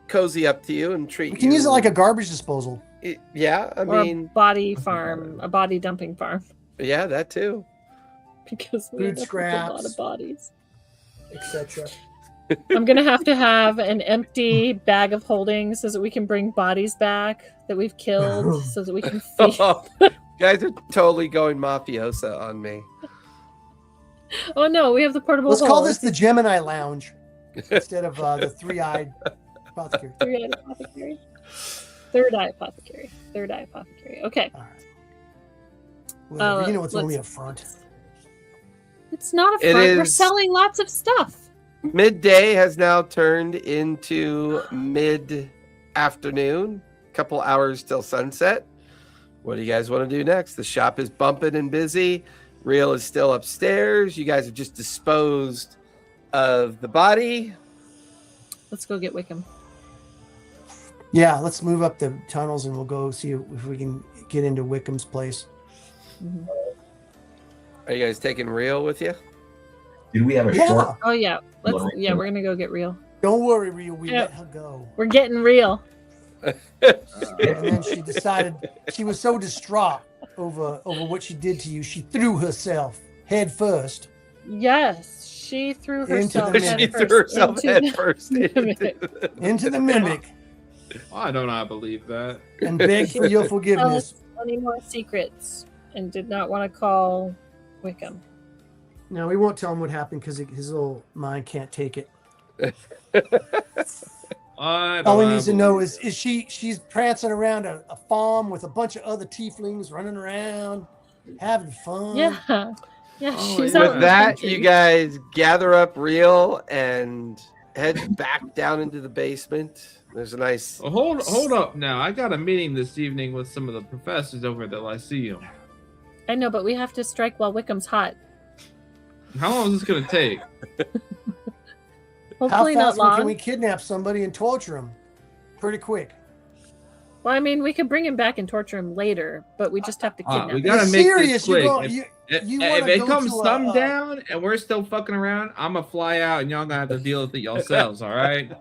cozy up to you and treat We can you. use it like a garbage disposal. Yeah, I Or mean, a body farm, a body dumping farm. yeah, that too. Because we Food end up with a lot scraps. of bodies. Etc. I'm gonna have to have an empty bag of holding so that we can bring bodies back that we've killed, so that we can feed. You guys are totally going mafiosa on me. Oh no, we have the portable. Let's call hole. this the Gemini Lounge instead of the three-eyed apothecary. Three-eyed apothecary. Third-eye apothecary. Third-eye apothecary. Okay. All right. Whatever. You know, it's let's- only a front. It's not a It front. We're is- selling lots of stuff. Midday has now turned into mid-afternoon. Couple hours till sunset. What do you guys want to do next? The shop is bumping and busy. Real is still upstairs. You guys have just disposed of the body. Let's go get Wickham. Yeah, let's move up the tunnels and we'll go see if we can get into Wickham's place. Mhm. Are you guys taking Real with you? Did we have a Yeah. short? Oh yeah. Let's. Lorraine. Yeah, we're gonna go get real. Don't worry, Rhea. We Yeah. let her go. We're getting real. And then she decided she was so distraught over what she did to you. She threw herself head first. Yes, she threw Into herself. the head She mimic. threw first herself into head the- first mimic. Into the mimic I do not believe that. and begged for your Tell forgiveness. us any more secrets, and did not want to call Wickham. No, we won't tell him what happened because his little mind can't take it. All he needs to know is she's prancing around a farm with a bunch of other tieflings running around, having fun. Yeah, yeah. Oh, She's yeah. out With in the that, country. you guys gather up Real and head back down into the basement. There's a nice. Well, hold up now. I got a meeting this evening with some of the professors over at the Lyceum. I know, but we have to strike while Wickham's hot. How long is this gonna take? Hopefully How not fast long. can we kidnap somebody and torture him? Pretty quick. Well, I mean, we could bring him back and torture him later, but we just have to kidnap We him. gotta You're make serious, this quick. you're going- If- you if wanna it go comes to sundown and we're still fucking around, I'm gonna fly out and y'all gonna have to deal with it yourselves. All right.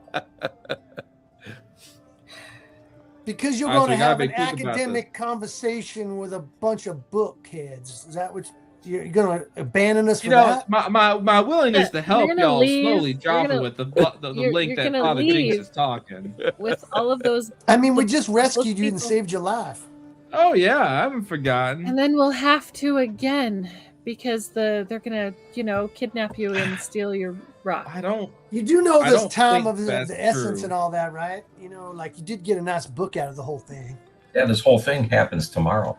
Because you're All right, going so to we have gotta an be quick about academic conversation with a bunch of book heads. Is that what you're going to abandon us for You know, that? my willingness Yeah, to help you're gonna y'all leave- slowly you're dropping gonna- with the you're- link you're that gonna Father Jinx leave. is talking. With all of those, I mean, we those- just rescued you and people- saved your life. Oh yeah, I haven't forgotten. and then we'll have to again because they're gonna, kidnap you and steal your rock. I don't. You do know I this don't time think of that's the essence true. and all that, right? You know, like you did get a nice book out of the whole thing. Yeah, this whole thing happens tomorrow.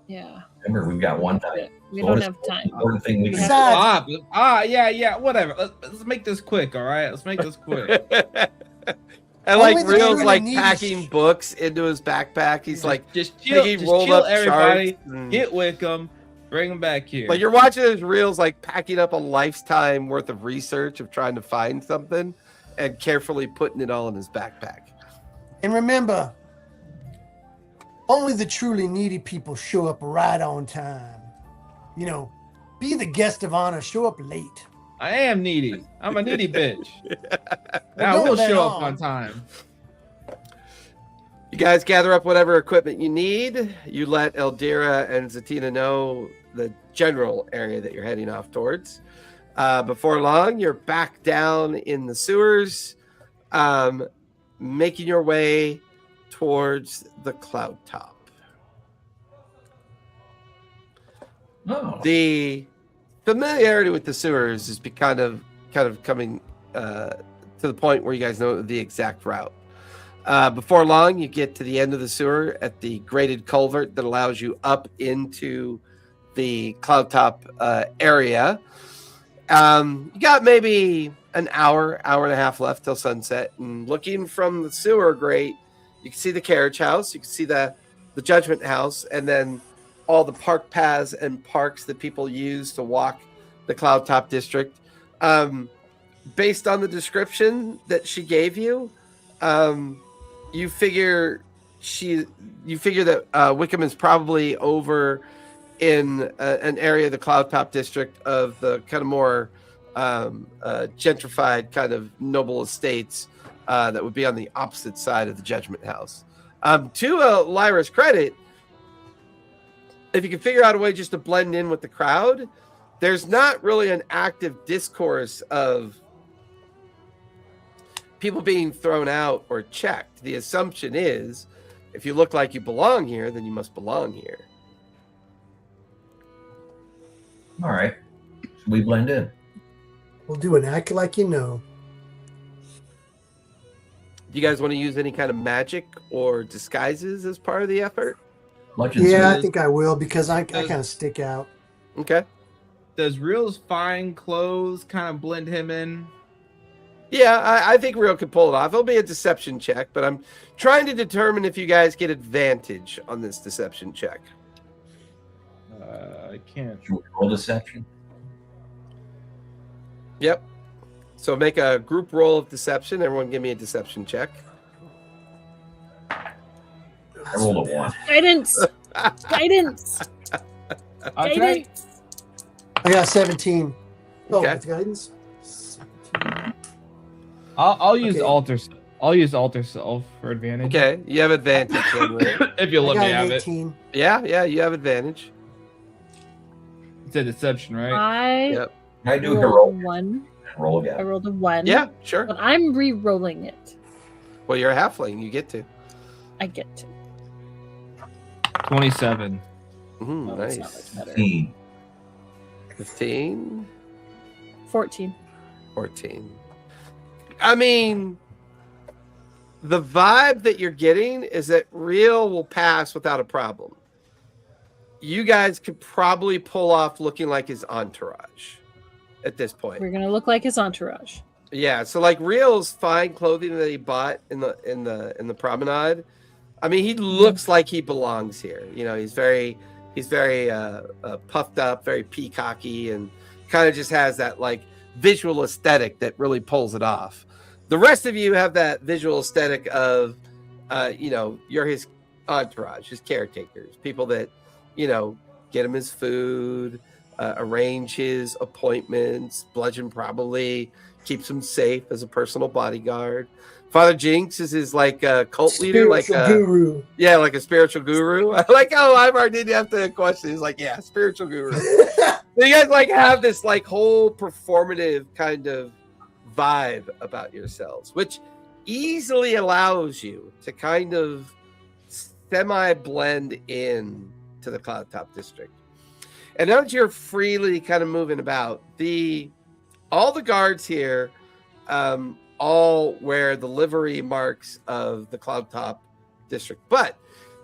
Yeah, Remember, we've got one night. we So don't it's have the time. important thing we can Besides- Yeah, whatever. Let's make this quick. All right, let's make this quick. And like Only the Real's truly like needy packing sh- books into his backpack. He's like just chill, taking just rolled chill up everybody. charts. and- Get Wickham, bring him back here. Like you're watching as Real's like packing up a lifetime worth of research of trying to find something and carefully putting it all in his backpack. And remember, only the truly needy people show up right on time. You know, be the guest of honor, show up late. I am needy. I'm a needy bitch. Well, I don't will let show up on. on time. You guys gather up whatever equipment you need. You let Eldira and Zatina know the general area that you're heading off towards. Before long, you're back down in the sewers, making your way towards the Cloudtop. Oh, The familiarity with the sewers is kind of coming to the point where you guys know the exact route. Before long, you get to the end of the sewer at the graded culvert that allows you up into the Cloudtop area. You got maybe an hour and a half left till sunset. And looking from the sewer grate, you can see the carriage house, you can see the judgment house, and then all the park paths and parks that people use to walk the Cloudtop District. Based on the description that she gave you, you figure that Wickham is probably over in an area of the Cloudtop District of the kind of more gentrified kind of noble estates that would be on the opposite side of the Judgment House. To Lyra's credit, if you can figure out a way just to blend in with the crowd, there's not really an active discourse of people being thrown out or checked. The assumption is if you look like you belong here, then you must belong here. all right. We blend in. We'll do an act like you know. Do you guys want to use any kind of magic or disguises as part of the effort? Much as Yeah, I Does- think I will because I does- kind of stick out. Okay. Does Real's fine clothes kind of blend him in? Yeah, I think Real could pull it off. It'll be a deception check, but I'm trying to determine if you guys get advantage on this deception check. I can't. Should we roll deception? Yep. So make a group roll of deception. Everyone give me a deception check. I rolled a 1. Guidance. Guidance. Okay. Guidance. I got 17. Oh, Okay. with guidance. I'll use Okay. alter. I'll use alter self for advantage. Okay, you have advantage. Then, Real. If you'll I let got me an have it. 18. Yeah, you have advantage. It's a deception, right? I Yep. I do rolled heroic. a 1. Roll I again. rolled a 1. Yeah, sure. But I'm re-rolling it. Well, you're a halfling. You get to. I get to. 27. Ooh, Oh, that's nice. not much better. 15. 15, 14. 14. I mean, the vibe that you're getting is that Real will pass without a problem. You guys could probably pull off looking like his entourage at this point. We're gonna look like his entourage. Yeah, so like Real's fine clothing that he bought in the promenade. I mean, he looks like he belongs here. You know, he's very puffed up, very peacocky, and kind of just has that like visual aesthetic that really pulls it off. The rest of you have that visual aesthetic of, you're his entourage, his caretakers, people that, get him his food, arrange his appointments, bludgeon probably, keeps him safe as a personal bodyguard. Father Jinx is his like cult leader, Guru. Yeah, like a spiritual guru. Like, Ivar didn't have to question. He's like, yeah, spiritual guru. So you guys like have this like whole performative kind of vibe about yourselves, which easily allows you to kind of semi-blend in to the Cloudtop District. And now that you're freely kind of moving about, all the guards here all wear the livery marks of the Cloudtop District. But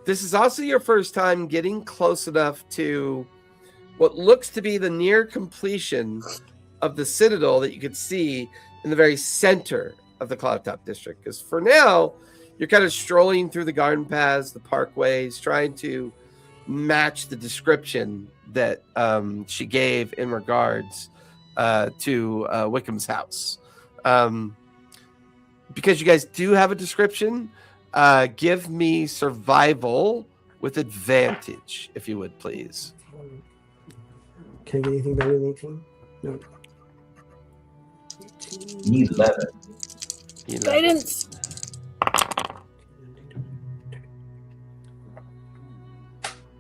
this is also your first time getting close enough to what looks to be the near completion of the Citadel that you could see in the very center of the Cloudtop District. Because for now, you're kind of strolling through the garden paths, the parkways, trying to match the description that she gave in regards to Wickham's house. Because you guys do have a description, give me survival with advantage, if you would, please. Can I get anything better than 18? No. 11. Guidance.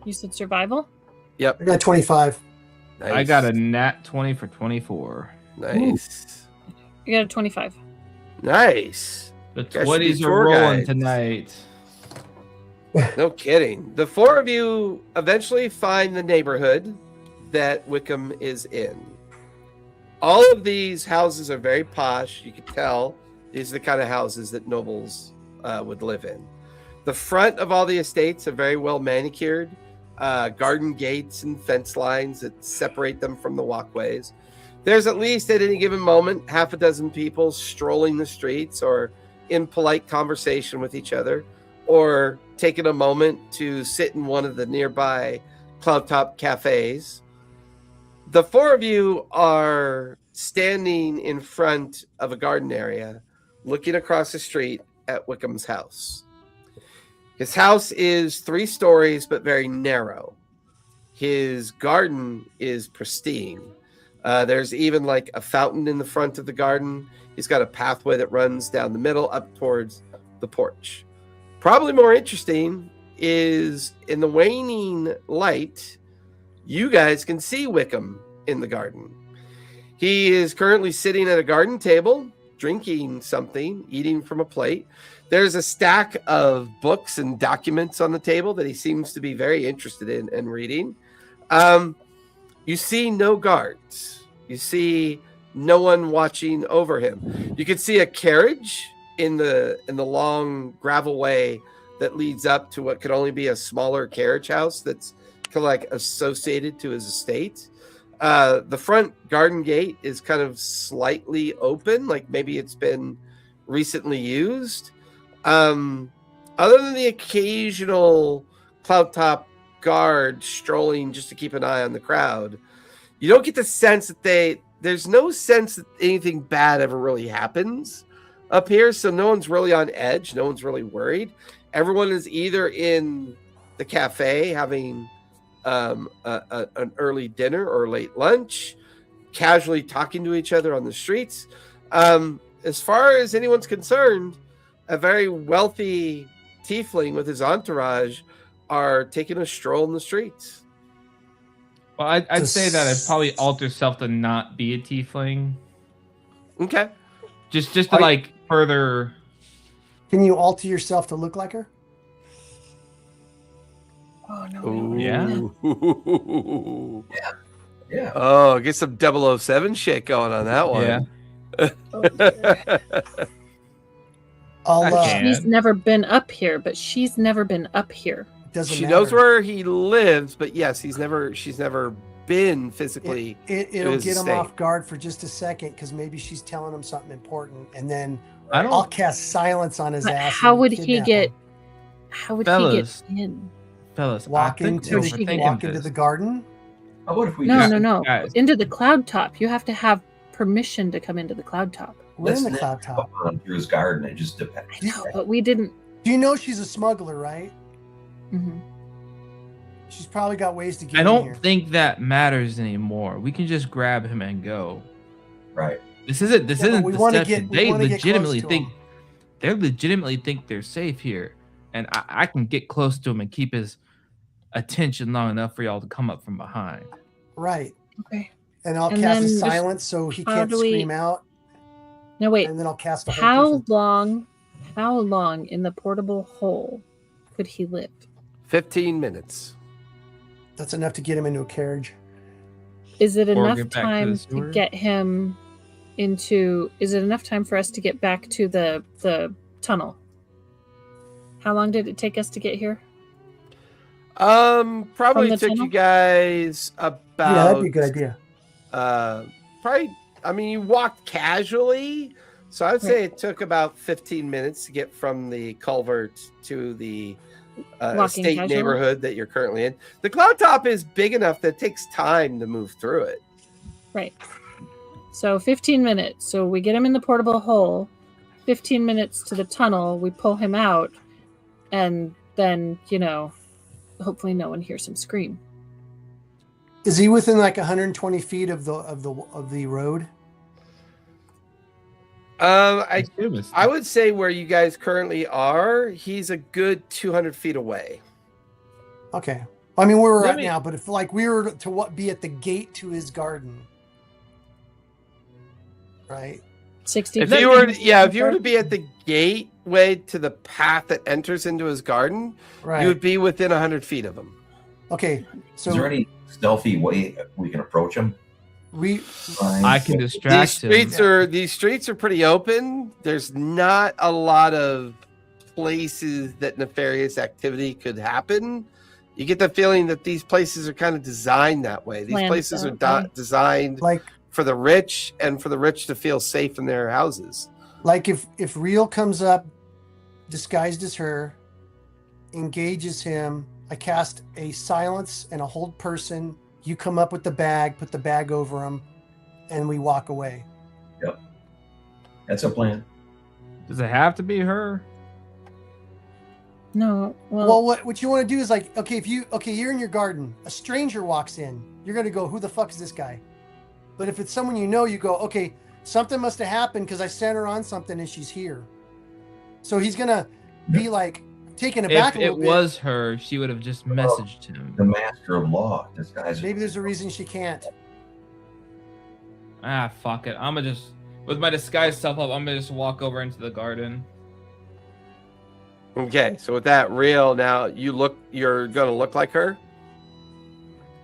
You said survival? Yep. I got 25. Nice. I got a nat 20 for 24. Nice. You got a 25. Nice. The Guys should be 20s are tour rolling guides. tonight. No kidding. The four of you eventually find the neighborhood that Wickham is in. All of these houses are very posh. You can tell these are the kind of houses that nobles would live in. The front of all the estates are very well manicured. Garden gates and fence lines that separate them from the walkways. There's at least at any given moment half a dozen people strolling the streets or in polite conversation with each other, or taking a moment to sit in one of the nearby Cloudtop cafes. The four of you are standing in front of a garden area, looking across the street at Wickham's house. His house is 3 stories, but very narrow. His garden is pristine. There's even like a fountain in the front of the garden. He's got a pathway that runs down the middle up towards the porch. Probably more interesting is in the waning light, you guys can see Wickham in the garden. He is currently sitting at a garden table, drinking something, eating from a plate. There's a stack of books and documents on the table that he seems to be very interested in and reading. You see no guards. You see no one watching over him. You can see a carriage in the long gravel way that leads up to what could only be a smaller carriage house that's kind of like associated to his estate. The front garden gate is kind of slightly open, like maybe it's been recently used. Other than the occasional Cloudtop guard strolling just to keep an eye on the crowd, you don't get the sense that there's no sense that anything bad ever really happens up here. So no one's really on edge. No one's really worried. Everyone is either in the cafe having an early dinner or late lunch, casually talking to each other on the streets. As far as anyone's concerned, a very wealthy tiefling with his entourage are taking a stroll in the streets. Well, I'd say that I'd probably alter self to not be a tiefling. Okay. Just to like further. Can you alter yourself to look like her? Oh, no. Ooh. Yeah. Yeah. Oh, get some 007 shit going on that one. Yeah. She's never been up here, but she's never been up here. Doesn't She matter. knows where he lives, but yes, she's never been physically. It'll his get him estate. off guard for just a second because maybe she's telling him something important, and then I don't. I'll cast silence on his But ass. how and would he kidnap get? him. How would Fellas. he get in? Fellas, Walk I think into we're overthinking walk into this. the garden? How about if we No. Guys. Into the Cloudtop. You have to have permission to come into the Cloudtop. We're in the let's cloud top. on through his garden? It just depends. I know, but we didn't. Do you know she's a smuggler, right? Mhm. She's probably got ways to get I in don't here. think that matters anymore. We can just grab him and go. Right. This isn't Yeah, but we wanna deception. we They wanna get close legitimately to think him. they legitimately think they're safe here, and I can get close to him and keep his attention long enough for y'all to come up from behind. Right. Okay. And I'll And cast a then just- silence so he how can't do we- scream out. Now wait. And then I'll cast a whole How person. long in the portable hole could he live? 15 minutes. That's enough to get him into a carriage. Is it Or enough get back to time the to sewer? get him into? Is it enough time for us to get back to the tunnel? How long did it take us to get here? Probably From the took you tunnel? guys about Yeah, that'd be a good idea. probably, I mean, you walked casually, so I would say it took about 15 minutes to get from the culvert to the Walking estate casually? neighborhood that you're currently in. The Cloudtop is big enough that it takes time to move through it. Right. So 15 minutes. So we get him in the portable hole. 15 minutes to the tunnel. We pull him out, and then hopefully no one hears him scream. Is he within like 120 feet of the road? I would say where you guys currently are, he's a good 200 feet away. Okay. I mean, where we're Let at me- now, but if like we were to be at the gate to his garden, right? 60 If feet. you were to be at the gateway to the path that enters into his garden, Right. you would be within 100 feet of him. Okay. So Is there any stealthy way we can approach him? I can distract him. These streets are pretty open. There's not a lot of places that nefarious activity could happen. You get the feeling that these places are kind of designed that way. These Planned places are that way. designed like for the rich and for the rich to feel safe in their houses. if Real comes up disguised as her, engages him, I cast a silence and a hold person. You come up with the bag, put the bag over him, and we walk away. That's a plan. Does it have to be her? No. Well, what you want to do is like, you're in your garden. A stranger walks in. You're going to go, who the fuck is this guy? But if it's someone you know, you go, okay, something must have happened because I sent her on something and she's here. So he's going to be like taken aback If a it little bit. was her, she would have just messaged him. The master of law disguises. Maybe there's a reason she can't. Ah, fuck it. I'm gonna just, with my disguised self up, I'm gonna just walk over into the garden. Okay, so with that Real, now you're gonna look like her.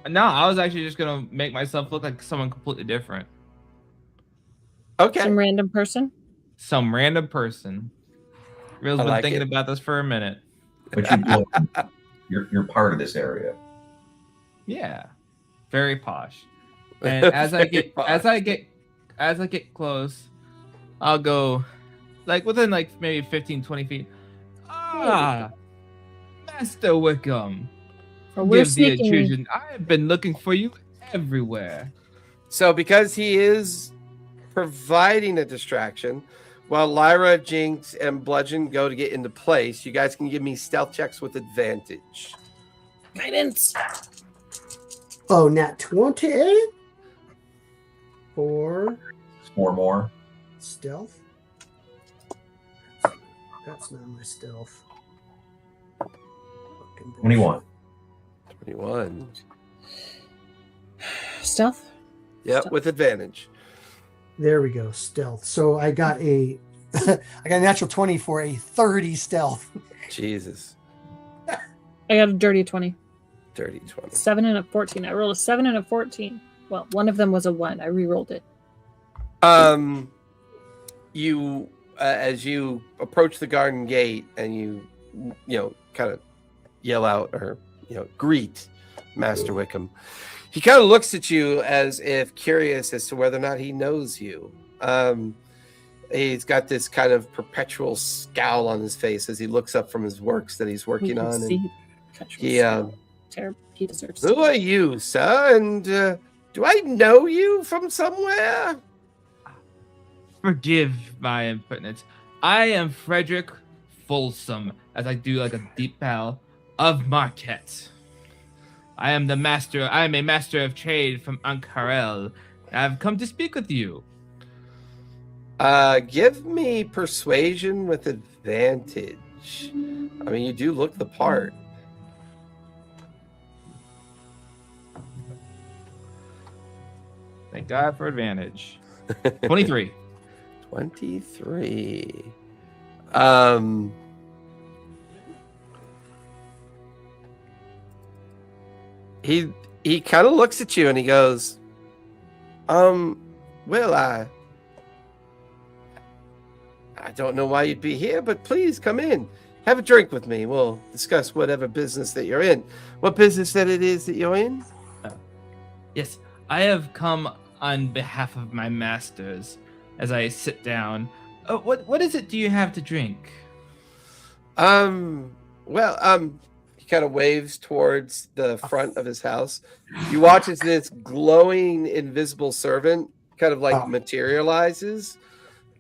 No, I was actually just gonna make myself look like someone completely different. Okay. Some random person. Some random person. Real's I been like thinking it. about this for a minute. But you're part of this area. Yeah. Very posh. And as I get close, I'll go like within like maybe 15, 20 feet. Ah, Master Wickham. Or we're Give the sneaking. intrusion. I've been looking for you everywhere. So because he is providing a distraction, while Lyra, Jinx, and Bludgeon go to get into place, you guys can give me stealth checks with advantage. Guidance. Oh, nat 20 for 4 more. stealth. That's not my stealth. Fucking 21. 21. Stealth. Yep, Stealth. with advantage. There we go. Stealth. So I got I got a natural 20 for a 30 stealth. Jesus. I got a dirty 20. Dirty 20. 7 and a 14. I rolled a 7 and a 14. Well, one of them was a 1. I re-rolled it. You as you approach the garden gate and you kind of yell out or greet Master Wickham, he kind of looks at you as if curious as to whether or not he knows you. He's got this kind of perpetual scowl on his face as he looks up from his works that he's We working can on, see and perpetual he scowl. he deserves Who to. are you, sir? And do I know you from somewhere? Forgive my impertinence. I am Frederick Folsom, as I do like a deep bow, of Marquette. I am a master of trade from Ankarel. I've come to speak with you. Give me persuasion with advantage. I mean, you do look the part. Thank God for advantage. 23. 23. He kind of looks at you and he goes, well, I don't know why you'd be here, but please come in. Have a drink with me. We'll discuss whatever business that you're in. What business that it is that you're in? Yes, I have come on behalf of my masters as I sit down. What is it do you have to drink? He kind of waves towards the front of his house. You watch as this glowing invisible servant kind of like materializes,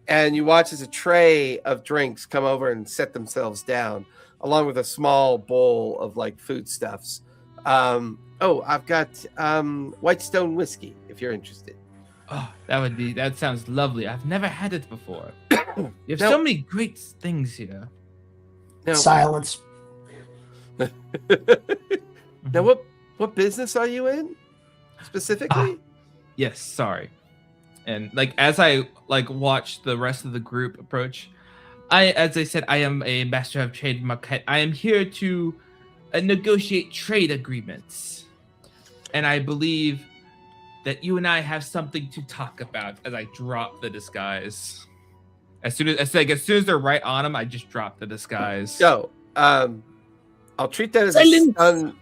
and you watch as a tray of drinks come over and set themselves down, along with a small bowl of like foodstuffs. I've got Whitestone whiskey if you're interested. Oh, that sounds lovely. I've never had it before. You have so many great things here. Now, Silence. now what business are you in specifically? Yes, sorry. And like as I watch the rest of the group approach, as I said, I am a master of trade Marquette. I am here to negotiate trade agreements, and I believe that you and I have something to talk about. As I drop the disguise, as soon as they're right on him, I just drop the disguise. So, I'll treat that as a stun.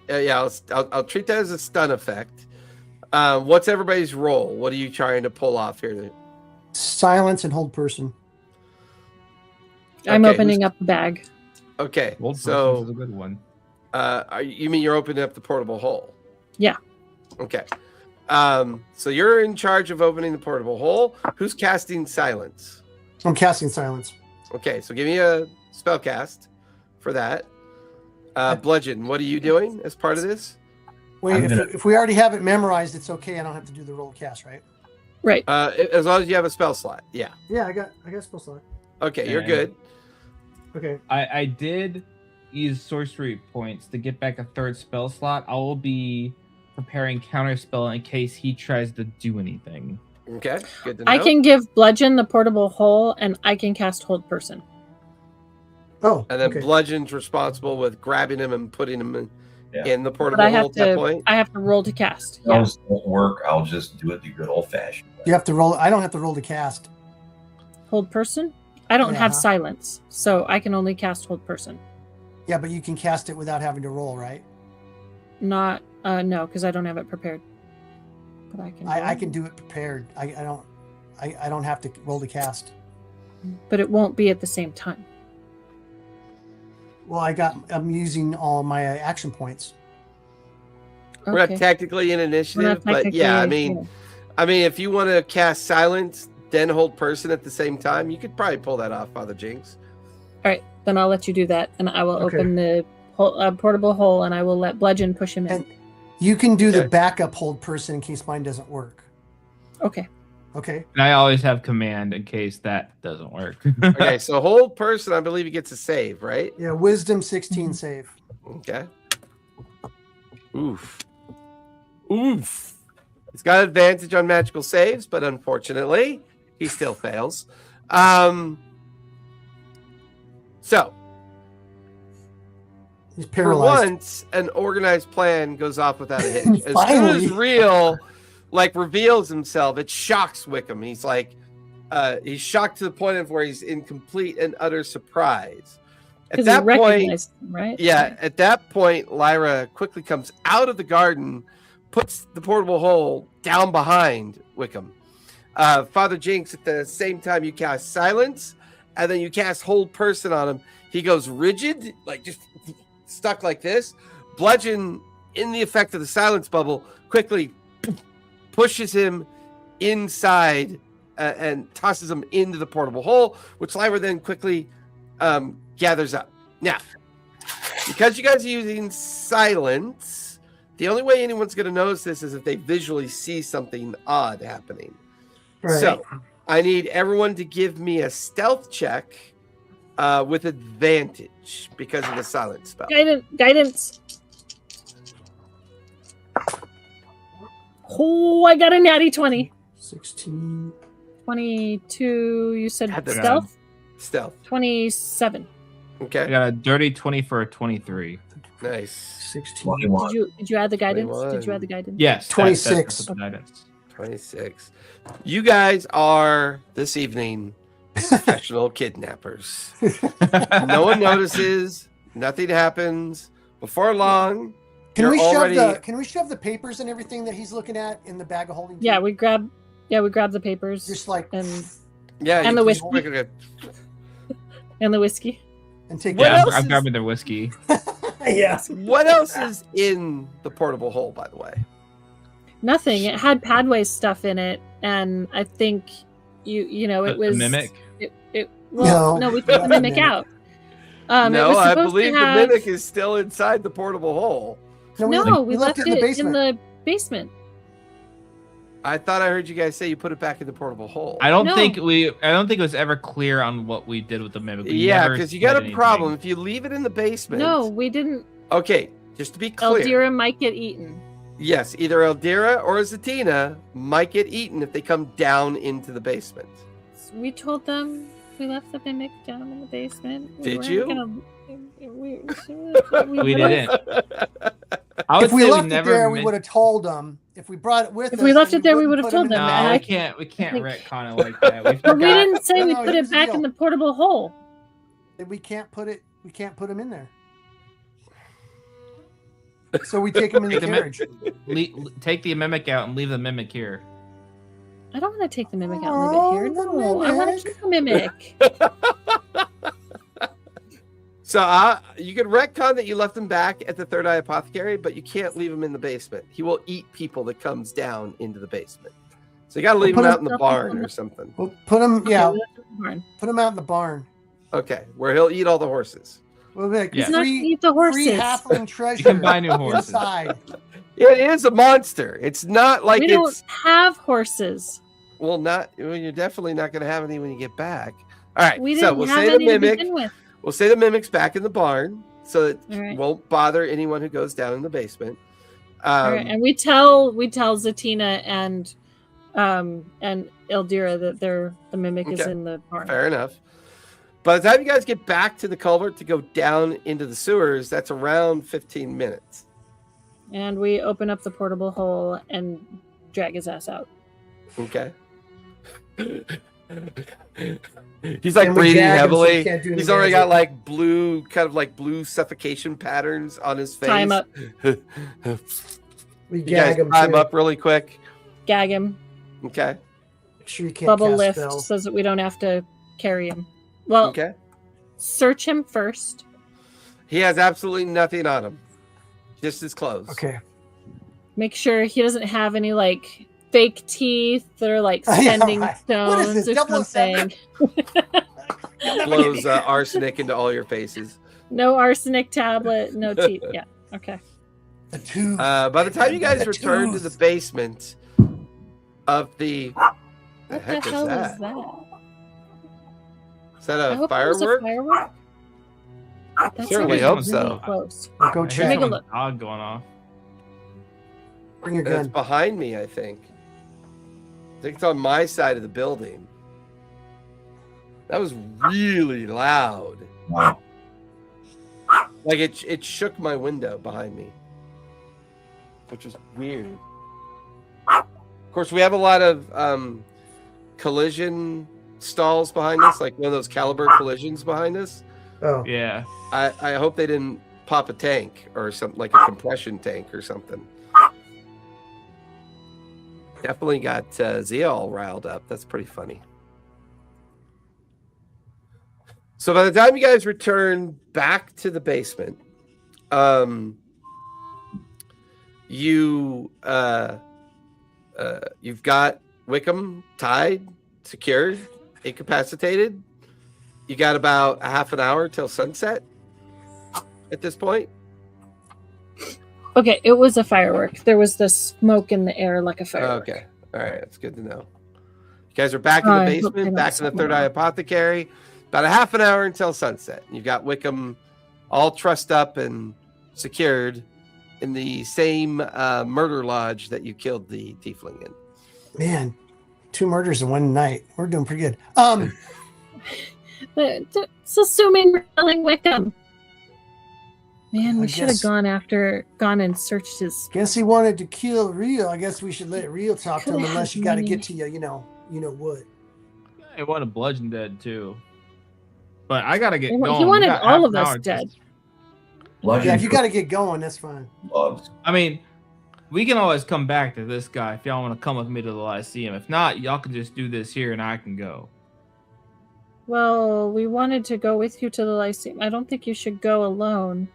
I'll treat that as a stun effect. What's everybody's role? What are you trying to pull off here? Silence and hold person. I'm opening up the bag. Okay, Old so person's a good one. you mean you're opening up the portable hole? Yeah. Okay. So you're in charge of opening the portable hole. Who's casting silence? I'm casting silence. Okay, so give me a spell cast for that. Bludgeon, what are you doing as part of this? Wait, if we already have it memorized, it's okay. I don't have to do the roll cast, right? Right. As long as you have a spell slot. Yeah. Yeah, I got spell slot. Okay, you're good. Okay. I did use sorcery points to get back a third spell slot. I will be preparing counterspell in case he tries to do anything. Okay, good to know. I can give Bludgeon the portable hole, and I can cast Hold Person. Oh, And then okay. Bludgeon's responsible with grabbing him and putting him in the But portable I hole have at that to. point. I have to roll to cast. Yeah. Those don't work. I'll just do it the good old fashioned way. You have to roll. I don't have to roll to cast. Hold Person. I don't have Yeah. silence, so I can only cast Hold Person. Yeah, but you can cast it without having to roll, right? Not no, because I don't have it prepared. But I can. I roll. can do it prepared. I don't have to roll to cast. But it won't be at the same time. Well, I'm using all my action points. We're not technically in initiative, but yeah, I mean, if you want to cast silence, then hold person at the same time, you could probably pull that off, Father Jinx. All right, then I'll let you do that, and I will Okay. open the portable hole, and I will let Bludgeon push him in. And you can do the Okay. backup hold person in case mine doesn't work. Okay. Okay. And I always have command in case that doesn't work. Okay, so hold person, I believe he gets a save, right? Yeah, wisdom 16 save. Okay. Oof. He's got advantage on magical saves, but unfortunately, he still fails. So, He's for paralyzed. once, an organized plan goes off without a hitch. As soon Finally. as Real reveals himself, it shocks Wickham. He's he's shocked to the point of where he's in complete and utter surprise. At Because he that point, recognized him, right? yeah, at that point, Lyra quickly comes out of the garden, puts the portable hole down behind Wickham. Father Jinx, at the same time, you cast silence, and then you cast hold person on him. He goes rigid, like just stuck like this. Bludgeon in the effect of the silence bubble, quickly pushes him inside and tosses him into the portable hole, which Slimer then quickly gathers up. Now, because you guys are using silence, the only way anyone's going to notice this is if they visually see something odd happening. Right. So I need everyone to give me a stealth check with advantage because of the silence spell. Guidance. Oh, I got a natty 20. 16. 22. You said Had the- stealth? Stealth. 27. I Okay. got a dirty 20 for a 23. Nice. 16. 21. Did you add the guidance? 21. Did you add the guidance? Yes. 26. That's the guidance. 26. You guys are this evening professional kidnappers. No one notices. Nothing happens. Before long, Can we you're shove the papers and everything that he's looking at in the bag of holding? Yeah, we grab the papers just like and yeah, And you the just whiskey. look at it. the whiskey. and take What Yeah, else I'm is- grabbing their whiskey. yeah. What else is in the portable hole, by the way? Nothing. It had Padway's stuff in it, and I think it The was mimic. No, we took the mimic out. It No, was I supposed to believe have- the mimic is still inside the portable hole. No, we left it it in the basement. in the basement. I thought I heard you guys say you put it back in the portable hole. I don't No. think it was ever clear on what we did with the mimic. We Yeah, never because you said got a anything. problem. If you leave it in the basement. No, we didn't. Okay, just to be clear. Eldira might get eaten. Yes, either Eldira or Zatina might get eaten if they come down into the basement. We told them we left the mimic down in the basement. Did weren't you? We didn't. I would If we say left we it never. there, we would have told them. If we brought it with If us, we left then it there, we wouldn't would have put them told in them. the No, I bag. we can't think- retcon it like that. We But we forgot. didn't say we No, put here's it the back deal. in the portable hole. We can't put them in there. So we take them in the Take them in- carriage. Take the mimic out and leave the mimic here. I don't want to take the mimic out and leave it here. Oh, the No, I want mimic. to keep the mimic. So you can retcon that you left him back at the Third Eye Apothecary, but you can't leave him in the basement. He will eat people that comes down into the basement. So you got to leave put him him- out in the barn or something. We'll put them, yeah, Okay, we left it in the barn. put them out in the barn. Okay, where he'll eat all the horses. We'll be like, Yeah. He's not gonna free, eat the horses. free halfling treasure. You can buy new horses. Inside. It is a monster. It's not like We it's don't have horses. well, you're definitely not going to have any when you get back. All right, We so didn't we'll have say the any to mimic. begin with. We'll say the mimic's back in the barn, so it All right. won't bother anyone who goes down in the basement. All right, and we tell Zatina and Eldira that the mimic is Okay. in the barn. Fair enough. By the time you guys get back to the culvert to go down into the sewers, that's around 15 minutes. And we open up the portable hole and drag his ass out. Okay. He's like And we breathing gag him so he heavily. can't do any He's already got magic. like blue suffocation patterns on his face. Tie him up. We You guys gag them. tie him up really quick. Gag him. Okay. Make sure you can't Bubble cast lift spells. so that we don't have to carry him. Well, Okay. search him first. He has absolutely nothing on him. Just his clothes. Okay. Make sure he doesn't have any like fake teeth that are like Yeah, sending right. What is stones this, or something. 007? Blows arsenic into all your faces. No arsenic tablet, no teeth. Yeah. Okay. The tooth. By the time you guys The return to tooth. the basement of the What the heck is hell that? is that? Is that I a hope it was a firework? firework. That Certainly sounded hope really so. Close. Go I heard check. Make a someone's look. dog going off. Bring your It's gun. behind me, I think. I think it's on my side of the building. That was really loud. Wow. Like it shook my window behind me, which was weird. Of course, we have a lot of collision stalls behind us, like one of those caliber collisions behind us. Oh. Yeah. I hope they didn't pop a tank or something, like a compression tank or something. Definitely got Zia all riled up. That's pretty funny. So by the time you guys return back to the basement, you've got Wickham tied, secured, incapacitated. You got about a half an hour till sunset at this point. Okay, it was a firework. There was the smoke in the air like a firework. Okay. All right. That's good to know. You guys are back in the I hope they basement, don't back in the set Third one Eye off. Apothecary. About a half an hour until sunset. You've got Wickham all trussed up and secured in the same murder lodge that you killed the tiefling in. Man, 2 murders in one night. We're doing pretty good. It's assuming we're killing Wickham. Man, I we should have guess- gone and searched his. Guess he wanted to kill Rhea. I guess we should let Rhea talk to him Could've unless you had got to money. get to you know what. I want a bludgeon dead too. But I gotta get He going. wanted We got all half of an us hour. dead. Bludgeon Yeah, if you got to get going, that's fine. gloves. I mean, we can always come back to this guy if y'all want to come with me to the Lyceum. If not, y'all can just do this here and I can go. Well, we wanted to go with you to the Lyceum. I don't think you should go alone.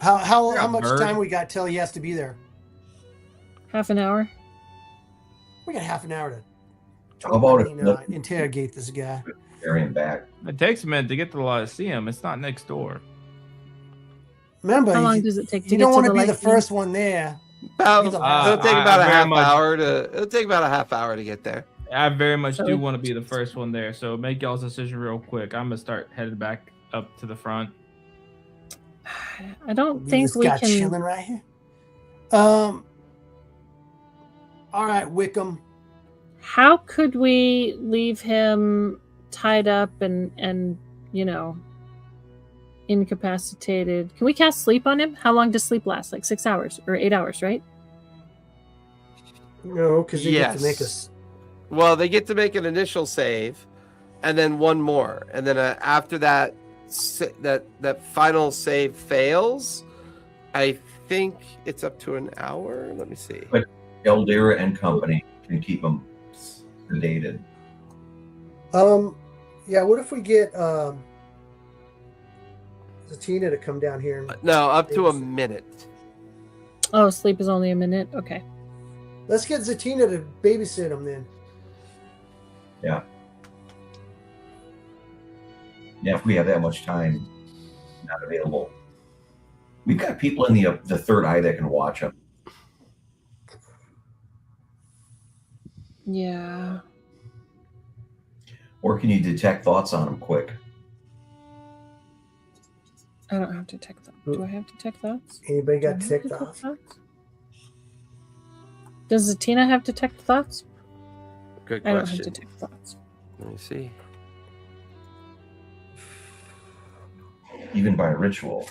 How Yeah, much bird. time we got till he has to be there? Half an hour. We got half an hour to How about if interrogate this guy. carry him back? It takes a minute to get to the Lyceum. It's not next door. Remember, How long you, does it take to you get don't to want the to be the Lyceum? first one there. About, He's a- it'll take I about a very half much- hour to. It'll take about a half hour to get there. I very much So- do want to be the first one there, so make y'all's decision real quick. I'm gonna start heading back up to the front. I don't Leave think this we guy can. chilling right here. All right, Wickham. How could we leave him tied up and incapacitated? Can we cast sleep on him? How long does sleep last? Like 6 hours or 8 hours, right? No, because they get to make Yes. us. Well, they get to make an initial save, and then one more, and then after that, that final save fails. I think it's up to an hour. Let me see. But Eldera and company can keep them sedated. Yeah. What if we get Zatina to come down here? And, No, up to a minute. Oh, sleep is only a minute. Okay. let's get Zatina to babysit him then. Yeah, if we have that much time not available. We've got people in the third eye that can watch them. Yeah. Or can you detect thoughts on them quick? I don't have detect thoughts. Do I have detect thoughts? Anybody Do I got have ticked detect off? thoughts? Does Zatina have detect thoughts? Good I don't have question. detect thoughts. Let me see. Even by ritual.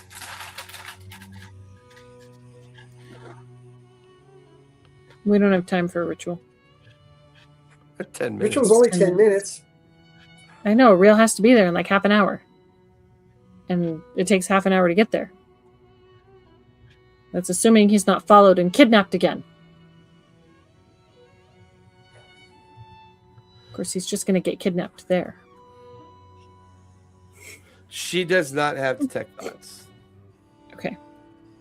We don't have time for a ritual. 10 minutes. Ritual's only 10 10 minutes. I know. Real has to be there in like half an hour. And it takes half an hour to get there. That's assuming he's not followed and kidnapped again. Of course, he's just going to get kidnapped there. She does not have detect thoughts. Okay.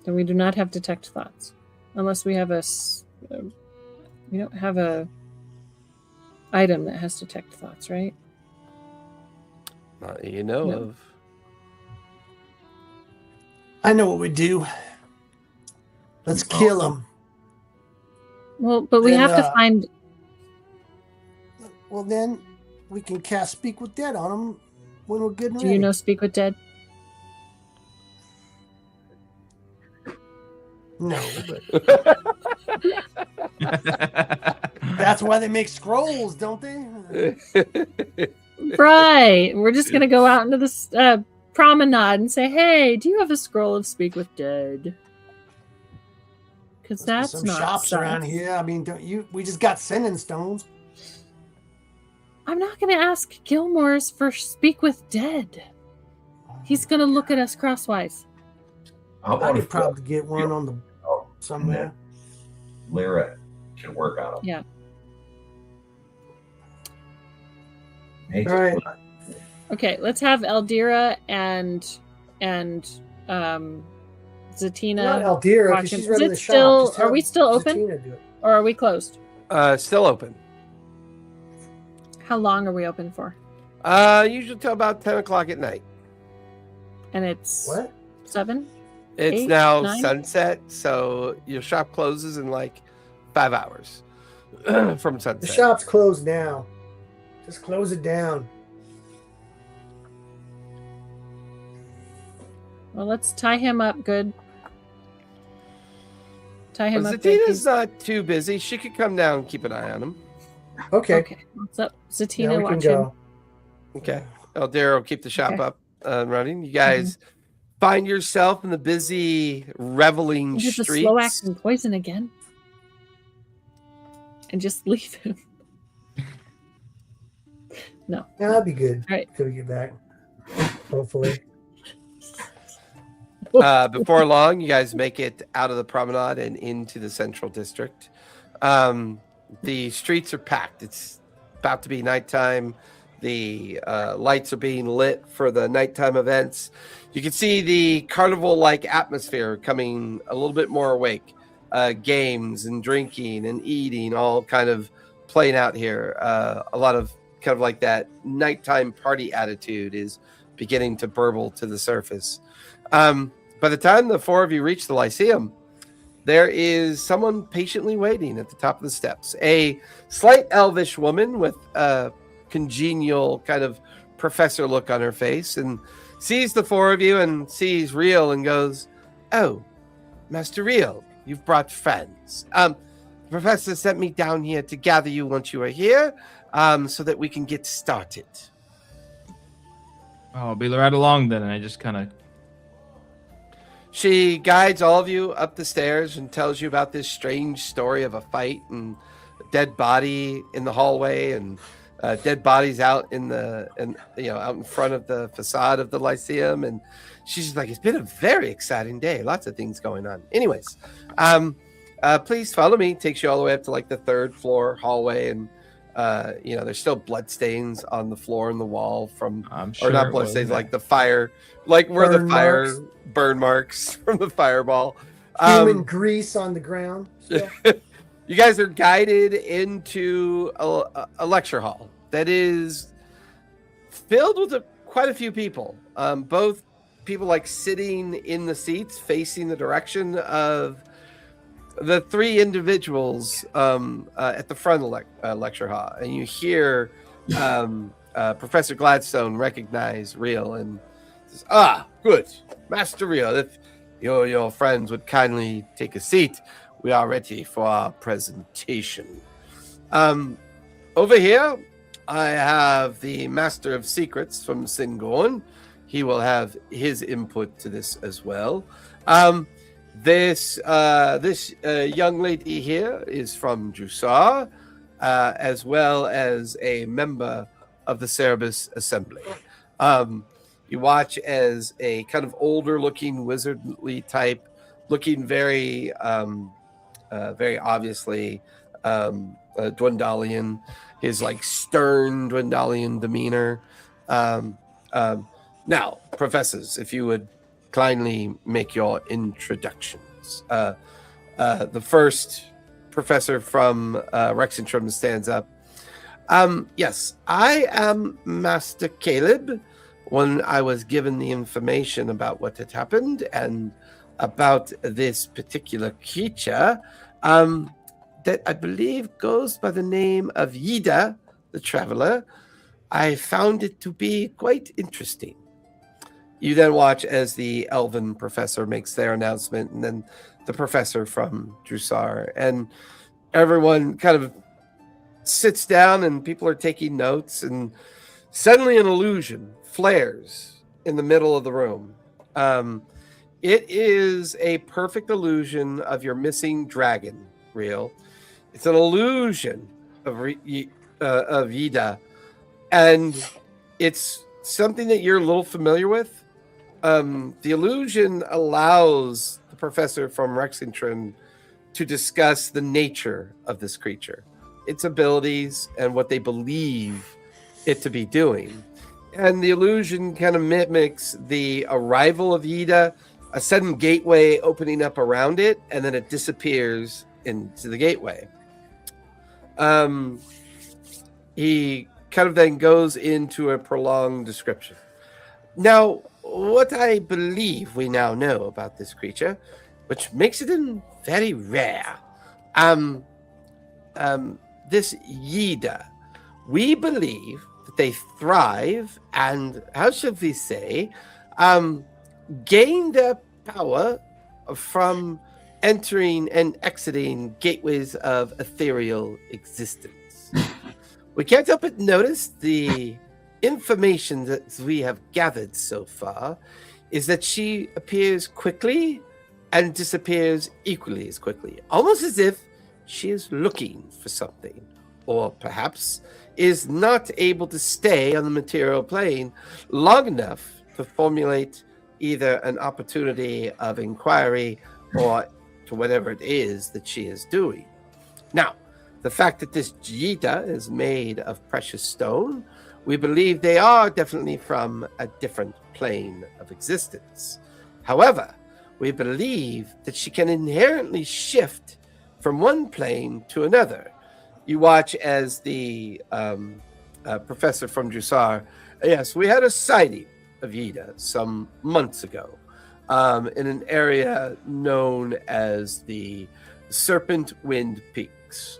Then we do not have detect thoughts. Unless we have we don't have a item that has detect thoughts, right? Not that you know No. of. I know what we do. Let's kill him. Well, but we Then, have to find. Well, then we can cast Speak with Dead on him when we're good and Do ready. you know Speak with Dead? No, but that's why they make scrolls, don't they? Right. We're just gonna go out into this promenade and say, "Hey, do you have a scroll of Speak with Dead?" Because There's that's some not shops sus. around here. I mean, don't you? We just got sending stones. I'm not gonna ask Gilmore's for Speak with Dead. He's gonna look at us crosswise. How I about could if probably get one on the oh, somewhere. Lyra can work on them? Yeah. Hey, All right. Zatina. Not Aldira, because watching. she's Is running it the still? shop. Just Are we have still open, Zatina do it. or are we closed? Still open. How long are we open for? Usually till about 10 o'clock at night. And it's What? 7. It's 8, now 9? sunset, so your shop closes in like 5 hours from sunset. The shop's closed now. Just close it down. Well, let's tie him up good. Tie him Well, up good. Zatina's not too busy. She could come down and keep an eye on him. Okay. Okay. What's up, Now Zatina? we can Watch him. go. Okay. Aldera will keep the shop Okay. up running. You guys find yourself in the busy, reveling Is it the streets. slow acting poison again? And just leave him. No. Yeah, that'd be good. All right. Till we get back. Hopefully. Before long, you guys make it out of the promenade and into the central district. The streets are packed. It's about to be nighttime. The lights are being lit for the nighttime events. You can see the carnival-like atmosphere coming a little bit more awake. Games and drinking and eating all kind of playing out here. A lot of kind of like that nighttime party attitude is beginning to burble to the surface. By the time the four of you reach the Lyceum, there is someone patiently waiting at the top of the steps. A slight elvish woman with a congenial kind of professor look on her face, and sees the four of you and sees Rhea and goes, "Oh, Master Rhea, you've brought friends. The professor sent me down here to gather you once you are here, so that we can get started." I'll be right along then. And I just kind of. She guides all of you up the stairs and tells you about this strange story of a fight and a dead body in the hallway and dead bodies out in out in front of the facade of the Lyceum. And she's just like, "It's been a very exciting day. Lots of things going on." Anyways, please follow me. Takes you all the way up to like the 3rd floor hallway, and there's still blood stains on the floor and the wall from, I'm sure or not it blood was stains, that. like the fire, like where Burn the fire marks. burn marks from the fireball. Human grease on the ground. So, You guys are guided into a lecture hall that is filled with quite a few people. Both people like sitting in the seats facing the direction of the 3 individuals at the front of the lecture hall. And you hear Professor Gladstone recognize Rhea and says, "Ah, good. Master Rhea, if your friends would kindly take a seat, we are ready for our presentation. Over here, I have the Master of Secrets from Singorn. He will have his input to this as well. This young lady here is from Drusar, as well as a member of the Cerebus Assembly. You watch as a kind of older-looking wizardly type, looking very obviously Dwendalian, his like stern Dwendalian demeanor. Now, professors, if you would kindly make your introductions. The first professor from Rexentrum stands up. Yes, I am Master Caleb. When I was given the information about what had happened and about this particular creature, that I believe goes by the name of Yida, the Traveler, I found it to be quite interesting. You then watch as the Elven professor makes their announcement, and then the professor from Drusar, and everyone kind of sits down and people are taking notes, and suddenly an illusion flares in the middle of the room. It is a perfect illusion of your missing dragon, Rhea. It's an illusion of Yida, and it's something that you're a little familiar with. The illusion allows the professor from Rexentrum to discuss the nature of this creature, its abilities, and what they believe it to be doing. And the illusion kind of mimics the arrival of Yida a sudden gateway opening up around it, and then it disappears into the gateway. He kind of then goes into a prolonged description. Now, what I believe we now know about this creature, which makes it very rare, this Yida, we believe that they thrive and, how should we say, gain their power from entering and exiting gateways of ethereal existence. We can't help but notice the information that we have gathered so far is that she appears quickly and disappears equally as quickly, almost as if she is looking for something, or perhaps is not able to stay on the material plane long enough to formulate either an opportunity of inquiry or to whatever it is that she is doing. Now, the fact that this Jita is made of precious stone, we believe they are definitely from a different plane of existence. However, we believe that she can inherently shift from one plane to another. You watch as the professor from Drusar, yes, we had a sighting of Yida some months ago in an area known as the Serpent Wind Peaks.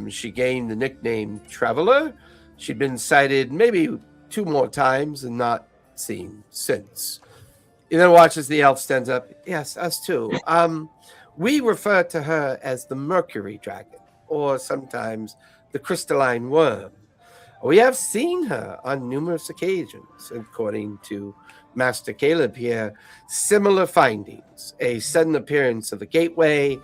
She gained the nickname Traveler. She'd been sighted maybe 2 more times and not seen since. You then watch as the elf stands up. Yes, us too. We refer to her as the Mercury Dragon, or sometimes the Crystalline Worm. We have seen her on numerous occasions, according to Master Caleb here. Similar findings: a sudden appearance of the gateway.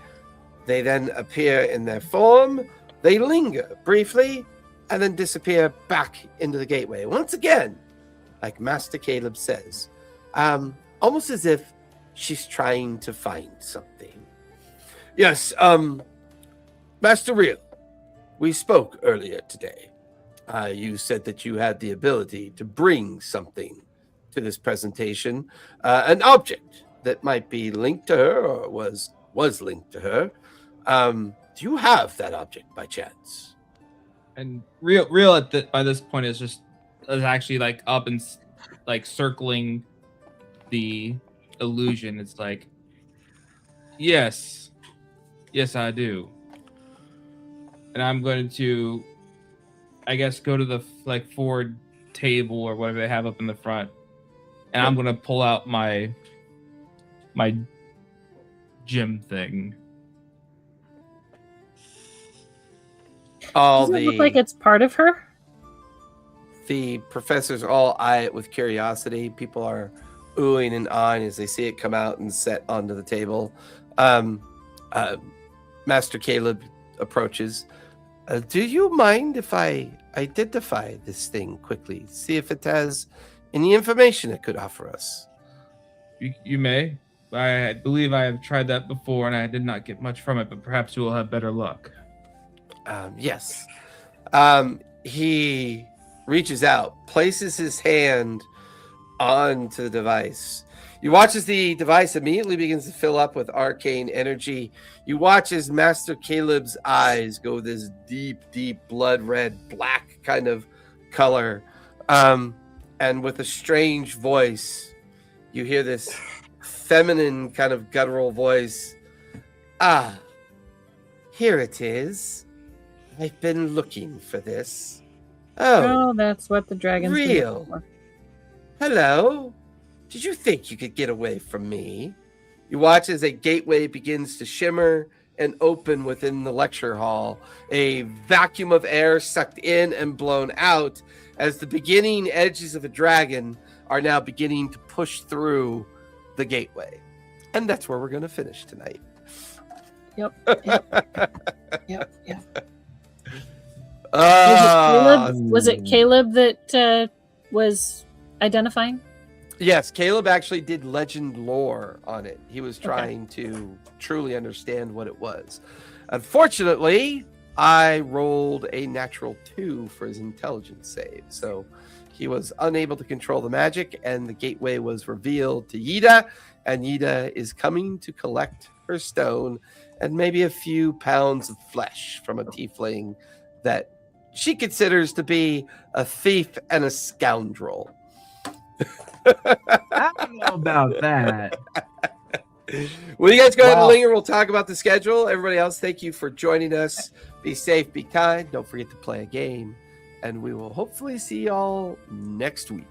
They then appear in their form. They linger briefly and then disappear back into the gateway. Once again, like Master Caleb says, almost as if she's trying to find something. Yes, Master Rhea, we spoke earlier today. You said that you had the ability to bring something to this presentation, an object that might be linked to her or was linked to her. Do you have that object by chance? And real by this point is actually like up and like circling the illusion. It's like, yes, I do. And I'm going to, I guess, go to the forward table or whatever they have up in the front, and I'm going to pull out my gym thing. Does it look like it's part of her? The professors all eye it with curiosity. People are oohing and ahhing as they see it come out and set onto the table. Master Caleb approaches. Do you mind if I identify this thing quickly? See if it has any information it could offer us. You may. I believe I have tried that before and I did not get much from it, but perhaps you will have better luck. Yes. He reaches out, places his hand onto the device. You watch as the device immediately begins to fill up with arcane energy. You watch as Master Caleb's eyes go this deep blood red, black kind of color. And with a strange voice, you hear this feminine kind of guttural voice. Ah, here it is. I've been looking for this. Oh, that's what the dragon's real. For. Hello. Did you think you could get away from me? You watch as a gateway begins to shimmer and open within the lecture hall. A vacuum of air sucked in and blown out as the beginning edges of a dragon are now beginning to push through the gateway. And that's where we're going to finish tonight. Yep. Was it Caleb that was identifying? Yes, Caleb actually did legend lore on it. He was trying to truly understand what it was. Unfortunately, I rolled a natural 2 for his intelligence save, so He was unable to control the magic, and the gateway was revealed to Yida, and Yida is coming to collect her stone and maybe a few pounds of flesh from a tiefling that she considers to be a thief and a scoundrel. I don't know about that. Well, you guys go ahead and Wow. linger. We'll talk about the schedule. Everybody else, thank you for joining us. Be safe, be kind. Don't forget to play a game. And we will hopefully see y'all next week.